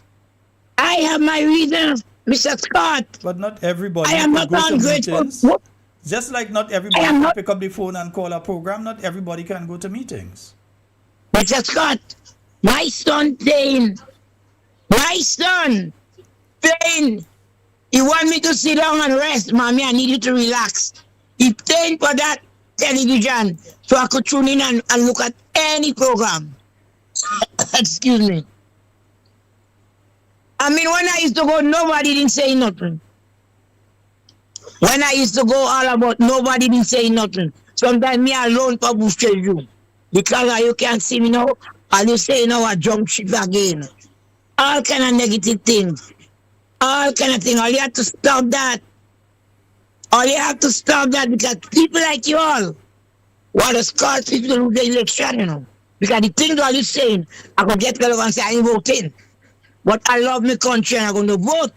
Speaker 8: I have my reasons, Mr. Scott.
Speaker 4: But not everybody.
Speaker 8: I am not ungrateful.
Speaker 4: Just like not everybody can pick up the phone and call a program, not everybody can go to meetings.
Speaker 8: Mr. Scott, my son Dane, he want me to sit down and rest. Mommy, I need you to relax. He paid for that television so I could tune in and look at any program. Excuse me. I mean, when I used to go, nobody didn't say nothing. When I used to go all about, nobody didn't say nothing. Sometimes me alone for boosted you. Because you can't see me now, all you say now I jump ship again. All kind of negative things. All kind of things. All you have to stop that. All you have to stop that because people like you all want to score people to lose the election, Because the things all you're saying, I could get people and say I ain't voting. But I love my country and I'm going to vote.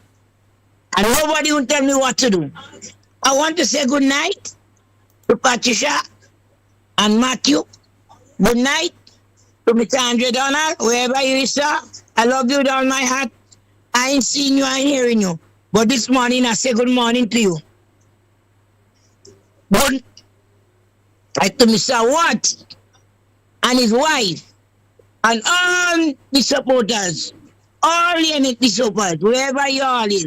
Speaker 8: And nobody will tell me what to do. I want to say good night to Patricia and Matthew. Good night to Mr. Andre Donald, wherever you is, sir. I love you with all my heart. I ain't seen you, I ain't hearing you. But this morning, I say good morning to you. Good night to Mr. Watt and his wife and all the supporters, all the NXT supporters, wherever you all is.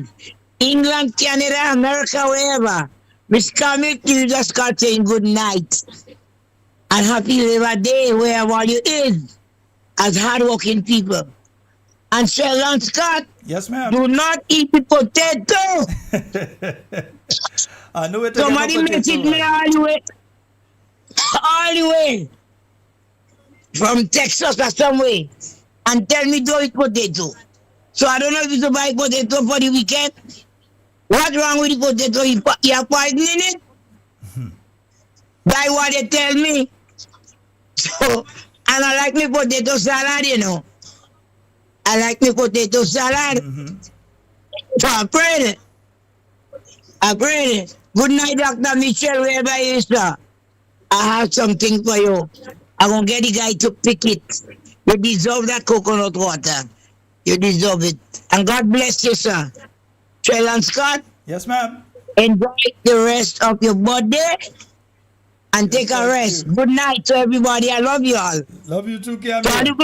Speaker 8: England, Canada, America, wherever. Miss Camille, you just got saying good night. And happy Labor Day, wherever you is, as hardworking people. And Sheldon Scott,
Speaker 4: yes, ma'am.
Speaker 8: Do not eat the potato.
Speaker 4: I know it.
Speaker 8: Somebody make it me all the way. all the way from Texas or somewhere and tell me don't eat potato. So I don't know if you to buy potato for the weekend. What's wrong with the potato? You are poisoning it? That's what they tell me. So, and I like me potato salad, you know. I like me potato salad. So I prayed it. I prayed it. Good night, Dr. Mitchell, wherever you are, sir. I have something for you. I'm going to get the guy to pick it. You deserve that coconut water. You deserve it. And God bless you, sir. Trell Scott.
Speaker 4: Yes, ma'am.
Speaker 8: Enjoy the rest of your birthday and take a rest.
Speaker 4: You.
Speaker 8: Good night to everybody. I love you all.
Speaker 4: Love you too,
Speaker 8: So
Speaker 4: Camille.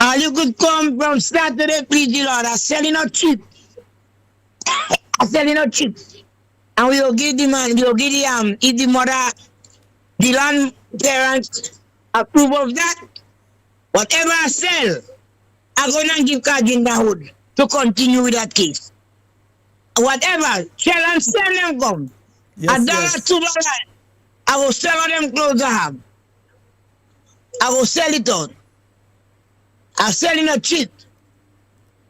Speaker 8: all you could come from Saturday, please, the Lord. I'm selling out cheap. I'm selling out cheap. And we will give the man, we will give the if the mother, the land parents approve of that, whatever I sell, I'm going to give cards in the hood to continue with that case. Whatever, sell and sell them come.
Speaker 4: Yes,
Speaker 8: $1, $2, I will sell all them clothes I have. I will sell it out. I'm selling it cheap.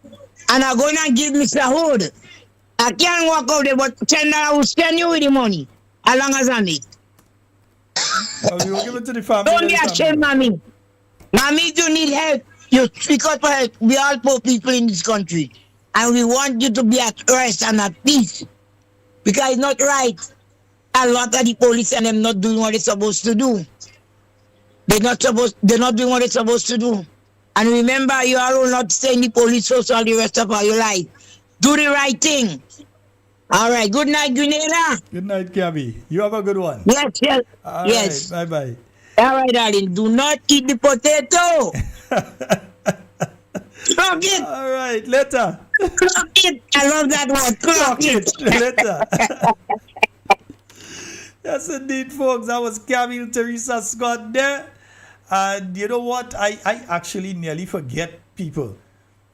Speaker 8: And I'm going to give Mr. Hood. I can't walk out there, but $10 I will send you with the money. As long as I make.
Speaker 4: We will give it to the family.
Speaker 8: Don't be ashamed, mommy. Mommy, you need help. You speak out for help. We all poor people in this country. And we want you to be at rest and at peace. Because it's not right. A lot of the police and them not doing what they're supposed to do. They're not doing what they're supposed to do. And remember, you all will not stay in the police force all the rest of your life. Do the right thing. All right. Good night, Grenada.
Speaker 4: Good night, Gabby. You have a good one.
Speaker 8: Yes, yes.
Speaker 4: All
Speaker 8: yes.
Speaker 4: Right, bye-bye.
Speaker 8: All right, darling. Do not eat the potato. Clock it.
Speaker 4: All right. Later.
Speaker 8: Clock it. I love that word. Clock it.
Speaker 4: Later. Yes, indeed, folks. That was Camille Teresa Scott there. And you know what? I actually nearly forget, people,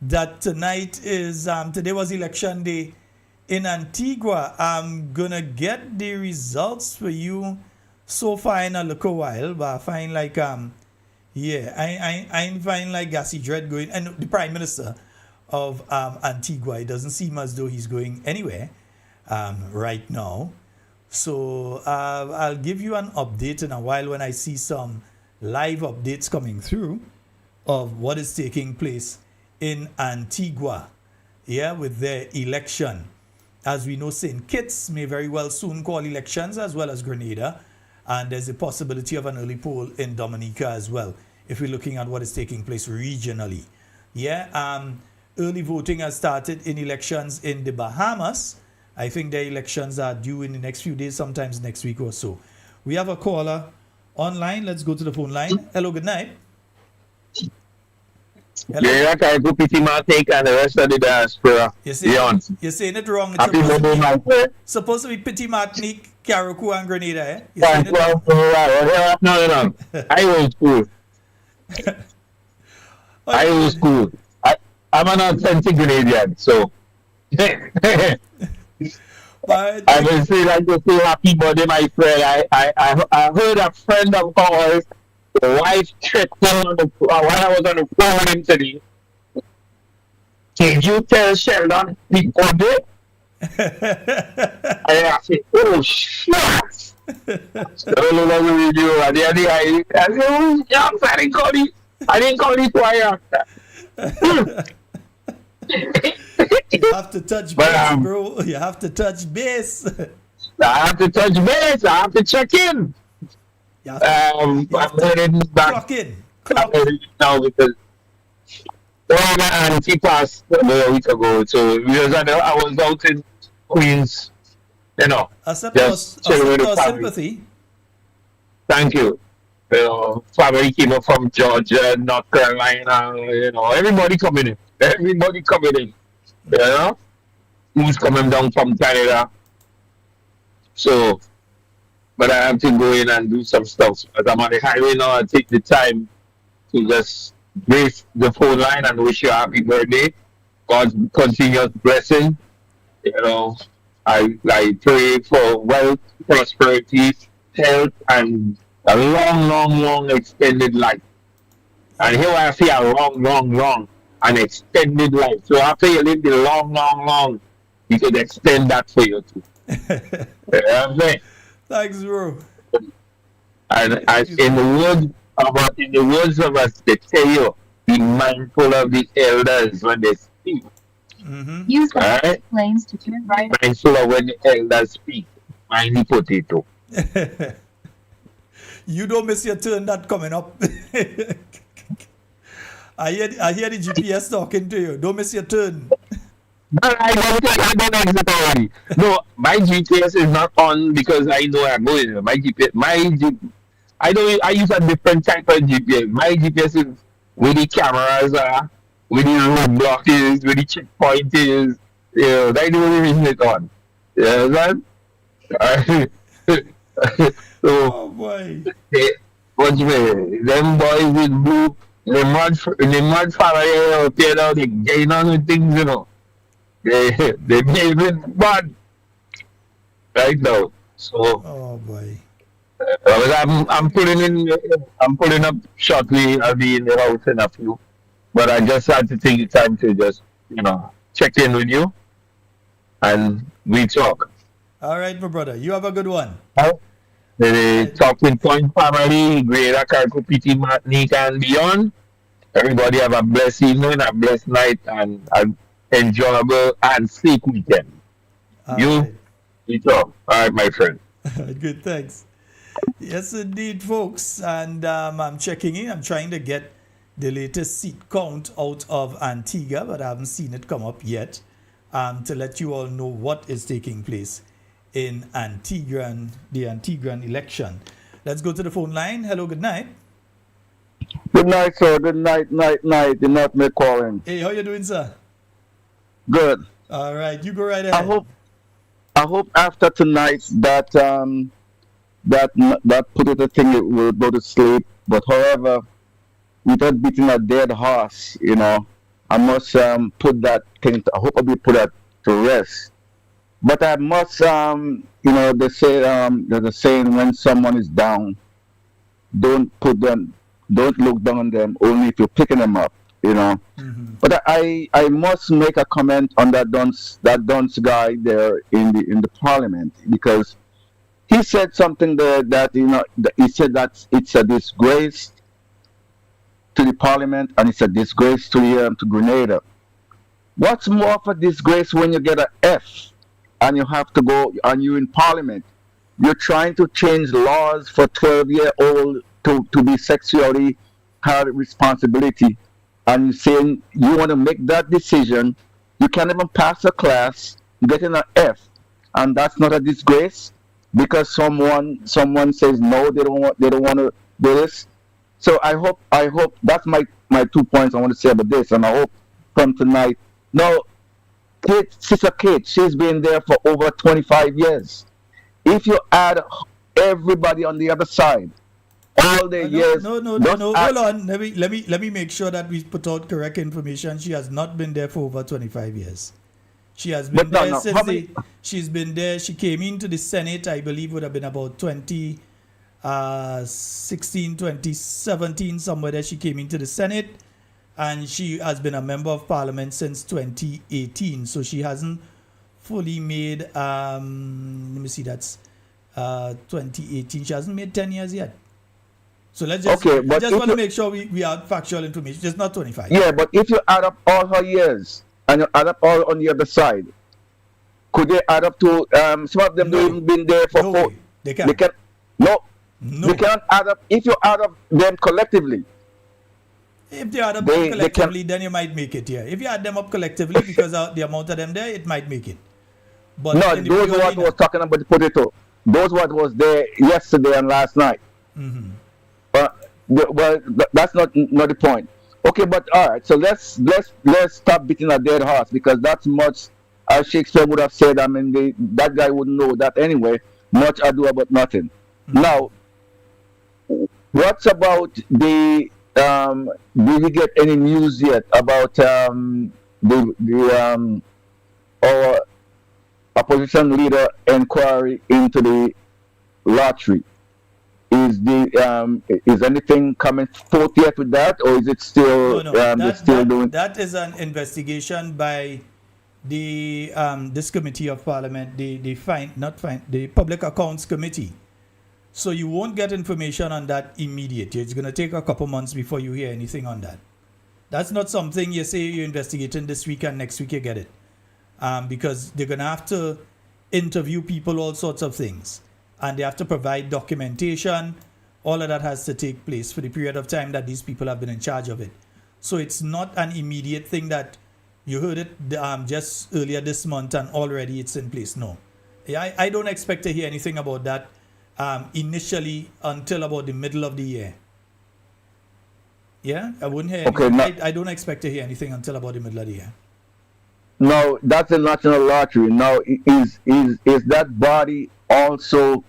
Speaker 4: that tonight is, today was election day in Antigua. I'm going to get the results for you so far in a little while. But I find like, I find like Gassy Dread going, and the Prime Minister of Antigua, it doesn't seem as though he's going anywhere right now. So I'll give you an update in a while when I see some live updates coming through of what is taking place in Antigua, with their election. As we know, St. Kitts may very well soon call elections, as well as Grenada, and there's a possibility of an early poll in Dominica as well, if we're looking at what is taking place regionally. Early voting has started in elections in the Bahamas. I think their elections are due in the next few days, sometimes next week or so. We have a caller online. Let's go to the phone line. Hello, good night. Hello.
Speaker 9: Yeah, I go Pity Martik and the rest of the diaspora.
Speaker 4: You're saying it wrong. It's
Speaker 9: Happy birthday, my friend.
Speaker 4: supposed to be Pity Martinique, Carriacou, and Grenada, eh?
Speaker 9: No. I was cool. I was cool. I'm an authentic Grenadian, so.
Speaker 4: But
Speaker 9: I will say like to say happy birthday, my friend. I heard a friend of ours, the wife checked on the while I was on the phone with him today. Can you tell Sheldon the birthday? And I said, oh shit! So I didn't call it why after.
Speaker 4: you have to touch base, bro. You have to touch base.
Speaker 9: I have to touch base. I have to check in. I'm heading back.
Speaker 4: Clock in.
Speaker 9: I'm heading now because and he passed a week ago. So I was out in Queens, just chilling with the family.
Speaker 4: Sympathy.
Speaker 9: Thank you. Family came up from Georgia, North Carolina. Everybody coming in. Who's coming down from Canada? So, but I have to go in and do some stuff. But I'm on the highway now. I take the time to just grace the phone line and wish you a happy birthday. God's continuous blessing. I pray for wealth, prosperity, health and a long extended life. And here I say a long, and extended life. So after you live the long, you could extend that for you too. You know what I'm saying?
Speaker 4: Thanks, bro.
Speaker 9: And in the words of us, they tell you, be mindful of the elders when they speak.
Speaker 10: Use the
Speaker 9: Right?
Speaker 10: lanes to turn right.
Speaker 9: Mindful of when the elders speak. Mind the potato.
Speaker 4: You don't miss your turn that coming up. I hear the GPS talking to you. Don't miss your turn.
Speaker 9: But I don't exit already. No, my GPS is not on because I know I'm going. I use a different type of GPS. My GPS is where the cameras are, where the roadblock is, where the checkpoint is. You know, that's the only reason it's on. You understand? So,
Speaker 4: Oh boy.
Speaker 9: what you mean? Them boys with blue, the mud family out there now, they getting on with things, you know. They made it bad right now. So,
Speaker 4: Oh boy.
Speaker 9: I'm pulling up shortly. I'll be in the house in a few. But I just had to take the time to just, check in with you and we talk.
Speaker 4: All right, my brother. You have a good one.
Speaker 9: The Talking Point family, Greater Karkupiti, Martinique and beyond. Everybody have a blessed evening, a blessed night, and an enjoyable and safe weekend. We talk. All right, my friend.
Speaker 4: Good, thanks. Yes, indeed, folks. And I'm checking in. I'm trying to get the latest seat count out of Antigua, but I haven't seen it come up yet. To let you all know what is taking place in the Antiguan election. Let's go to the phone line. Hello, good night.
Speaker 11: Good night, sir. Good night. You're not me calling.
Speaker 4: Hey, how you doing, sir?
Speaker 11: Good.
Speaker 4: All right, you go right ahead.
Speaker 11: I hope after tonight that potato thing will go to sleep. But however, without beating a dead horse, I must put that thing. I hope I'll be put that to rest. But I must, they say there's a saying: when someone is down, don't look down on them. Only if you're picking them up,
Speaker 4: Mm-hmm.
Speaker 11: But I must make a comment on that Dunce guy there in the parliament, because he said something there that he said that it's a disgrace to the parliament and it's a disgrace to Grenada. What's more of a disgrace when you get an F and you have to go and you're in parliament? You're trying to change laws for 12-year-old to be sexually held responsibility, and you're saying you want to make that decision. You can't even pass a class, you get an F, and that's not a disgrace because someone says no, they don't want to do this. So I hope that's my 2 points I want to say about this, and I hope from tonight. No, Sister Kate, she's been there for over 25 years. If you add everybody on the other side, all the years.
Speaker 4: No. Hold on. Let me make sure that we put out correct information. She has not been there for over 25 years. She has been there since she's been there. She came into the Senate, I believe, would have been about 2016, 2017, somewhere there. She came into the Senate, and she has been a member of Parliament since 2018. So she hasn't fully made. Let me see. That's 2018. She hasn't made 10 years yet. So let's just want to make sure we have factual information. Just not 25.
Speaker 11: Yeah, but if you add up all her years and you add up all on the other side, could they add up to some of them have even been there for 4?
Speaker 4: They can't.
Speaker 11: No. They can't add up. If you add up them collectively.
Speaker 4: If they add up them collectively, then you might make it, yeah. If you add them up collectively, because of the amount of them there, it might make it. But
Speaker 11: no, those what was talking about the potato. Those what was there yesterday and last night.
Speaker 4: Mm-hmm.
Speaker 11: Well, that's not the point. Okay, but all right. So let's stop beating a dead horse, because that's much, as Shakespeare would have said. I mean, that guy wouldn't know that anyway. Much ado about nothing. Mm-hmm. Now, what's about the? Did we get any news yet about our opposition leader inquiry into the lottery? is anything coming forth yet with that, or is it still they're still doing?
Speaker 4: That is an investigation by the this committee of parliament, the Public Accounts Committee. So you won't get information on that immediately. It's going to take a couple months before you hear anything on that. That's not something you say you're investigating this week and next week you get it. Because they're going to have to interview people, all sorts of things. And they have to provide documentation. All of that has to take place for the period of time that these people have been in charge of it. So it's not an immediate thing that you heard it just earlier this month and already it's in place. No. I don't expect to hear anything about that initially until about the middle of the year. Yeah, I wouldn't hear anything. I don't expect to hear anything until about the middle of the year.
Speaker 11: No, that's the national lottery. Now, is that body also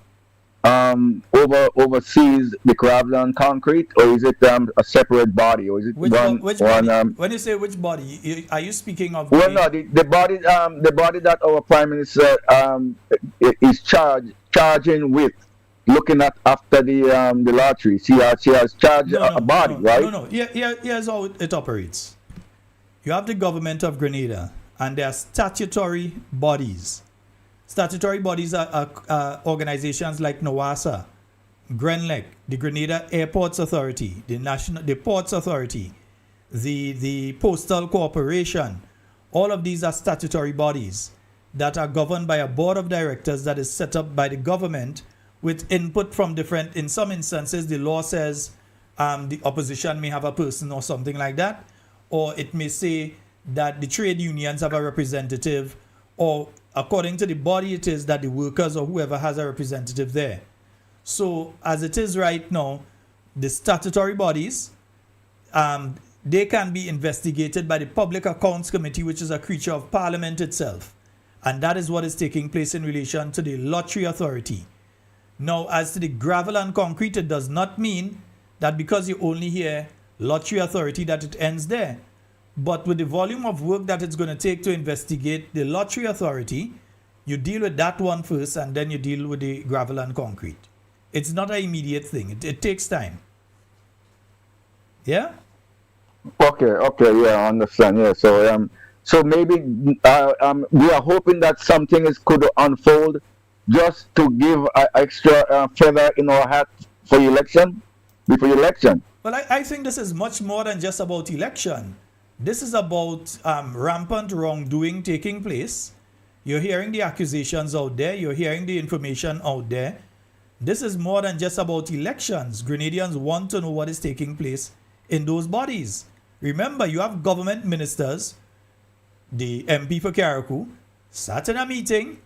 Speaker 11: oversees the gravel and concrete, or is it a separate body, or is it
Speaker 4: which
Speaker 11: one?
Speaker 4: Body? When you say which body, are you speaking of?
Speaker 11: Well, no, the body that our prime minister is charging with looking at after the lottery. She has charged a body, right?
Speaker 4: No. Here's how it operates. You have the government of Grenada, and there are statutory bodies. Statutory bodies are organizations like NOASA, GRENLEC, the Grenada Airports Authority, the Ports Authority, the Postal Corporation. All of these are statutory bodies that are governed by a board of directors that is set up by the government with input from different, in some instances, the law says the opposition may have a person or something like that, or it may say that the trade unions have a representative, or according to the body it is that the workers or whoever has a representative there. So as it is right now, the statutory bodies, they can be investigated by the Public Accounts Committee, which is a creature of Parliament itself. And that is what is taking place in relation to the Lottery Authority. Now, as to the gravel and concrete, it does not mean that because you only hear Lottery Authority that it ends there. But with the volume of work that it's going to take to investigate the Lottery Authority, you deal with that one first and then you deal with the gravel and concrete. It's not an immediate thing. It takes time. Yeah?
Speaker 11: Okay, yeah, I understand. Yeah, so maybe we are hoping that something could unfold just to give an extra feather in our hat for election, before election.
Speaker 4: Well, I think this is much more than just about election. This is about rampant wrongdoing taking place. You're hearing the accusations out there. You're hearing the information out there. This is more than just about elections. Grenadians want to know what is taking place in those bodies. Remember, you have government ministers, the MP for Carriacou, sat in a meeting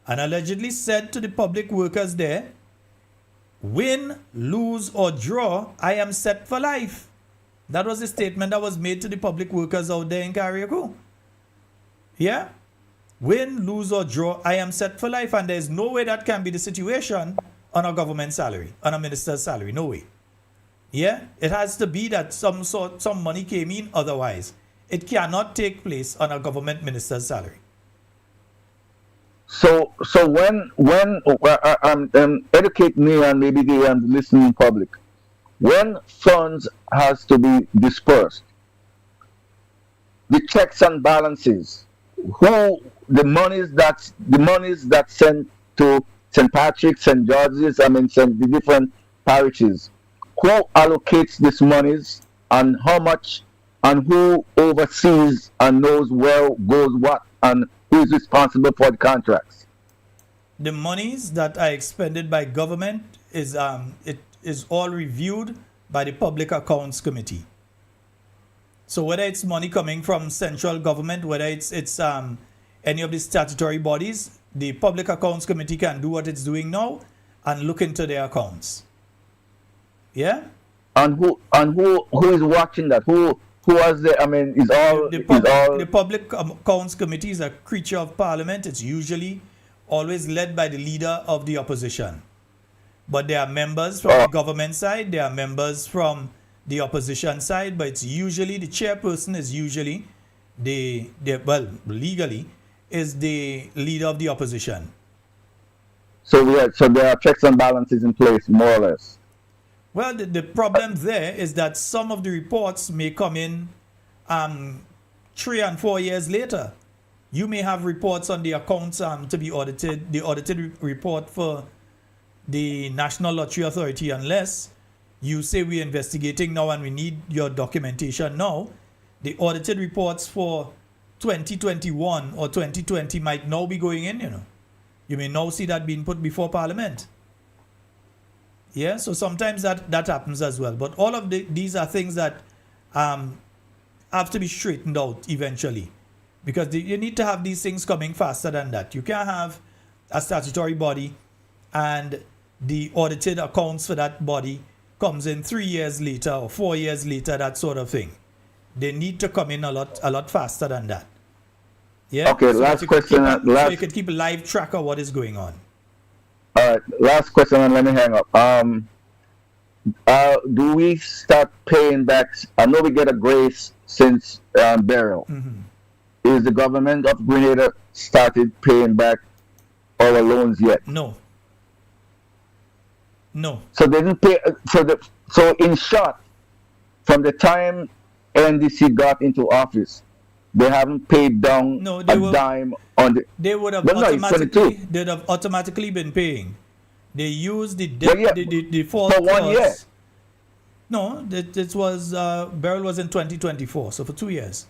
Speaker 4: and allegedly said to the public workers there, win, lose, or draw, I am set for life. That was the statement that was made to the public workers out there in Carriacou. Yeah? Win, lose, or draw, I am set for life. And there's no way that can be the situation on a government salary, on a minister's salary. No way. Yeah? It has to be that some money came in otherwise. It cannot take place on a government minister's salary.
Speaker 11: So when educate me and maybe the listening public, when funds has to be dispersed, the checks and balances, the monies that sent to St. Patrick's, St. George's, the different parishes, who allocates these monies and how much, and who oversees and knows where goes what, and who is responsible for the contracts?
Speaker 4: The monies that are expended by government is all reviewed by the Public Accounts Committee. So whether it's money coming from central government, whether it's any of the statutory bodies, the Public Accounts Committee can do what it's doing now and look into their accounts. Yeah?
Speaker 11: And who is watching that? Who was there?
Speaker 4: The Public Accounts Committee is a creature of Parliament. It's usually always led by the leader of the opposition. But there are members from the government side, there are members from the opposition side, but it's usually the chairperson is usually legally is the leader of the opposition.
Speaker 11: So there are checks and balances in place, more or less.
Speaker 4: Well, the problem there is that some of the reports may come in 3 and 4 years later. You may have reports on the accounts to be audited, the audited report for the National Lottery Authority, unless you say we're investigating now and we need your documentation now. The audited reports for 2021 or 2020 might now be going in, you know. You may now see that being put before Parliament. Yeah, so sometimes that happens as well. But all of these are things that have to be straightened out eventually. Because you need to have these things coming faster than that. You can't have a statutory body and the audited accounts for that body comes in 3 years later or 4 years later, that sort of thing. They need to come in a lot faster than that. Yeah.
Speaker 11: Okay,
Speaker 4: so
Speaker 11: last question.
Speaker 4: So you could keep a live track of what is going on.
Speaker 11: All right, last question, and let me hang up. Do we start paying back? I know we get a grace since burial.
Speaker 4: Mm-hmm.
Speaker 11: Is the government of Grenada started paying back our loans yet?
Speaker 4: No.
Speaker 11: So they didn't pay. So in short, from the time NDC got into office, they haven't paid down dime on the.
Speaker 4: They would have automatically been paying. They used the default
Speaker 11: for 1 year.
Speaker 4: No, this was burial was in 2024, so for 2 years.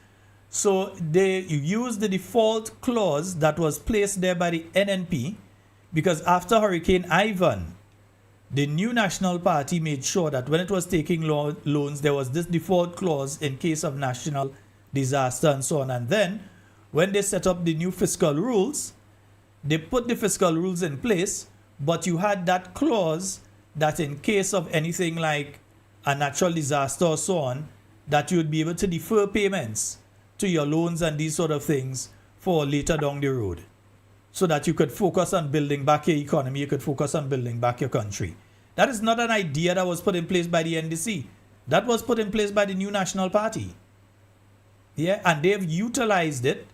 Speaker 4: So they used the default clause that was placed there by the NNP, because after Hurricane Ivan, the new National Party made sure that when it was taking loans, there was this default clause in case of national disaster and so on. And then when they set up the new fiscal rules, they put the fiscal rules in place, but you had that clause that in case of anything like a natural disaster or so on, that you would be able to defer payments to your loans and these sort of things for later down the road, so that you could focus on building back your economy, you could focus on building back your country. That is not an idea that was put in place by the NDC. That was put in place by the new National Party. Yeah, and they've utilized it.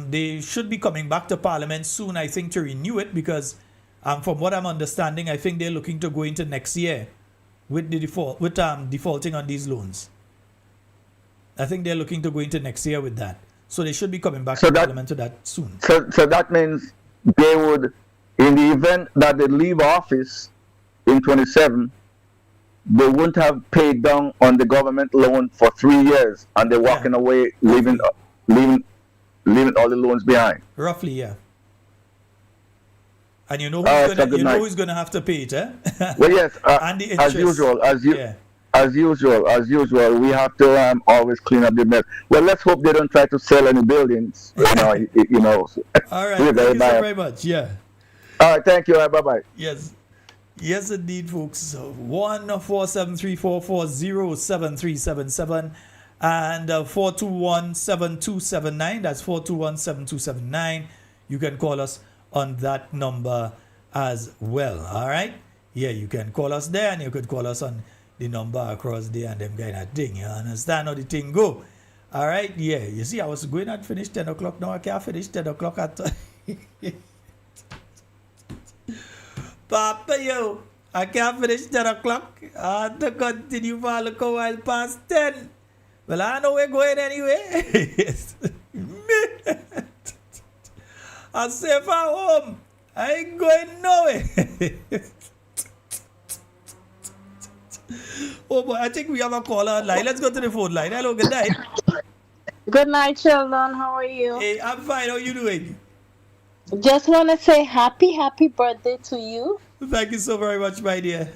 Speaker 4: They should be coming back to Parliament soon, I think, to renew it, because from what I'm understanding, I think they're looking to go into next year with the defaulting on these loans. I think they're looking to go into next year with that. So they should be coming back to Parliament to that soon.
Speaker 11: So that means they would, in the event that they leave office in 27, they wouldn't have paid down on the government loan for 3 years, and they're walking away, leaving all the loans behind.
Speaker 4: Roughly, yeah. And you know who's going to have to pay it, eh?
Speaker 11: Well, yes.
Speaker 4: And the interest.
Speaker 11: As usual, we have to always clean up the mess. Well, let's hope they don't try to sell any buildings.
Speaker 4: All right.
Speaker 11: Thank you
Speaker 4: so very much. Yeah.
Speaker 11: All right. Thank you. Bye bye.
Speaker 4: Yes. Yes, indeed, folks. 1-473-440-7377 and 421-7279. That's 421-7279. You can call us on that number as well. All right. Yeah, you can call us there, and you could call us on the number across there and them kind of thing. You understand how the thing go? All right. Yeah. You see, I was going to finish 10 o'clock. Now I can't finish 10 o'clock at Papa, yo, I can't finish 10 o'clock. I have to continue for a little while past 10. Well, I know we're going anyway. I'm safe at home. I ain't going nowhere. Oh boy, I think we have a caller online. Let's go to the phone line. Hello, good night.
Speaker 12: Good night, Sheldon. How are you?
Speaker 4: Hey, I'm fine. How are you doing?
Speaker 12: Just want to say happy birthday to you.
Speaker 4: Thank you so very much, my dear.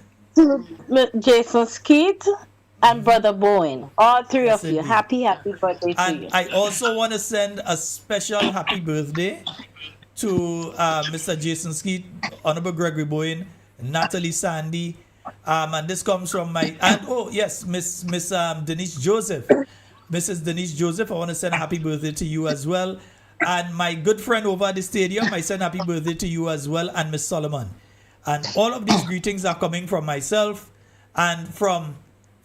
Speaker 12: Jason Skeet and Brother Bowen. All three of you. Happy birthday to you.
Speaker 4: And I also want to send a special happy birthday to Mr. Jason Skeet, Honorable Gregory Bowen, Natalie Sandy, and this comes from Miss Denise Joseph. Mrs. Denise Joseph, I want to send a happy birthday to you as well. And my good friend over at the stadium, I send happy birthday to you as well, and Miss Solomon. And all of these greetings are coming from myself and for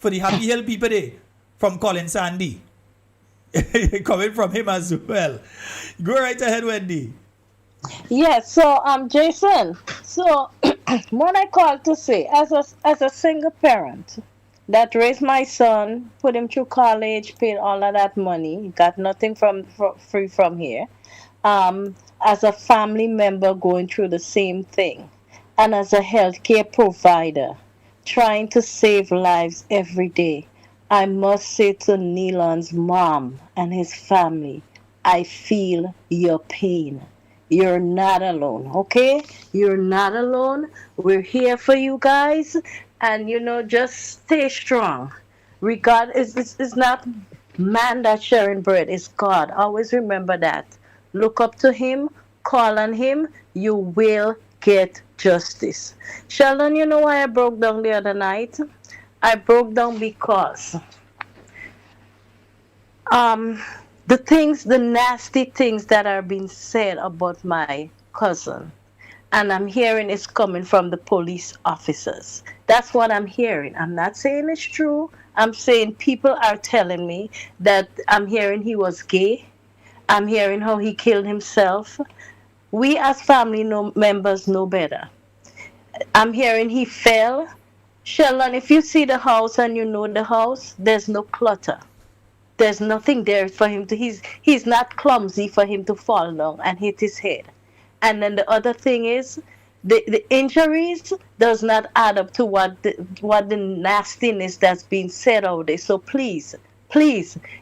Speaker 4: the Happy Hill people there, from Colin Sandy. Coming from him as well. Go right ahead, Wendy.
Speaker 12: Yes, so Jason, so what I call to say, as a single parent that raised my son, put him through college, paid all of that money, got nothing free from here. As a family member going through the same thing, and as a healthcare provider, trying to save lives every day, I must say to Neilon's mom and his family, I feel your pain. You're not alone, okay? You're not alone. We're here for you guys. And, just stay strong. It's not man that's sharing bread, it's God. Always remember that. Look up to Him, call on Him, you will get justice. Sheldon, you know why I broke down the other night? I broke down because the nasty things that are being said about my cousin, and I'm hearing it's coming from the police officers. That's what I'm hearing. I'm not saying it's true. I'm saying people are telling me that I'm hearing he was gay. I'm hearing how he killed himself. We as family members know better. I'm hearing he fell. Sheldon, if you see the house and you know the house, there's no clutter. There's nothing there for him to. He's not clumsy for him to fall down and hit his head. And then the other thing is, the injuries does not add up to what the nastiness that's being said out there. So please,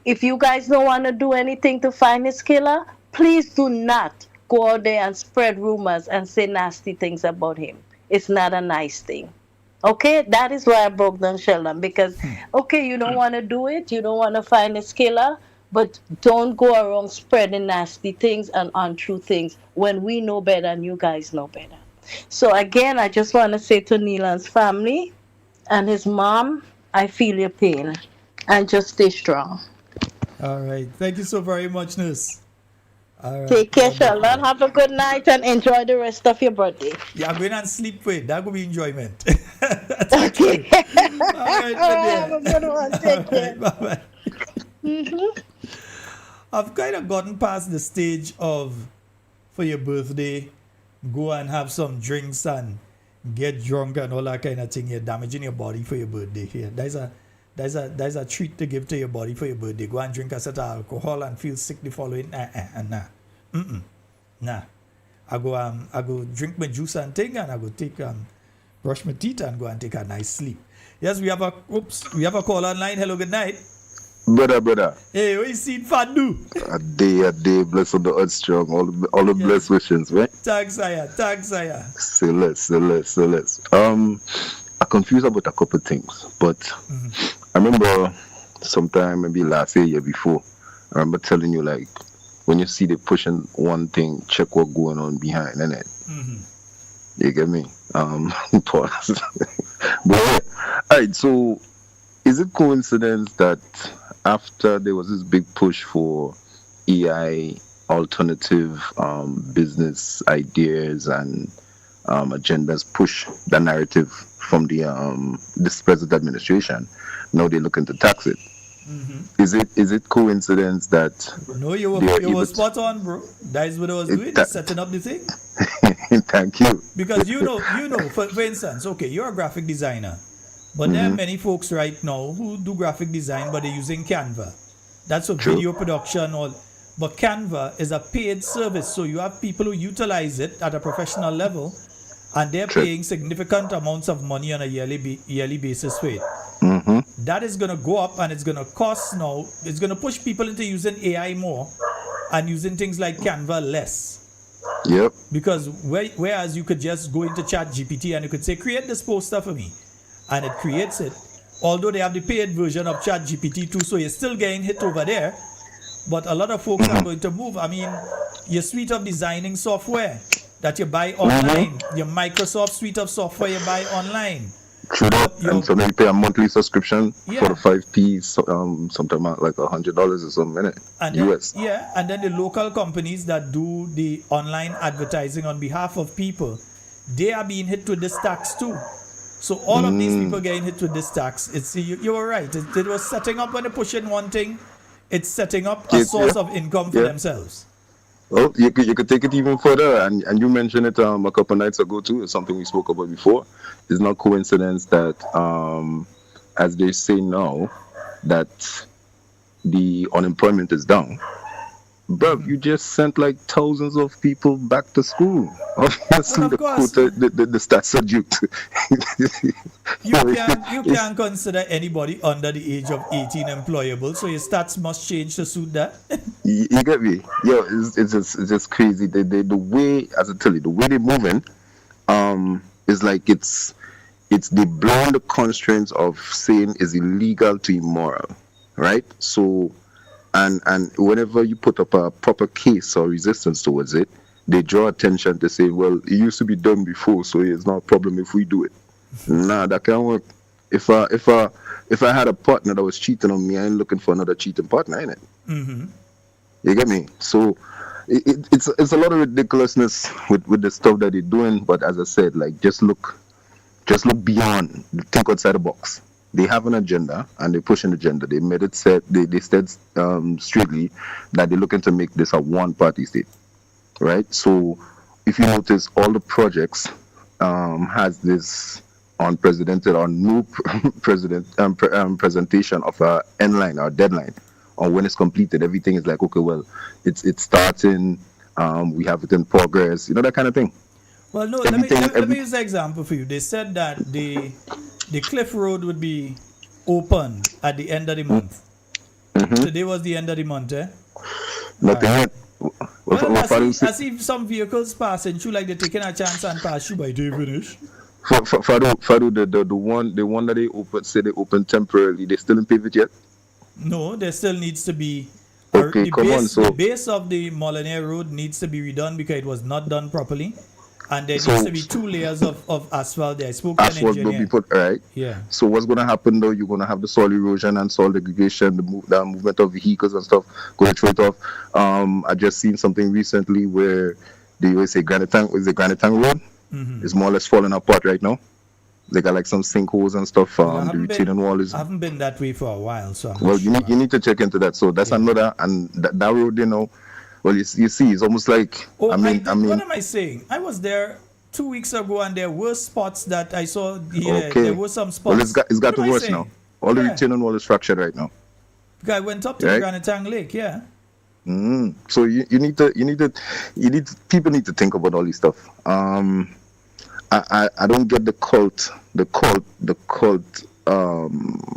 Speaker 12: if you guys don't want to do anything to find his killer, please do not go out there and spread rumors and say nasty things about him. It's not a nice thing. Okay, that is why I broke down Sheldon, because okay, you don't want to do it, you don't want to find his killer, but don't go around spreading nasty things and untrue things when we know better and you guys know better. So again, I just want to say to Neelan's family and his mom, I feel your pain, and just stay strong.
Speaker 4: All right. Thank you so very much, Nurse. All right.
Speaker 12: Take care, Sheldon. Have a good night and enjoy the rest of your birthday.
Speaker 4: Yeah, I'm going and sleep with. That will be enjoyment.
Speaker 12: Okay.
Speaker 4: All right,
Speaker 12: have a good one. Take care.
Speaker 4: Bye-bye. I've kind of gotten past the stage of, for your birthday, go and have some drinks and get drunk and all that kind of thing. You're damaging your body for your birthday here. There's a treat to give to your body for your birthday. Go and drink a set of alcohol and feel sick the following. Nah. I go drink my juice and thing, and I go take brush my teeth and go and take a nice sleep. Yes, we have a call online. Hello, good night.
Speaker 13: Brother.
Speaker 4: Hey, what you seen fun do?
Speaker 13: A day, bless on the earth strong. All the blessed wishes, right?
Speaker 4: Thanks, Saya.
Speaker 13: Say less. I'm confused about a couple things, but I remember sometime maybe last year before, I remember telling you, like, when you see they pushing one thing, check what's going on behind, innit? You get me? Pause. But yeah. Alright, so is it coincidence that after there was this big push for AI alternative business ideas and agendas, push the narrative from the this present administration, now they're looking to tax it? Is it coincidence that?
Speaker 4: No, you were spot on, bro. That is what I was doing, setting up the thing.
Speaker 13: Thank you.
Speaker 4: Because you know, for instance, okay, you're a graphic designer, but there are many folks right now who do graphic design, but they're using Canva. That's for video production, but Canva is a paid service, so you have people who utilize it at a professional level, and they're paying significant amounts of money on a yearly basis for it. That is going to go up, and it's going to cost now. It's going to push people into using AI more and using things like Canva less.
Speaker 13: Yep.
Speaker 4: Because whereas you could just go into Chat GPT and you could say, create this poster for me, and it creates it. Although they have the paid version of Chat GPT too, so you're still getting hit over there. But a lot of folks are going to move. I mean, your suite of designing software that you buy online, your Microsoft suite of software you buy online.
Speaker 13: True that. And so then you pay a monthly subscription for the 5P, something like $100 or something, innit?
Speaker 4: And then, US. Yeah, and then the local companies that do the online advertising on behalf of people, they are being hit with this tax too. So all of these people getting hit with this tax. You were right. It was setting up, when they push in one thing, it's setting up a source of income for themselves.
Speaker 13: Well, you could take it even further, and you mentioned it a couple nights ago too. It's something we spoke about before. It's not coincidence that as they say now, that the unemployment is down. Bro, you just sent like thousands of people back to school. Obviously,
Speaker 4: Well, of
Speaker 13: the
Speaker 4: course,
Speaker 13: quota, the stats are duped.
Speaker 4: you can't consider anybody under the age of 18 employable, so your stats must change to suit that.
Speaker 13: You get me? Yo, it's just crazy. The way, as I tell you, the way they're moving, is like it's they blowing the constraints of saying is illegal to immoral, right? So, and whenever you put up a proper case or resistance towards it, they draw attention to say, well, it used to be done before, so it's not a problem if we do it. Nah, that can't work. If I had a partner that was cheating on me, I ain't looking for another cheating partner, ain't it?
Speaker 4: Mm-hmm.
Speaker 13: You get me? So it's a lot of ridiculousness with the stuff that they're doing. But as I said, like just look beyond, think outside the box. They have an agenda and they push an agenda. They made it said they said straightly that they're looking to make this a one-party state, right? So if you notice, all the projects has this unprecedented or new presentation of a end line or deadline on when it's completed. Everything is like, okay, well, it's starting. We have it in progress. You know, that kind of thing.
Speaker 4: Well, no, let me use an example for you. They said that the Cliff Road would be open at the end of the month.
Speaker 13: Mm-hmm.
Speaker 4: Today was the end of the month, eh?
Speaker 13: Nothing yet.
Speaker 4: Well, I see some vehicles passing through, like they're taking a chance and pass through by day finish.
Speaker 13: Fado, the one that they opened, say they opened temporarily. They still didn't pave it yet.
Speaker 4: No, there still needs to be.
Speaker 13: Okay,
Speaker 4: the base of the Molyneux Road needs to be redone because it was not done properly. And there needs to be 2 layers of asphalt there. I spoke to an engineer.
Speaker 13: Will be put, right?
Speaker 4: Yeah.
Speaker 13: So what's going to happen though? You're going to have the soil erosion and soil degradation, the movement of vehicles and stuff going straight off. I just seen something recently where they always say Granite Tank Road.
Speaker 4: Mm-hmm.
Speaker 13: It's more or less falling apart right now. They got like some sinkholes and stuff. The retaining wall is.
Speaker 4: I haven't been that way for a while, so.
Speaker 13: You need to check into that. So that's another, and that road, you know. Well, you see, it's almost like.
Speaker 4: Oh, I mean, what am I saying? I was there 2 weeks ago, and there were spots that I saw here.
Speaker 13: Okay.
Speaker 4: There were some spots.
Speaker 13: Well, it's got to worse now. All the retaining wall is fractured right now.
Speaker 4: I went up to the Granite Tank Lake, yeah.
Speaker 13: So you need people need to think about all this stuff. I don't get the cult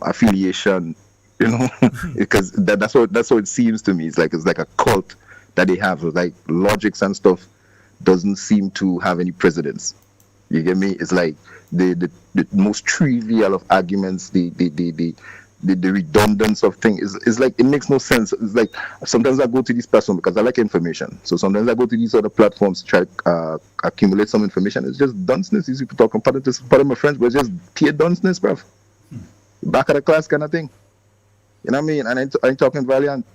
Speaker 13: affiliation, you know, because that's what it seems to me. It's like a cult that they have, like logics and stuff doesn't seem to have any precedence. You get me? It's like the most trivial of arguments, the redundance of things is like it makes no sense. It's like sometimes I go to this platform because I like information. So sometimes I go to these other platforms to try to accumulate some information. It's just dunceness. These people talking part of my friends, but it's just pure dunceness, bruv. Back of the class kind of thing. You know what I mean? And I ain't talking valiant.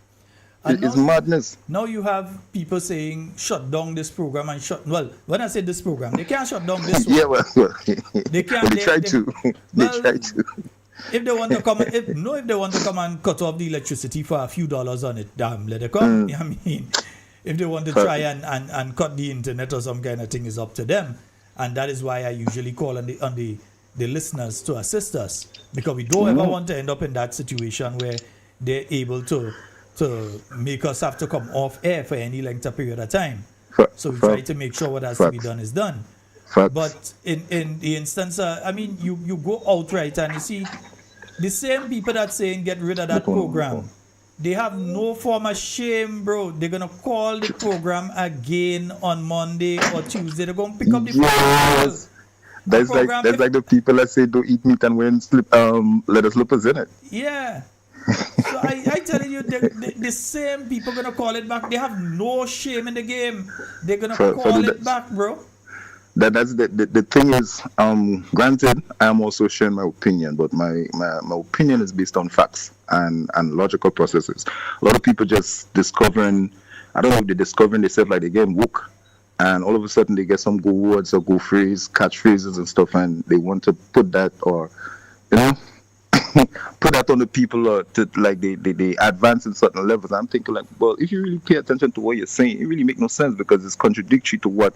Speaker 13: It's madness.
Speaker 4: Now you have people saying shut down this program and well, when I say this program, they can't shut down this one.
Speaker 13: Yeah, well,
Speaker 4: they can't.
Speaker 13: They try to. They try to.
Speaker 4: If they want to come, if they want to come and cut off the electricity for a few dollars on it, damn, let it come. I mean, if they want to try and cut the internet or some kind of thing, is up to them. And that is why I usually call on the listeners to assist us, because we don't ever want to end up in that situation where they're able to make us have to come off air for any length of period of time. So we try to make sure what has to be done is done. But in the instance, I mean, you go outright and you see the same people that saying get rid of that program, they have no form of shame, bro. They're gonna call the program again on Monday or Tuesday. They're gonna pick up the program.
Speaker 13: That's like the people that say don't eat meat and wear leather slippers, in it.
Speaker 4: Yeah. So I telling you, the same people gonna call it back. They have no shame in the game. They're gonna call it back, bro.
Speaker 13: That's the thing is, granted, I am also sharing my opinion, but my opinion is based on facts and logical processes. A lot of people just discovering, I don't know if they're discovering themselves like they get woke, and all of a sudden they get some go words or go phrase, catchphrases and stuff, and they want to put that, or, you know, put that on the people to like they advance in certain levels. I'm thinking like, well, if you really pay attention to what you're saying, it really makes no sense because it's contradictory to what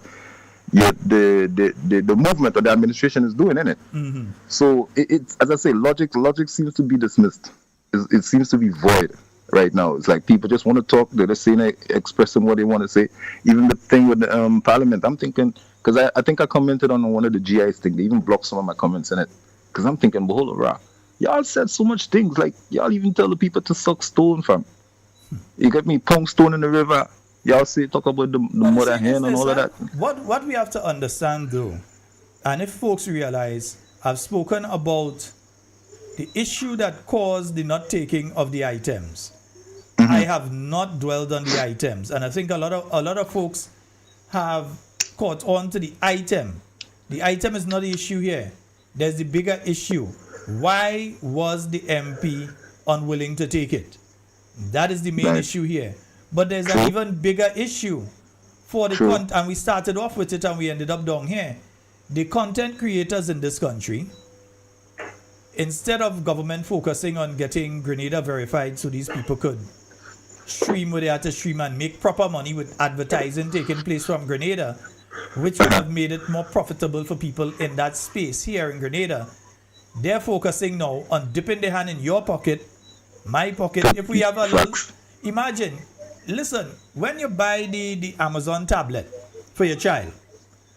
Speaker 13: the movement or the administration is doing, isn't it?
Speaker 4: Mm-hmm.
Speaker 13: So it's as I say, logic seems to be dismissed. It seems to be void right now. It's like people just want to talk. They're just saying, expressing what they want to say. Even the thing with the parliament, I'm thinking, because I think I commented on one of the GIs thing. They even blocked some of my comments in it. Because I'm thinking, behold, rah, y'all said so much things. Like y'all even tell the people to suck stone from. You get me? Pong stone in the river. Y'all say talk about the mother hen and all of that.
Speaker 4: What we have to understand though, and if folks realize, I've spoken about the issue that caused the not taking of the items. I have not dwelled on the items, and I think a lot of folks have caught on to the item. The item is not the issue here. There's the bigger issue. Why was the MP unwilling to take it? That is the main issue here. But there's an even bigger issue for the content, and we started off with it and we ended up down here. The content creators in this country, instead of government focusing on getting Grenada verified so these people could stream where they had to stream and make proper money with advertising taking place from Grenada, which would have made it more profitable for people in that space here in Grenada, they're focusing now on dipping their hand in your pocket, my pocket. If we have a little, imagine, listen, when you buy the Amazon tablet for your child,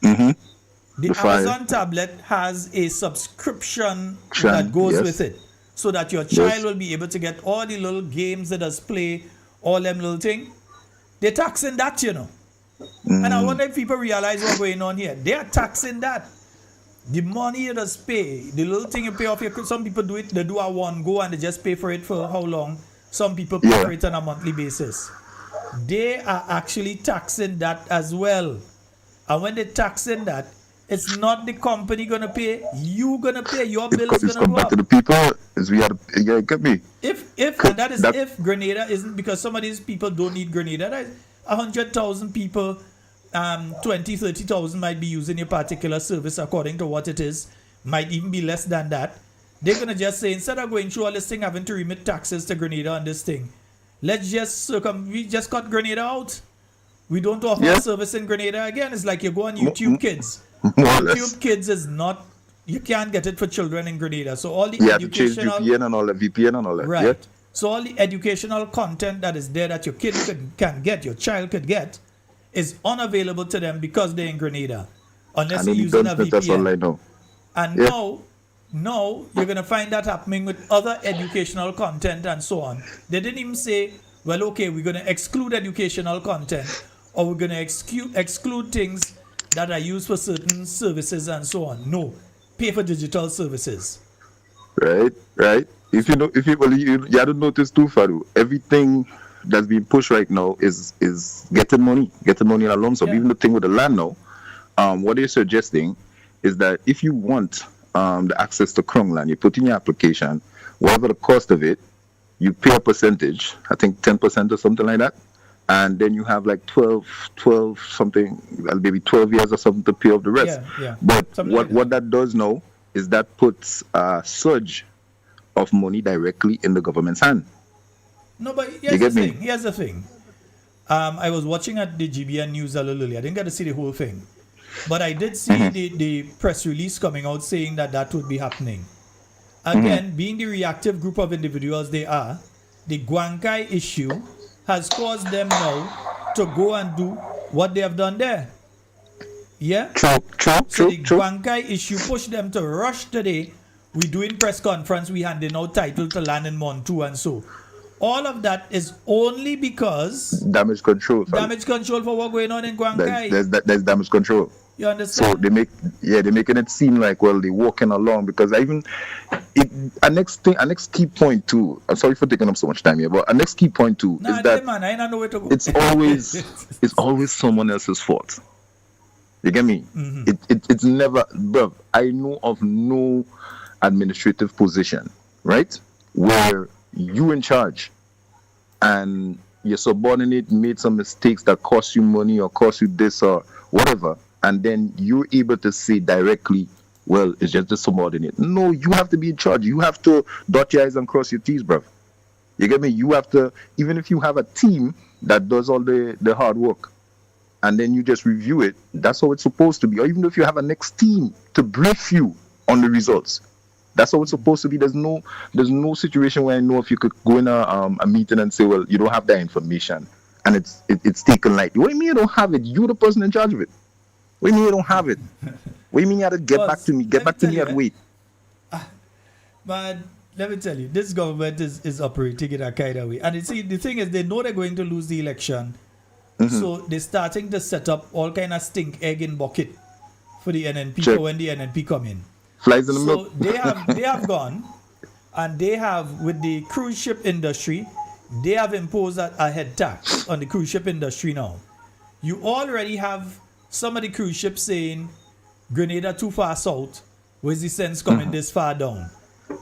Speaker 4: the Amazon tablet has a subscription that goes with it, so that your child will be able to get all the little games that does play, all them little things. They're taxing that, you know. And I wonder if people realize what's going on here. They are taxing that. The money you just pay, the little thing you pay off your, some people do it, they do a one go and they just pay for it for how long? Some people pay for it on a monthly basis. They are actually taxing that as well. And when they're taxing that, it's not the company gonna pay, you gonna pay, your bill is gonna go up.
Speaker 13: To the people, is we have to get me.
Speaker 4: If and that is if Grenada isn't, because some of these people don't need Grenada. That is 100,000 people, 30,000 might be using a particular service according to what it is, might even be less than that. They're gonna just say, instead of going through all this thing, having to remit taxes to Grenada on this thing, let's just we just cut Grenada out. We don't offer a service in Grenada again. It's like you go on YouTube Kids. YouTube Kids is not, you can't get it for children in Grenada. So all the educational
Speaker 13: VPN and all that.
Speaker 4: Right.
Speaker 13: Yeah.
Speaker 4: So all the educational content that is there that your kid can get, your child could get, is unavailable to them because they're in Grenada. Unless you're using a VPN. And now you're going to find that happening with other educational content and so on. They didn't even say, well, okay, we're going to exclude educational content, or we're going to exclude things that are used for certain services and so on. No, pay for digital services.
Speaker 13: Right. If you hadn't noticed too, Faru, everything that's being pushed right now is getting money in a lump sum. Even the thing with the land now, what they're suggesting is that if you want the access to Crown land, you put in your application, whatever the cost of it, you pay a percentage, I think 10% or something like that. And then you have like 12 something, maybe 12 years or something to pay off the rest. But what that does now is that puts a surge of money directly in the government's hand.
Speaker 4: No, but here's the thing. I was watching at the GBN News a little earlier. I didn't get to see the whole thing. But I did see the press release coming out saying that would be happening. Again, being the reactive group of individuals they are, the Guankai issue has caused them now to go and do what they have done there. Yeah? So the Guankai issue pushed them to rush today. We doing press conference, we handing out title to land in Montu and so. All of that is only because
Speaker 13: damage control for
Speaker 4: what going on in Guankai.
Speaker 13: There's damage control.
Speaker 4: You understand?
Speaker 13: So they're making it seem like, well, they're walking along, because a next key point too. I'm sorry for taking up so much time here, but a next key point too is that
Speaker 4: I know where to go.
Speaker 13: It's always someone else's fault. You get me? It's never, bro. I know of no administrative position, right, where you in charge and your subordinate made some mistakes that cost you money or cost you this or whatever, and then you're able to say directly, well, it's just the subordinate. No, you have to be in charge. You have to dot your I's and cross your T's, bro. You get me? You have to, even if you have a team that does all the hard work, and then you just review it, that's how it's supposed to be. Or even if you have a next team to brief you on the results, that's how it's supposed to be. There's no situation where I know if you could go in a meeting and say, well, you don't have that information, and it's taken lightly. What do you mean you don't have it? You're the person in charge of it. What do you mean you don't have it? What do you mean you have to get back to me? Get back to me and wait.
Speaker 4: But let me tell you, this government is operating in a kind of way. And see, the thing is, they know they're going to lose the election. So they're starting to set up all kind of stink egg in bucket for the NNP for when the NNP come in.
Speaker 13: Flies in the milk.
Speaker 4: So they have gone, and they have, with the cruise ship industry, they have imposed a head tax on the cruise ship industry now. You already have some of the cruise ships saying Grenada too far south. Where's the sense coming this far down?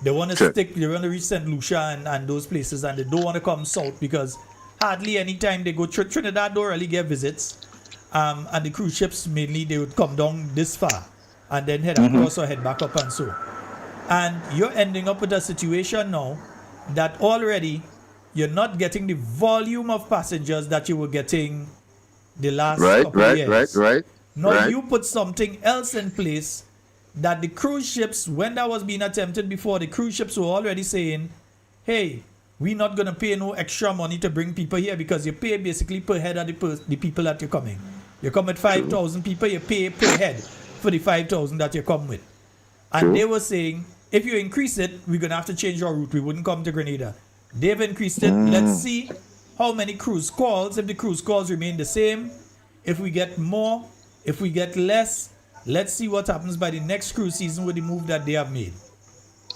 Speaker 4: They want to they want to reach St. Lucia and those places, and they don't want to come south because hardly any time they go Trinidad don't really get visits. And the cruise ships mainly they would come down this far and then head across or head back up and so. And you're ending up with a situation now that already you're not getting the volume of passengers that you were getting the last couple of years. Now you put something else in place that the cruise ships, when that was being attempted before, the cruise ships were already saying, hey, we're not going to pay no extra money to bring people here because you pay basically per head of the people that you're coming. You come with 5,000 people, you pay per head for the 5,000 that you come with. And they were saying, if you increase it, we're going to have to change our route. We wouldn't come to Grenada. They've increased it. Let's see how many cruise calls. If the cruise calls remain the same, if we get more, if we get less, let's see what happens by the next cruise season with the move that they have made.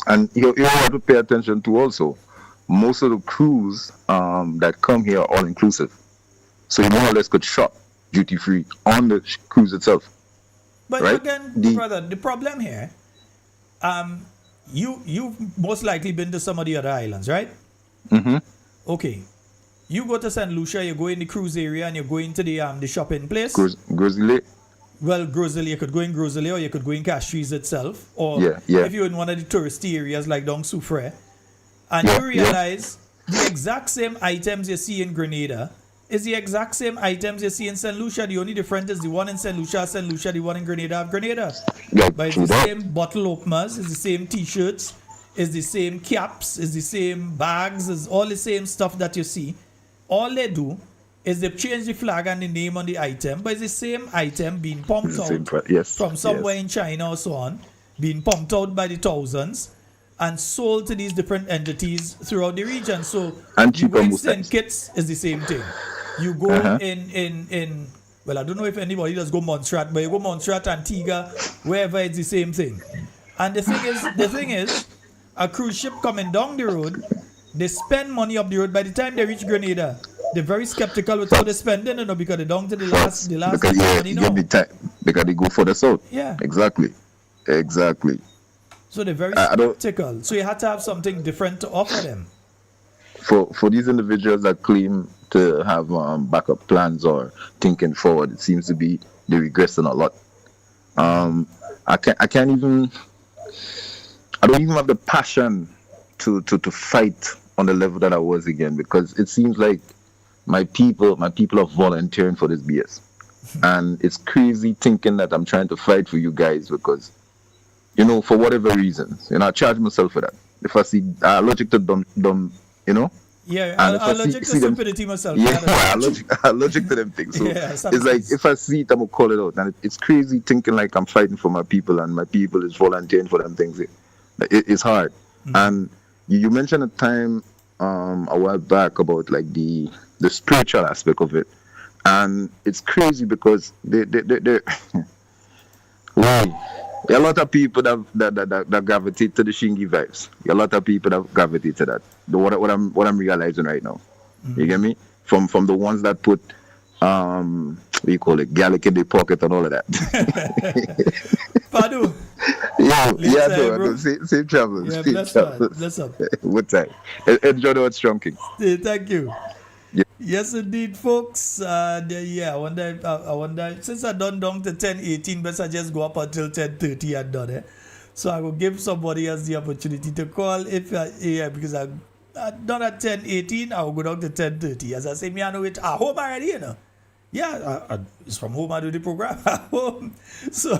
Speaker 13: And you have to pay attention to also, most of the crews that come here are all inclusive. So you more or less could shop duty free on the cruise itself.
Speaker 4: But again, brother, the problem here, you've most likely been to some of the other islands, right? Okay. You go to St. Lucia, you go in the cruise area and you go into the shopping place.
Speaker 13: Grizzly.
Speaker 4: Well, Grizzly, you could go in Grizzly or you could go in Castries itself. Or if you're in one of the touristy areas like Dong Soufre, and you realize the exact same items you see in Grenada is the exact same items you see in St. Lucia. The only difference is the one in St. Lucia, the one in Grenada have Grenada. But it's the same bottle openers, it's the same t-shirts, it's the same caps, it's the same bags, it's all the same stuff that you see. All they do is they change the flag and the name on the item, but it's the same item being pumped out from somewhere in China or so on, being pumped out by the thousands and sold to these different entities throughout the region. So you go in St. Kitts is the same thing. You go in well, I don't know if anybody does go Montserrat, but you go Montserrat, Antigua, wherever, it's the same thing. And the thing is, a cruise ship coming down the road, they spend money up the road. By the time they reach Grenada, they're very skeptical with how they spend it, because they're down to the last
Speaker 13: because they go for the south.
Speaker 4: Yeah.
Speaker 13: Exactly.
Speaker 4: So they're very skeptical. So you had to have something different to offer them.
Speaker 13: For these individuals that claim to have backup plans or thinking forward, it seems to be they're regressing a lot. I don't even have the passion to fight on the level that I was again, because it seems like my people are volunteering for this BS. And it's crazy thinking that I'm trying to fight for you guys because, for whatever reasons, I charge myself for that. If I see allergic to dumb,
Speaker 4: Yeah, I'm allergic to stupidity myself.
Speaker 13: Allergic to them things. So it's like, if I see it, I'm going to call it out. And it's crazy thinking like I'm fighting for my people and my people is volunteering for them things. It's hard. And you mentioned a time a while back about like the spiritual aspect of it, and it's crazy because there are a lot of people that gravitate to the Shingi vibes. There are a lot of people that gravitate to that. What I'm realizing right now, you get me? From the ones that put what you call it, Gallic in their pocket and all of that.
Speaker 4: Padu.
Speaker 13: Safe travels.
Speaker 4: Yeah, bless up.
Speaker 13: What time? Enjoy the hot strong king.
Speaker 4: Thank you.
Speaker 13: Yeah.
Speaker 4: Yes, indeed, folks. Yeah, I wonder, since I done down to 10:18, but I just go up until 10:30 and done it. So I will give somebody else the opportunity to call if, yeah, because I done at 10:18, I will go down to 10:30. As I say, me, I know it at home already, you know. Yeah, it's from home I do the program at home. So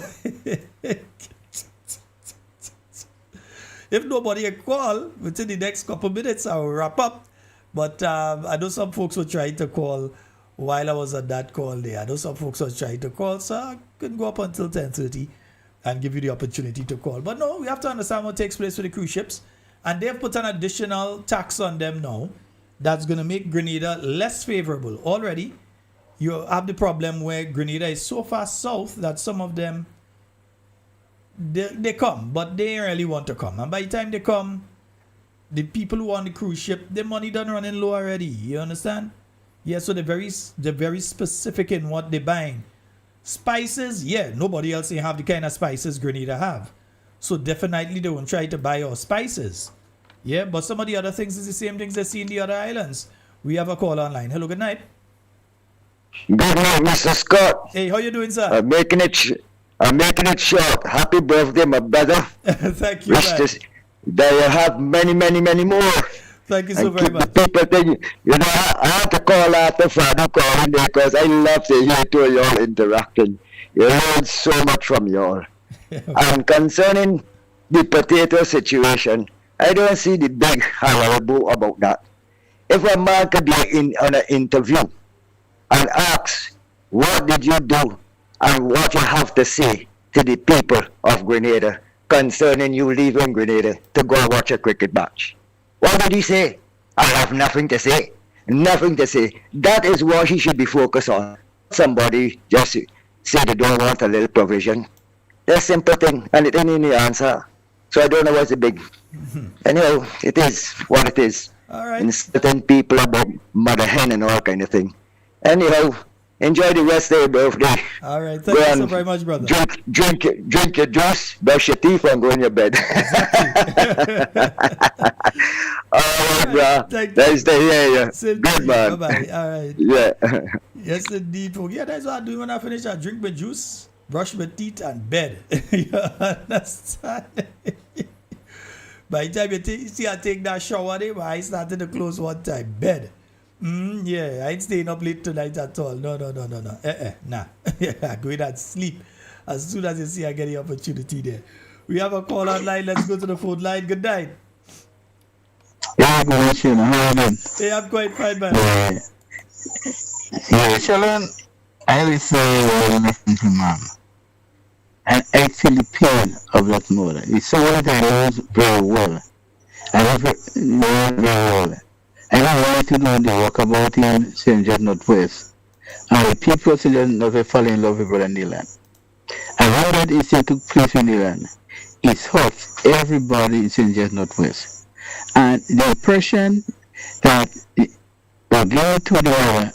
Speaker 4: if nobody can call within the next couple minutes, I will wrap up. But I know some folks were trying to call while I was on that call there. I know some folks were trying to call, so I couldn't go up until 10:30 and give you the opportunity to call. But no, we have to understand what takes place with the cruise ships. And they've put an additional tax on them now that's going to make Grenada less favorable. Already, you have the problem where Grenada is so far south that some of them, they come, but they really want to come. And by the time they come, the people who on the cruise ship, their money done running low already. You understand? Yeah, so they're very specific in what they're buying. Spices, yeah, nobody else can have the kind of spices Grenada have. So definitely they won't try to buy our spices. Yeah, but some of the other things is the same things they see in the other islands. We have a call online. Hello, good night.
Speaker 14: Good night, Mr. Scott.
Speaker 4: Hey, how you doing, sir?
Speaker 14: I'm making it short. Happy birthday, my brother.
Speaker 4: Thank you,
Speaker 14: Wish
Speaker 4: man.
Speaker 14: that you have many, many, many more.
Speaker 4: Thank you so very much.
Speaker 14: People think, you know, I have to call after Father calling there because I love to hear two of y'all interacting. You learn so much from y'all. And concerning the potato situation, I don't see the big horrible about that. If a man could be on an interview and ask, what did you do and what you have to say to the people of Grenada concerning you leaving Grenada to go watch a cricket match? What did he say? I have nothing to say. Nothing to say. That is what he should be focused on. Somebody just say they don't want a little provision. That's a simple thing, and it ain't any answer. So I don't know what's the big. Anyhow, it is what it is.
Speaker 4: All right.
Speaker 14: And certain people about mother hen and all kind of thing. Anyhow, enjoy the rest of your birthday.
Speaker 4: All right. Thank you so very much, brother.
Speaker 14: Drink your juice, brush your teeth, and go in your bed. All right, bro. Nice to hear you. Good man.
Speaker 4: Bye-bye. All right.
Speaker 14: Yeah.
Speaker 4: Yes, indeed. Yeah, that's what I do when I finish. I drink my juice, brush my teeth, and bed. You understand? By the time you see I take that shower, my eyes started to close one time. Bed. Yeah, I ain't staying up late tonight at all. No. Nah. I go in and sleep as soon as you see I get the opportunity there. We have a call online. Let's go to the phone line. Good night.
Speaker 15: Yeah, good night, Shana. How are you doing?
Speaker 4: Hey, I'm quite fine, man.
Speaker 15: Yeah, Shalom, I listen to mom. And I feel the pain of that mother. It's someone that I know very well. I know very well. I don't want to know the work about him, St. John Northwest. And the people of St. John Northwest fall in love with Brother Nilan. And when that incident took place in Nilan, it hurt everybody in St. John Northwest. And the impression that we're going to the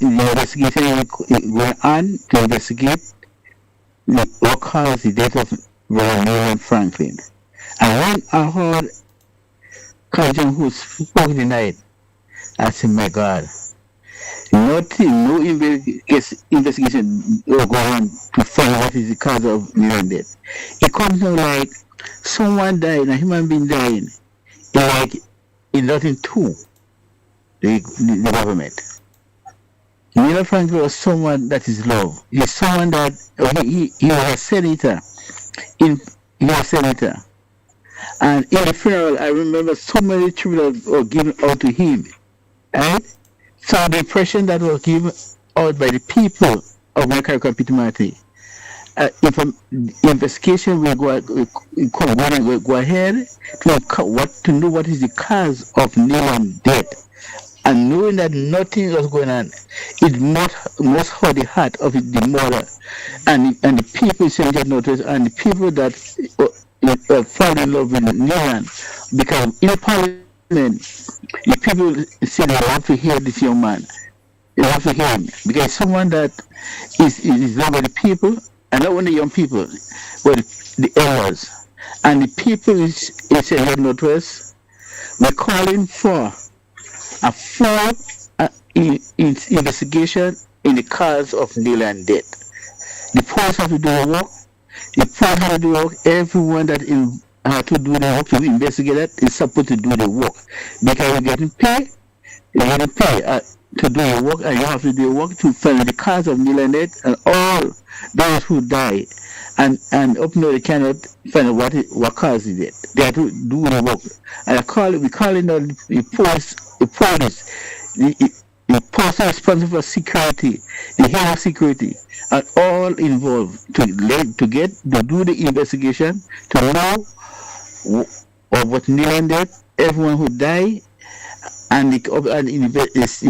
Speaker 15: investigation went on to investigate what caused the death of Brother Nilan Franklin. And when I heard Kajan who spoke tonight, I said, my God, nothing, no investigation will go on to find what is the cause of Nilan death. It comes out like someone died, a human being dying, like in nothing to the government. Nilan Franklin was someone that is loved. He's someone that he was a senator. He was a senator. And in the funeral, I remember so many tributes were given out to him. Right? So the impression that was given out by the people of American Pitimati, if an investigation will go ahead to know what is the cause of Nilan's death. And knowing that nothing was going on, it must hurt the heart of the mother and the people in St. John Northwest and the people that fall in love with Nilan. Because in Parliament, the people say they want to hear this young man. They want to hear him. Because someone that is loved by the people, and not only young people, but the elders. And the people in St. John Northwest, we're calling for a full investigation in the cause of Neland death. The police have to do the work. The police have to do the work. Everyone that to do the work to investigate that is supposed to do the work because you're getting paid. You're getting paid to do your work, and you have to do your work to find the cause of Neland death and all those who die. And up now they cannot find out what caused it. They have to do the work. And we call it the police, the person responsible for security, the head of security, are all involved to do the investigation, to know of what Neland did, everyone who died, and the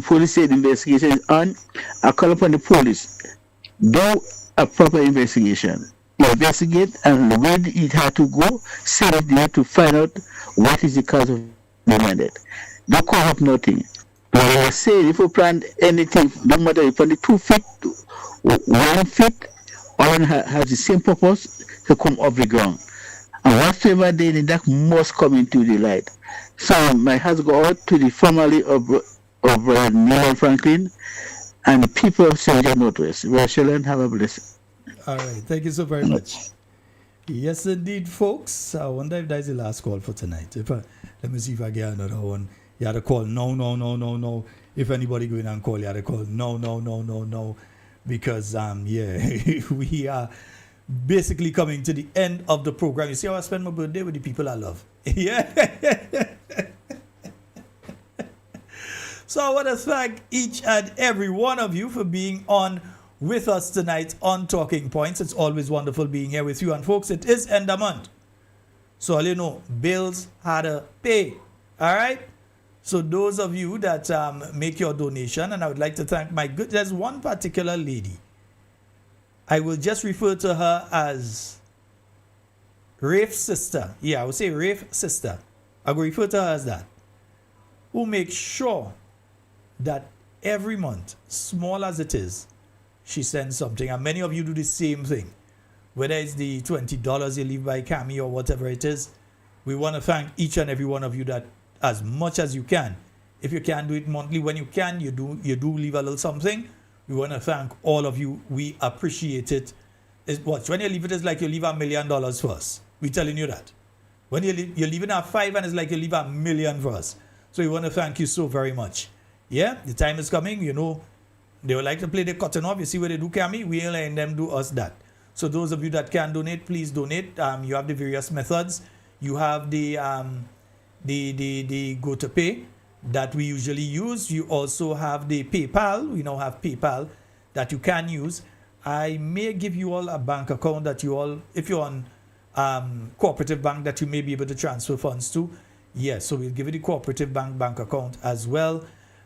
Speaker 15: police say the investigation is on. I call upon the police, do a proper investigation. Investigate, and the way it had to go, set it there to find out what is the cause of Neland death. Don't call up nothing. But I say, if you plant anything, no matter if you plant 2 feet, 1 feet, all has the same purpose to come off the ground. And whatever they did, that must come into the light. So my heart go out to the family of Neland Franklin and the people of St. Northwest. Rachel, have a blessing.
Speaker 4: All right. Thank you so very much. Yes, indeed, folks. I wonder if that's the last call for tonight. Let me see if I get another one. You had to call no. If anybody going and call, you had to call no. Because, we are basically coming to the end of the program. You see how I spend my birthday with the people I love? Yeah. So I want to thank each and every one of you for being on with us tonight on Talking Points. It's always wonderful being here with you. And folks, it is end of month. So all you know, bills had to pay. All right? So those of you that make your donation, and I would like to thank there's one particular lady. I will just refer to her as Rafe's sister. Yeah, I would say Rafe's sister. I will refer to her as that. Who makes sure that every month, small as it is, she sends something. And many of you do the same thing. Whether it's the $20 you leave by Cami or whatever it is, we want to thank each and every one of you that as much as you can. If you can't do it monthly, when you can, you do leave a little something. We want to thank all of you. We appreciate it. When you leave it's like you leave $1 million for us. We're telling you that. When you're leaving at 5 and it's like you leave $1 million for us. So we want to thank you so very much. Yeah, the time is coming. You know, they would like to play the cotton off. You see where they do Cami? We'll let them do us that. So those of you that can donate, please donate. You have the various methods. You have the go to pay that we usually use. You also have the PayPal. We now have PayPal that you can use. I may give you all a bank account that you all, if you're on cooperative bank, that you may be able to transfer funds to. Yes, so we'll give you the cooperative bank account as well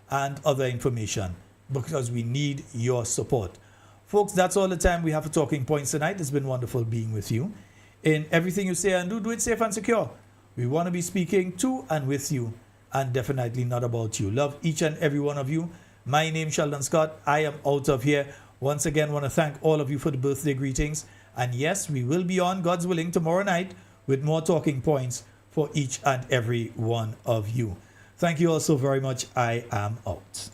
Speaker 4: and other information because we need your support. Folks, that's all the time we have for Talking Points tonight. It's been wonderful being with you. In everything you say and do it safe and secure. We want to be speaking to and with you and definitely not about you. Love each and every one of you. My name is Sheldon Scott. I am out of here. Once again, want to thank all of you for the birthday greetings. And yes, we will be on, God's willing, tomorrow night with more Talking Points for each and every one of you. Thank you all so very much. I am out.